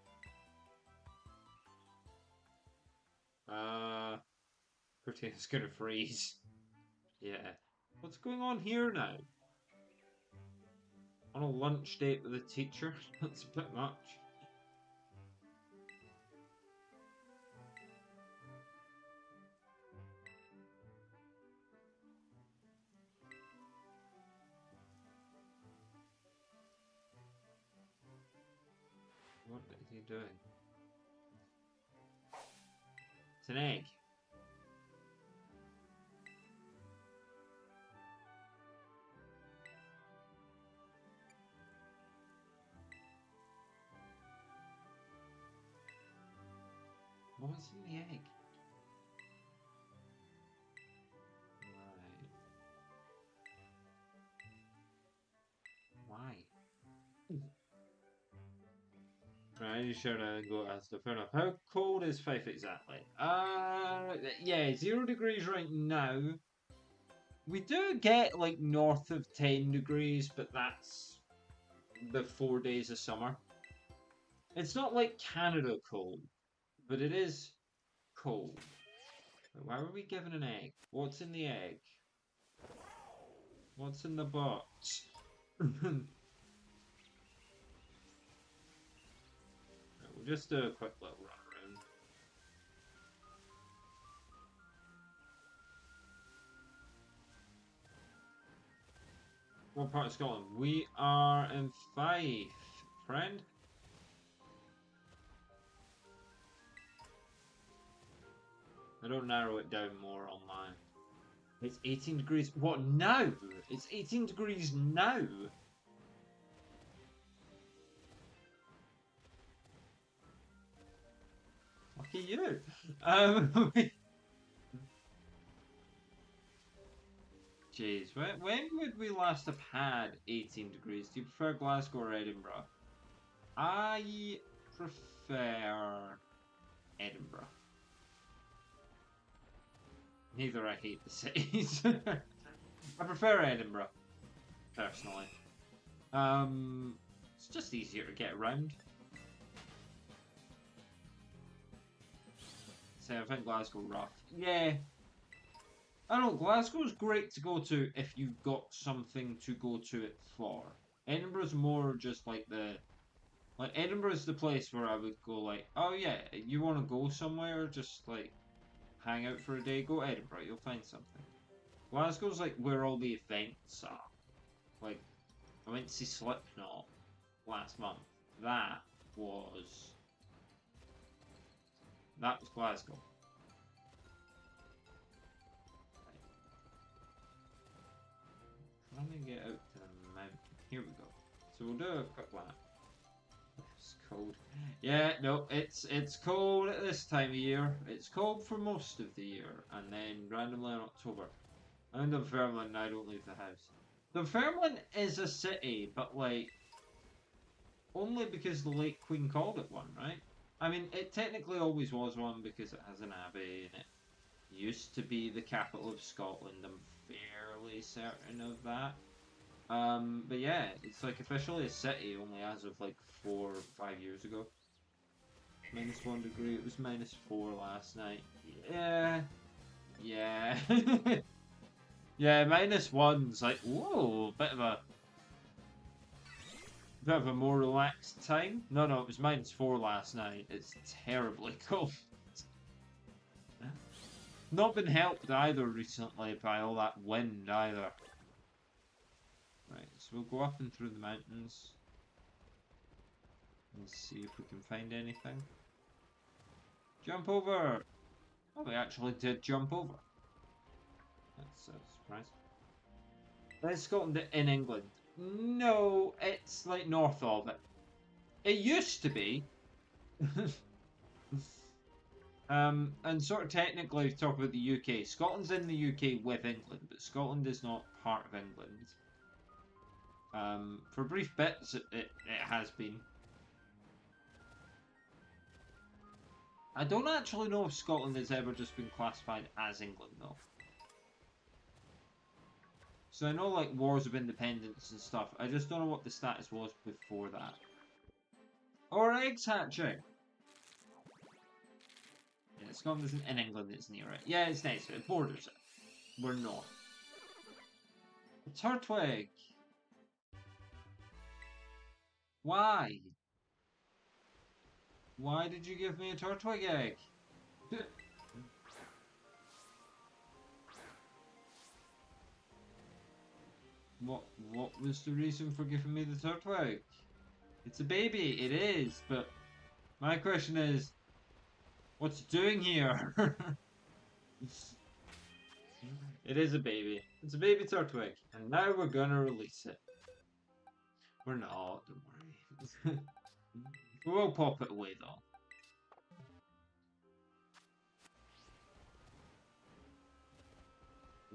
Protein's gonna freeze. Yeah. What's going on here now? On a lunch date with a teacher? That's a bit much. What is he doing? It's an egg. What's in the egg? Right. Why? Right, you sure now go ask the fair enough. How cold is Fife exactly? Yeah, 0 degrees right now. We do get like north of 10 degrees, but that's the 4 days of summer. It's not like Canada cold, but it is cold. Why were we given an egg? What's in the egg? What's in the box? We'll just do a quick little run around. What part of Scotland? We are in Fife, friend. I don't narrow it down more on mine. It's 18 degrees. What now? It's 18 degrees now. Lucky you. Jeez, when would we last have had 18 degrees? Do you prefer Glasgow or Edinburgh? I prefer Edinburgh. Neither I hate the cities. I prefer Edinburgh, personally. It's just easier to get around. So I think Glasgow rough. Yeah. I don't know, Glasgow's great to go to if you've got something to go to it for. Edinburgh's more just like like Edinburgh's the place where I would go like, oh yeah, you want to go somewhere, just like hang out for a day, go Edinburgh, you'll find something. Glasgow's like where all the events are. Like, I went to see Slipknot last month. That was Glasgow. Trying to get out to the mountain. Here we go. So we'll do a quick lap. It's cold. Yeah, no, it's cold at this time of year. It's cold for most of the year, and then randomly in October. I'm in Dunfermline and I don't leave the house. Dunfermline is a city, but like only because the late Queen called it one, right? I mean, it technically always was one because it has an abbey and it used to be the capital of Scotland. I'm fairly certain of that. But yeah, it's like officially a city only as of like 4 or 5 years ago. -1 degree. It was -4 last night. Yeah. Yeah. Yeah, -1's like, whoa, bit of a more relaxed time. No, it was -4 last night. It's terribly cold. Not been helped either recently by all that wind either. Right, so we'll go up and through the mountains and see if we can find anything. Jump over! Oh, we actually did jump over. That's a surprise. Is Scotland in England? No, it's like north of it. It used to be. And sort of technically, talk about the UK. Scotland's in the UK with England, but Scotland is not part of England. For brief bits, it has been. I don't actually know if Scotland has ever just been classified as England, though. So I know, like, wars of independence and stuff. I just don't know what the status was before that. Or eggs hatching. Yeah, Scotland isn't in England, it's near it. Yeah, it's nice, it borders it. We're not. Turtwig! Why? Why did you give me a Turtwig egg? What was the reason for giving me the Turtwig? It's a baby, it is, but my question is, what's it doing here? It is a baby. It's a baby Turtwig, and now we're gonna release it. We're not, don't worry. We will pop it away though.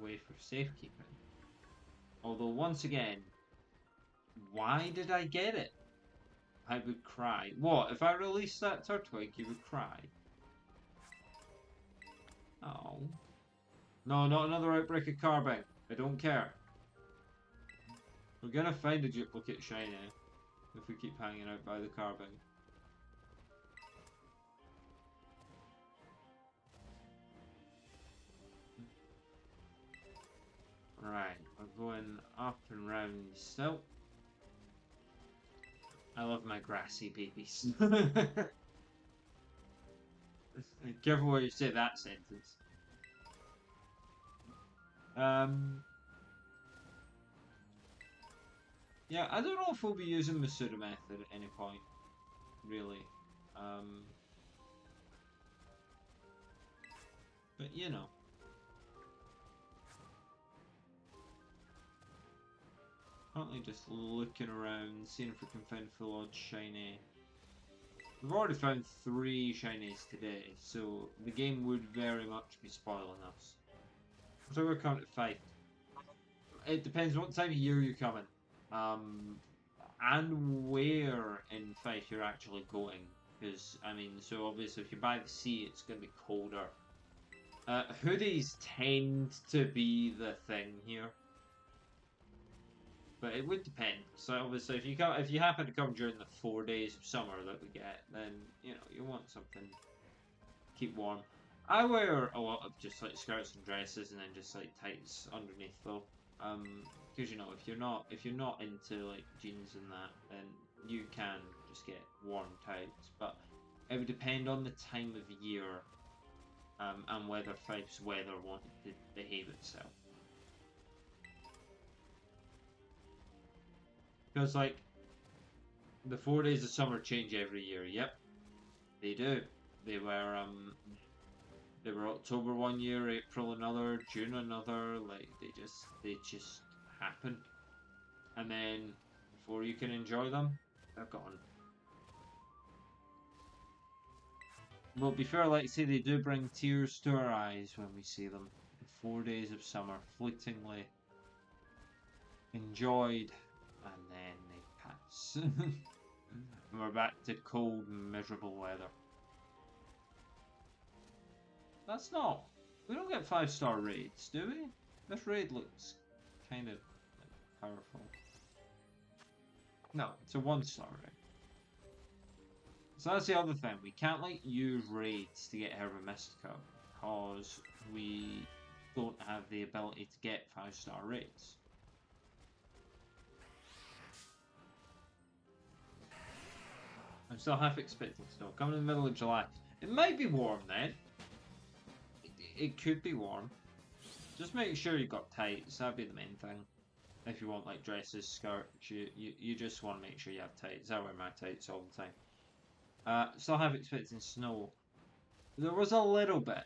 Away for safekeeping. Although once again, why did I get it? I would cry. What, if I released that Turtwig, you would cry? Oh. No, not another outbreak of carbine. I don't care. We're gonna find a duplicate shiny if we keep hanging out by the carbine. Right, we're going up and round still. I love my grassy babies. Careful where you say that sentence. Yeah, I don't know if we'll be using the pseudo method at any point, really. But you know. Currently just looking around, seeing if we can find full odd shiny. We've already found 3 shinies today, so the game would very much be spoiling us. So we're currently at 5. It depends what time of year you're coming. And where in Fife you're actually going. Because, I mean, so obviously if you're by the sea, it's going to be colder. Hoodies tend to be the thing here. But it would depend. So obviously if you happen to come during the 4 days of summer that we get, then, you know, you want something to keep warm. I wear a lot of just like skirts and dresses and then just like tights underneath though. Because you know, if you're not into like jeans and that, then you can just get warm tights. But it would depend on the time of year, and whether Fife's weather wanted to behave itself. Because like the 4 days of summer change every year. Yep, they do. They were October one year, April another, June another. Like they just happen, and then before you can enjoy them, they're gone. Well, be fair, like say they do bring tears to our eyes when we see them. The 4 days of summer fleetingly enjoyed, and then they pass. And we're back to cold, miserable weather. That's not. We don't get 5-star raids, do we? This raid looks kind of like, powerful. No, it's a 1-star raid. So that's the other thing. We can't like use raids to get Herba Mystica because we don't have the ability to get 5-star raids. I'm still half expecting snow. Coming in the middle of July. It might be warm then. It could be warm. Just make sure you've got tights. That'd be the main thing. If you want like dresses, skirts, you just want to make sure you have tights. I wear my tights all the time. Still have expecting snow. There was a little bit.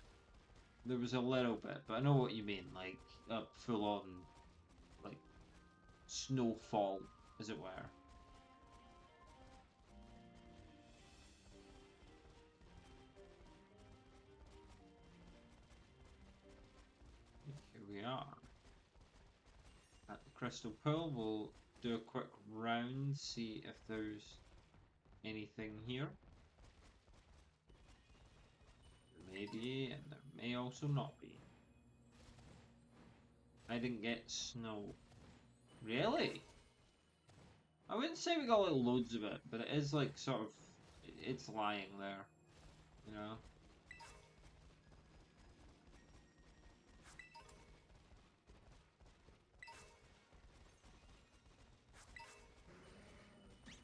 There was a little bit, but I know what you mean. Like full on, like snowfall, as it were. Here we are. At the Crystal Pool, we'll do a quick round, see if there's anything here. There may be, and there may also not be. I didn't get snow. Really? I wouldn't say we got like loads of it, but it is like sort of it's lying there, you know.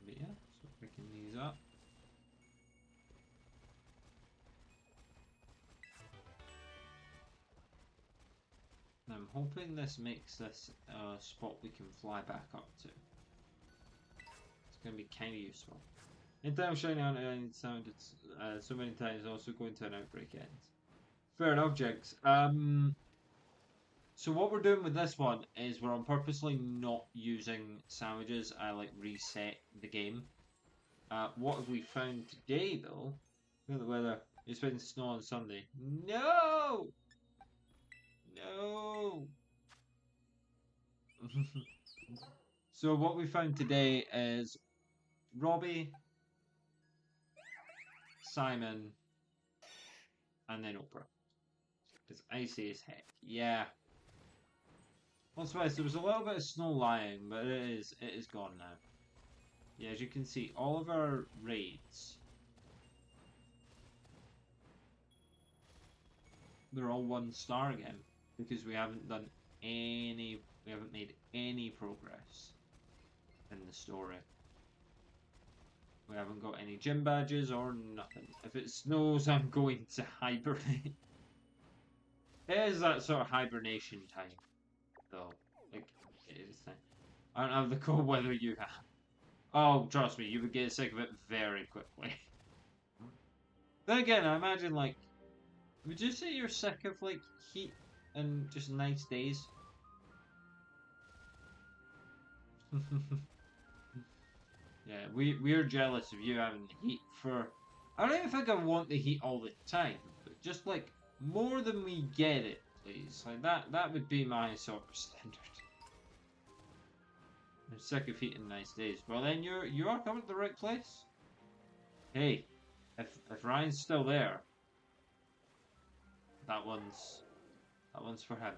But yeah, so picking these up. And I'm hoping this makes this spot we can fly back up to. It's going to be kind of useful. In time shining on it sounded so many times, also going to an outbreak ends. Fair enough, Jinx. So what we're doing with this one is we're purposely not using sandwiches. I like reset the game. What have we found today, though? Look at the weather. It's been snow on Sunday. No! No! So what we found today is Robbie, Simon, and then Oprah. It's icy as heck. Yeah. Well, there was a little bit of snow lying, but it is gone now. Yeah, as you can see, all of our raids, they're all 1 star again because we haven't made any progress in the story. We haven't got any gym badges or nothing. If it snows, I'm going to hibernate. It is that sort of hibernation time, though. Like, it is time. I don't have the cold weather you have. Oh, trust me, you would get sick of it very quickly. Then again, I imagine, like, would you say you're sick of, like, heat and just nice days? Yeah, we're jealous of you having the heat for... I don't even think I want the heat all the time, but just, like, more than we get it, please. Like, that would be my sort of standard. I'm sick of heat and nice days. Well, then you are coming to the right place. Hey, if Ryan's still there, that one's for him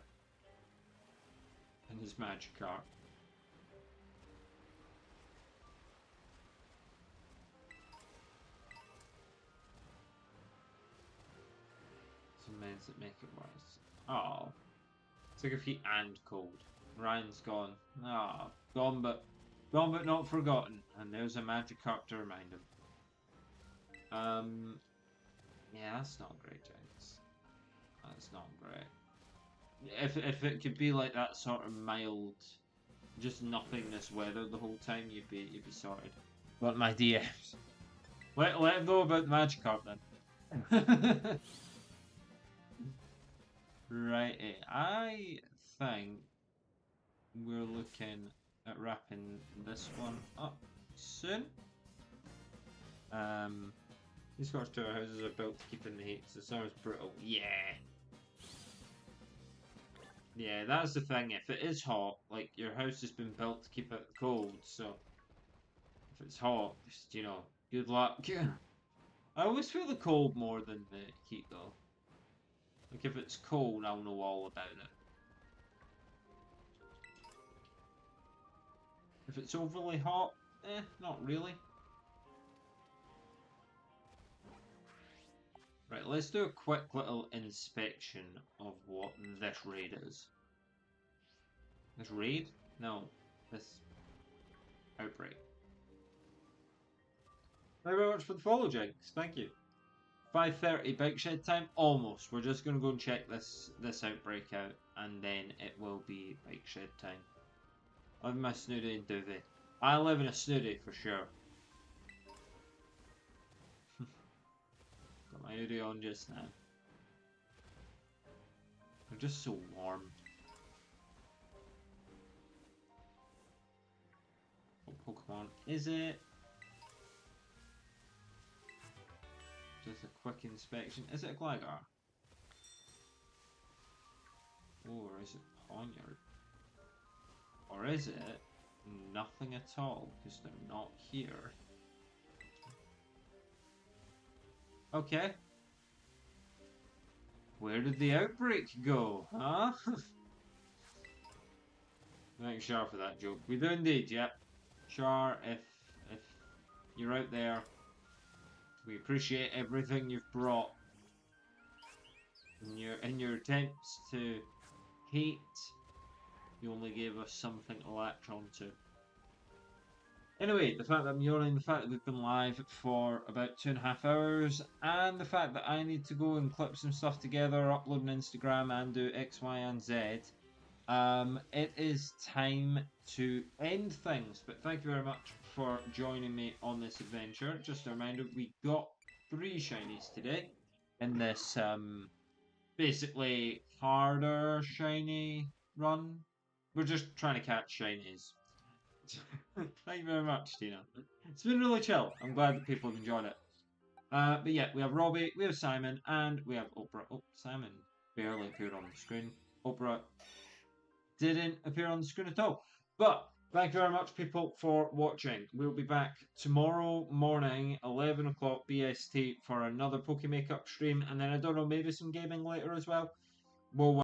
and his magic art. Some meds that make it worse. Oh, sick of heat and cold. Ryan's gone. Ah, gone but not forgotten. And there's a magic carp to remind him. Yeah, that's not great, James. That's not great. If it could be like that sort of mild, just nothingness weather the whole time, you'd be sorted. But my DMs, let him know about the magic carp then. Right, I think we're looking at wrapping this one up soon. These Scottish tower houses are built to keep in the heat, so summer's brutal. Yeah. Yeah, that's the thing. If it is hot, like, your house has been built to keep it cold, so if it's hot, just, you know, good luck. I always feel the cold more than the heat, though. Like, if it's cold, I'll know all about it. If it's overly hot, not really. Right, let's do a quick little inspection of what this raid is. This raid? No, this outbreak. Thank you very much for the follow, Jinx. Thank you. 5:30 bike shed time? Almost. We're just going to go and check this outbreak out, and then it will be bike shed time. I live in my snooty and duvet. I live in a snooty for sure. Got my hoodie on just now. They're just so warm. What Pokemon is it? Just a quick inspection. Is it a Gligar? Or is it Ponyard? Or is it nothing at all? Because they're not here. Okay. Where did the outbreak go, huh? Thanks, Char, for that joke. We do indeed, yep. Char, if you're out there, We appreciate everything you've brought in your attempts to hate. You only gave us something to latch onto. Anyway, the fact that I'm yawning, the fact that we've been live for about 2.5 hours, and the fact that I need to go and clip some stuff together, upload on Instagram, and do X, Y, and Z. It is time to end things, but thank you very much for joining me on this adventure. Just a reminder, we got 3 shinies today in this basically harder shiny run. We're just trying to catch shinies. Thank you very much, Tina. It's been really chill. I'm glad that people have enjoyed it. But yeah, we have Robbie, we have Simon, and we have Oprah. Oh, Simon barely appeared on the screen. Oprah didn't appear on the screen at all. But thank you very much, people, for watching. We'll be back tomorrow morning, 11 o'clock BST, for another Poke Makeup stream, and then I don't know, maybe some gaming later as well. We'll